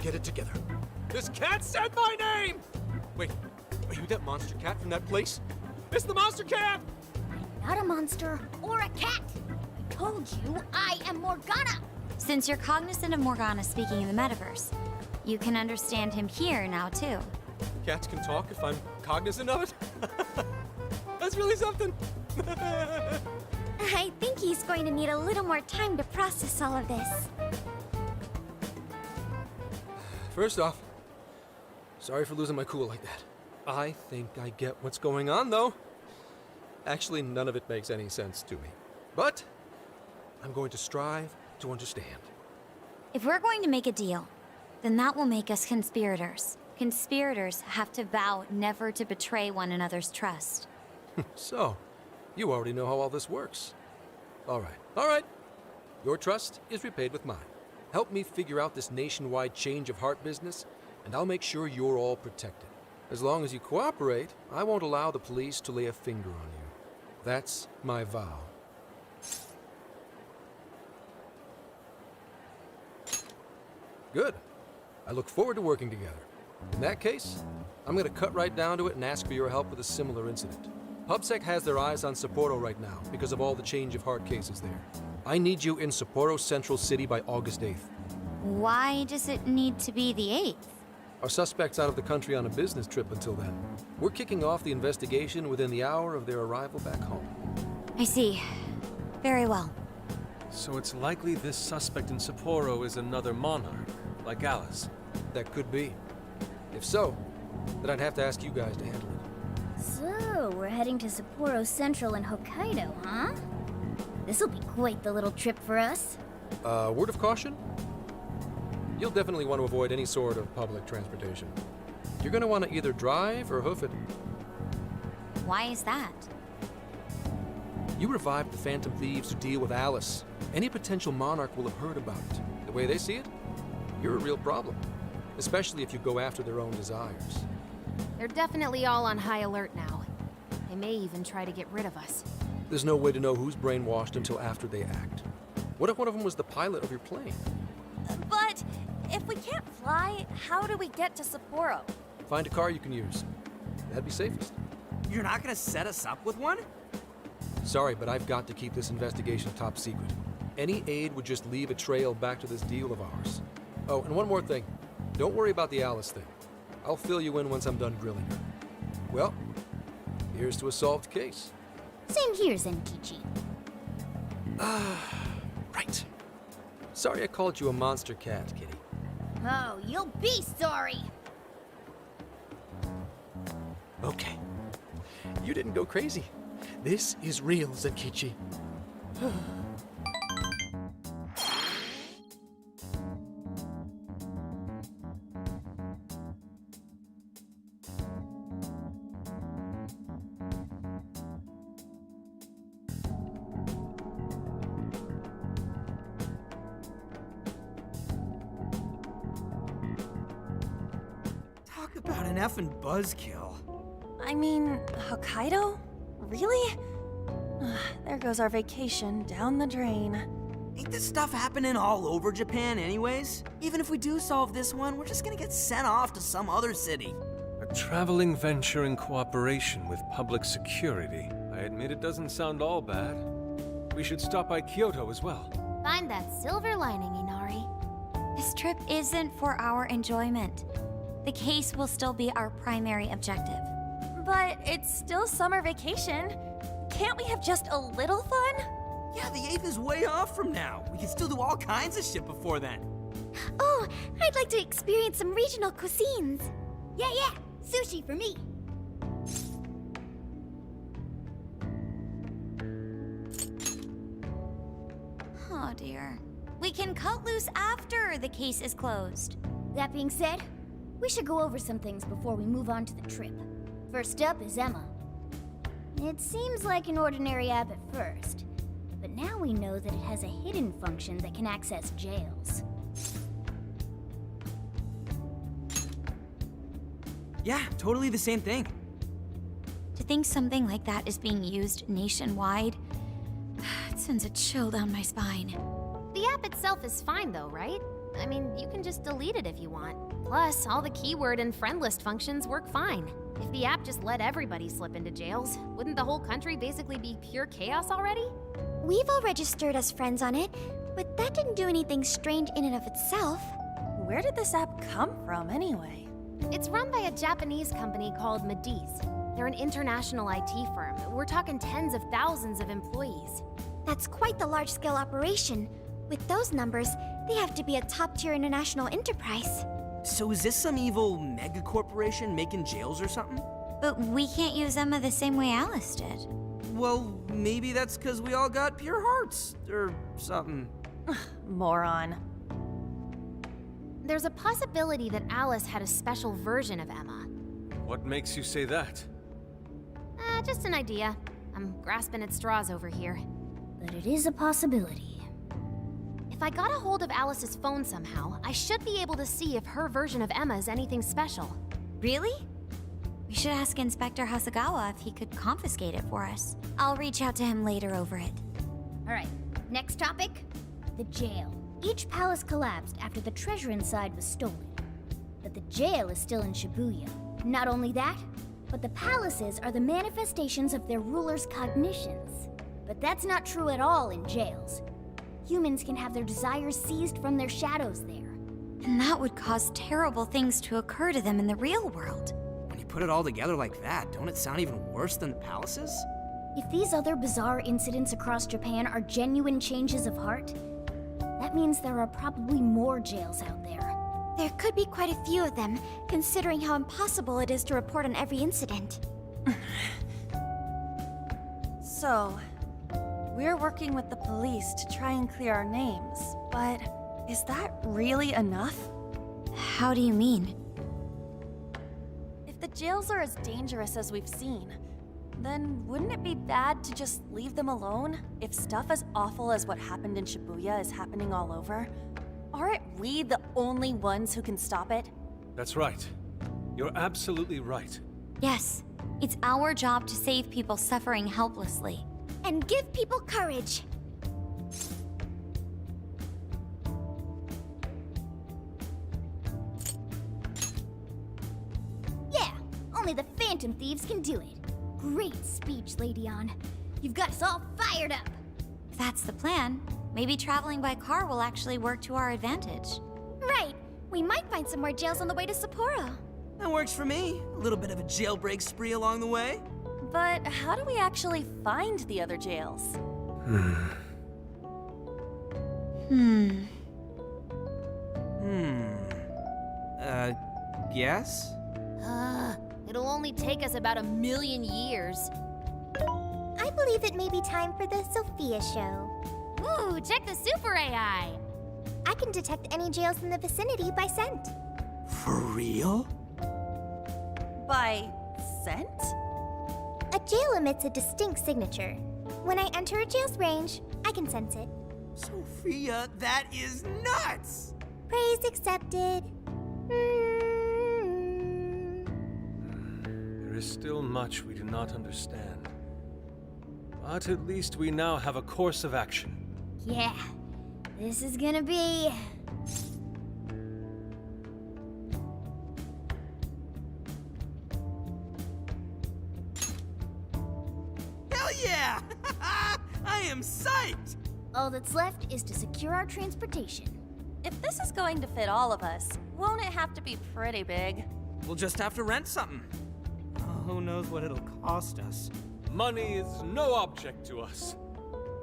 Get it together. This cat said my name! Wait, are you that monster cat from that place? It's the monster cat! I'm not a monster or a cat. I told you I am Morgana. Since you're cognizant of Morgana speaking in the metaverse, you can understand him here now, too. Cats can talk if I'm cognizant of it? That's really something. I think he's going to need a little more time to process all of this. First off, sorry for losing my cool like that. I think I get what's going on, though. Actually, none of it makes any sense to me. But I'm going to strive to understand. If we're going to make a deal, then that will make us conspirators. Conspirators have to vow never to betray one another's trust. So, you already know how all this works. All right. Your trust is repaid with mine. Help me figure out this nationwide change of heart business, and I'll make sure you're all protected. As long as you cooperate, I won't allow the police to lay a finger on you. That's my vow. Good. I look forward to working together. In that case, I'm gonna cut right down to it and ask for your help with a similar incident. PubSec has their eyes on Sapporo right now because of all the change of heart cases there. I need you in Sapporo Central City by August 8th. Why does it need to be the 8th? Our suspect's out of the country on a business trip until then. We're kicking off the investigation within the hour of their arrival back home. I see. Very well. So it's likely this suspect in Sapporo is another monarch, like Alice. That could be. If so, then I'd have to ask you guys to handle it. So, we're heading to Sapporo Central in Hokkaido, huh? This'll be quite the little trip for us. Word of caution? You'll definitely want to avoid any sort of public transportation. You're gonna want to either drive or hoof it. Why is that? You revived the Phantom Thieves to deal with Alice. Any potential monarch will have heard about it. The way they see it, you're a real problem. Especially if you go after their own desires. They're definitely all on high alert now. They may even try to get rid of us. There's no way to know who's brainwashed until after they act. What if one of them was the pilot of your plane? But if we can't fly, how do we get to Sapporo? Find a car you can use. That'd be safest. You're not gonna set us up with one? Sorry, but I've got to keep this investigation top secret. Any aid would just leave a trail back to this deal of ours. Oh, and one more thing. Don't worry about the Alice thing. I'll fill you in once I'm done grilling her. Well, here's to a solved case. Same here, Zenkichi. Right. Sorry I called you a monster cat, kitty. Oh, you'll be sorry! Okay. You didn't go crazy. This is real, Zenkichi. Talk about an effing buzzkill. I mean, Hokkaido? Really? There goes our vacation down the drain. Ain't this stuff happening all over Japan anyways? Even if we do solve this one, we're just gonna get sent off to some other city. A traveling venture in cooperation with public security. I admit it doesn't sound all bad. We should stop by Kyoto as well. Find that silver lining, Inari. This trip isn't for our enjoyment. The case will still be our primary objective. But it's still summer vacation. Can't we have just a little fun? Yeah, the 8th is way off from now. We can still do all kinds of shit before then. Oh, I'd like to experience some regional cuisines. Yeah, sushi for me. Oh dear. We can cut loose after the case is closed. That being said, we should go over some things before we move on to the trip. First up is Emma. It seems like an ordinary app at first, but now we know that it has a hidden function that can access jails. Yeah, totally the same thing. To think something like that is being used nationwide, it sends a chill down my spine. The app itself is fine though, right? I mean, you can just delete it if you want. Plus, all the keyword and friend list functions work fine. If the app just let everybody slip into jails, wouldn't the whole country basically be pure chaos already? We've all registered as friends on it, but that didn't do anything strange in and of itself. Where did this app come from anyway? It's run by a Japanese company called Mediz. They're an international IT firm. We're talking tens of thousands of employees. That's quite the large-scale operation. With those numbers, they have to be a top-tier international enterprise. So is this some evil mega corporation making jails or something? But we can't use Emma the same way Alice did. Well, maybe that's because we all got pure hearts, or something. Moron. There's a possibility that Alice had a special version of Emma. What makes you say that? Just an idea. I'm grasping at straws over here. But it is a possibility. If I got a hold of Alice's phone somehow, I should be able to see if her version of Emma is anything special. Really? We should ask Inspector Hasagawa if he could confiscate it for us. I'll reach out to him later over it. Alright, next topic, the jail. Each palace collapsed after the treasure inside was stolen. But the jail is still in Shibuya. Not only that, but the palaces are the manifestations of their rulers' cognitions. But that's not true at all in jails. Humans can have their desires seized from their shadows there. And that would cause terrible things to occur to them in the real world. When you put it all together like that, don't it sound even worse than the palaces? If these other bizarre incidents across Japan are genuine changes of heart, that means there are probably more jails out there. There could be quite a few of them, considering how impossible it is to report on every incident. So, we're working with the police to try and clear our names, but is that really enough? How do you mean? If the jails are as dangerous as we've seen, then wouldn't it be bad to just leave them alone if stuff as awful as what happened in Shibuya is happening all over? Aren't we the only ones who can stop it? That's right. You're absolutely right. Yes, it's our job to save people suffering helplessly. And give people courage. Yeah, only the Phantom Thieves can do it. Great speech, Lady Ann. You've got us all fired up. If that's the plan, maybe traveling by car will actually work to our advantage. Right. We might find some more jails on the way to Sapporo. That works for me. A little bit of a jailbreak spree along the way. But how do we actually find the other jails? Yes? It'll only take us about 1,000,000 years. I believe it may be time for the Sophia show. Ooh, check the super AI! I can detect any jails in the vicinity by scent. For real? By scent? A jail emits a distinct signature. When I enter a jail's range, I can sense it. Sophia, that is nuts! Praise accepted. There is still much we do not understand. But at least we now have a course of action. Yeah, this is gonna be... Hell yeah! I am psyched! All that's left is to secure our transportation. If this is going to fit all of us, won't it have to be pretty big? We'll just have to rent something. Who knows what it'll cost us? Money is no object to us.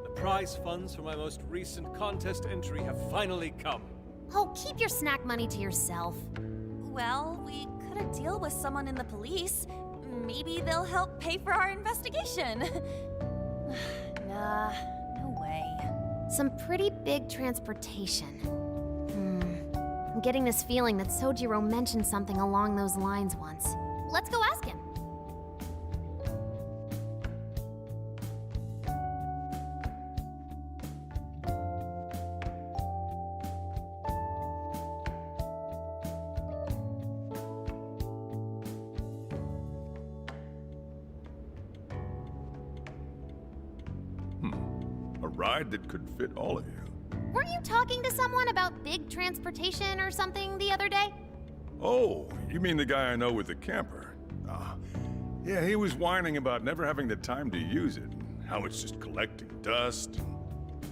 The prize funds for my most recent contest entry have finally come. Oh, keep your snack money to yourself. Well, we could a deal with someone in the police. Maybe they'll help pay for our investigation. Nah, no way. Some pretty big transportation. I'm getting this feeling that Sojiro mentioned something along those lines once. Let's go ask him. A ride that could fit all of you. Weren't you talking to someone about big transportation or something the other day? Oh, you mean the guy I know with the camper? Yeah, he was whining about never having the time to use it. How it's just collecting dust.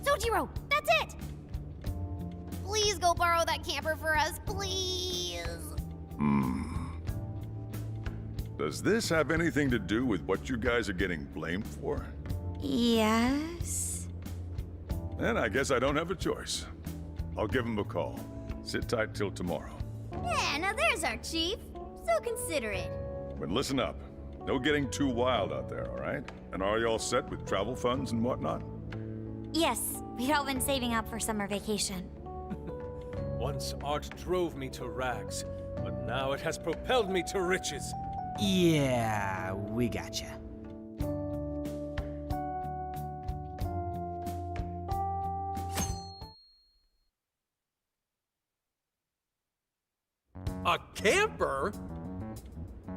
Sojiro, that's it! Please go borrow that camper for us, please! Does this have anything to do with what you guys are getting blamed for? Yes? Then I guess I don't have a choice. I'll give him a call. Sit tight till tomorrow. Yeah, now there's our chief. So considerate. But listen up. No getting too wild out there, all right? And are you all set with travel funds and whatnot? Yes, we'd all been saving up for summer vacation. Once art drove me to rags, but now it has propelled me to riches. Yeah, we gotcha. A camper?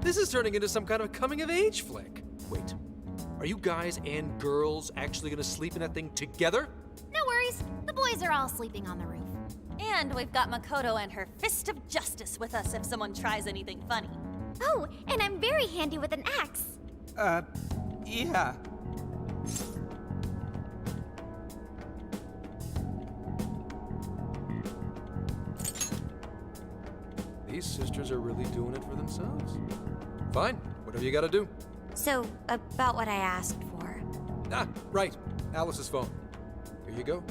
This is turning into some kind of coming-of-age flick. Wait, are you guys and girls actually gonna sleep in that thing together? No worries, the boys are all sleeping on the roof. And we've got Makoto and her Fist of Justice with us if someone tries anything funny. Oh, and I'm very handy with an axe. Yeah. These sisters are really doing it for themselves. Fine, whatever you gotta do. So, about what I asked for. Ah, right. Alice's phone. Here you go.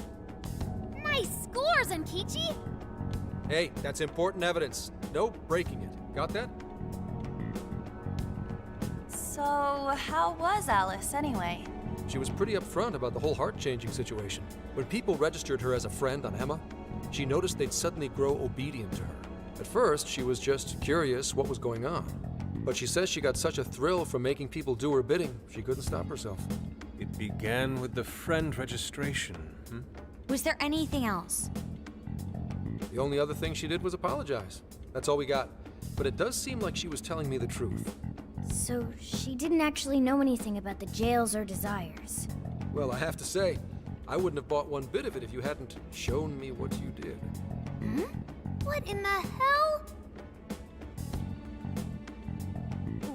Nice scores, Enkichi! Hey, that's important evidence. No breaking it. Got that? So, how was Alice anyway? She was pretty upfront about the whole heart-changing situation. When people registered her as a friend on Emma, she noticed they'd suddenly grow obedient to her. At first, she was just curious what was going on. But she says she got such a thrill from making people do her bidding, she couldn't stop herself. It began with the friend registration, Was there anything else? The only other thing she did was apologize. That's all we got. But it does seem like she was telling me the truth. So she didn't actually know anything about the jails or desires. Well, I have to say, I wouldn't have bought one bit of it if you hadn't shown me what you did. What in the hell?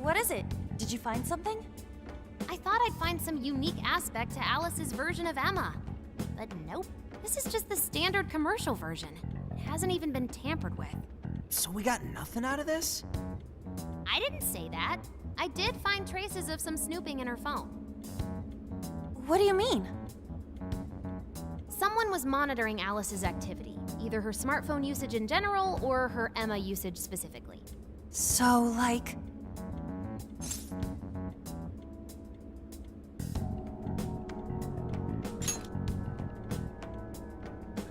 What is it? Did you find something? I thought I'd find some unique aspect to Alice's version of Emma. But nope. This is just the standard commercial version. It hasn't even been tampered with. So we got nothing out of this? I didn't say that. I did find traces of some snooping in her phone. What do you mean? Someone was monitoring Alice's activity, either her smartphone usage in general or her Emma usage specifically. So, like...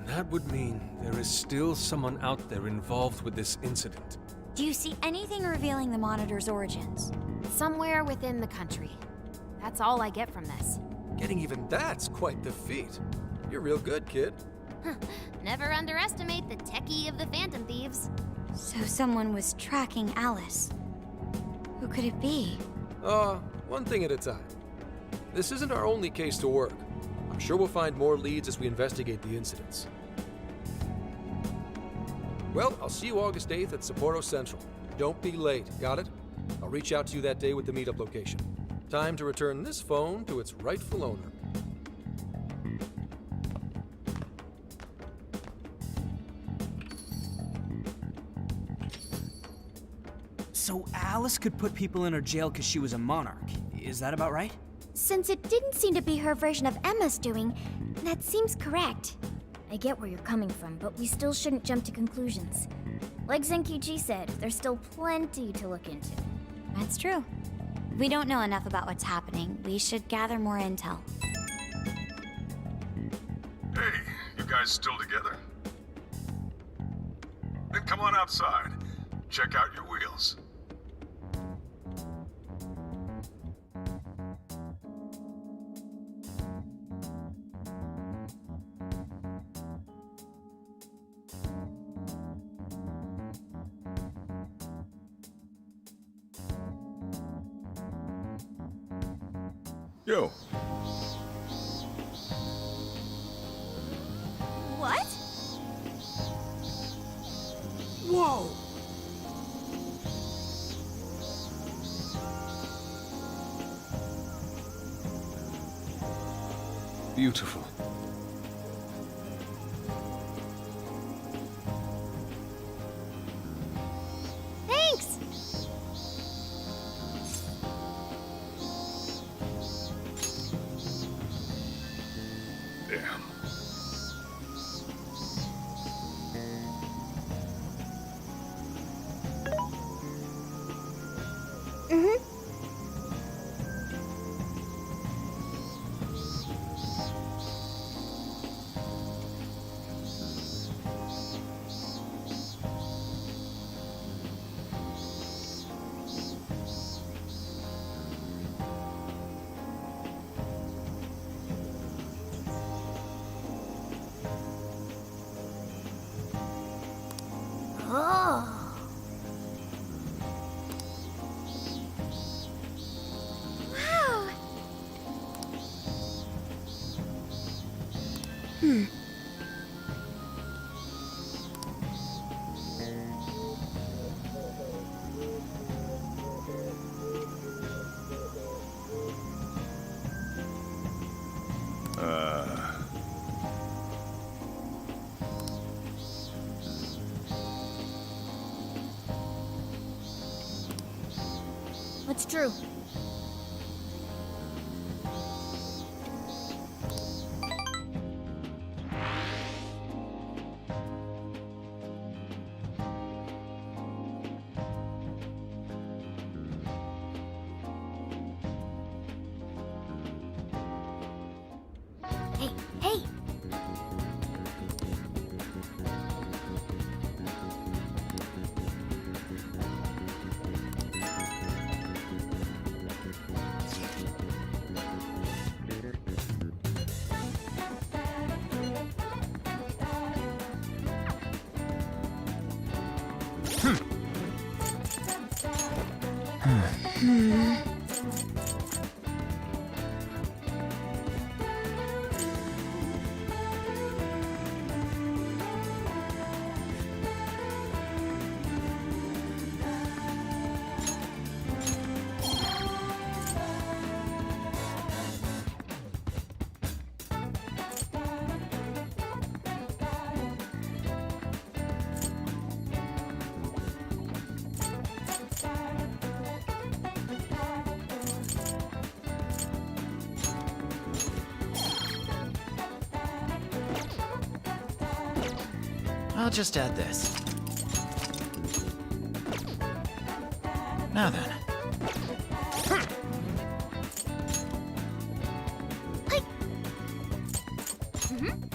That would mean there is still someone out there involved with this incident. Do you see anything revealing the Monitor's origins? Somewhere within the country. That's all I get from this. Getting even that's quite the feat. You're real good, kid. Never underestimate the techie of the Phantom Thieves. So someone was tracking Alice. Who could it be? One thing at a time. This isn't our only case to work. I'm sure we'll find more leads as we investigate the incidents. Well, I'll see you August 8th at Sapporo Central. Don't be late, got it? I'll reach out to you that day with the meetup location. Time to return this phone to its rightful owner. So Alice could put people in her jail because she was a monarch. Is that about right? Since it didn't seem to be her version of Emma's doing, that seems correct. I get where you're coming from, but we still shouldn't jump to conclusions. Like Zenkichi said, there's still plenty to look into. That's true. We don't know enough about what's happening. We should gather more intel. Hey, you guys still together? Then come on outside. Check out your wheels. Yo. What? Whoa! Beautiful. Thanks! Damn. Oh. Wow! That's true. Hey, hey! I'll just add this. Now then. Mhm.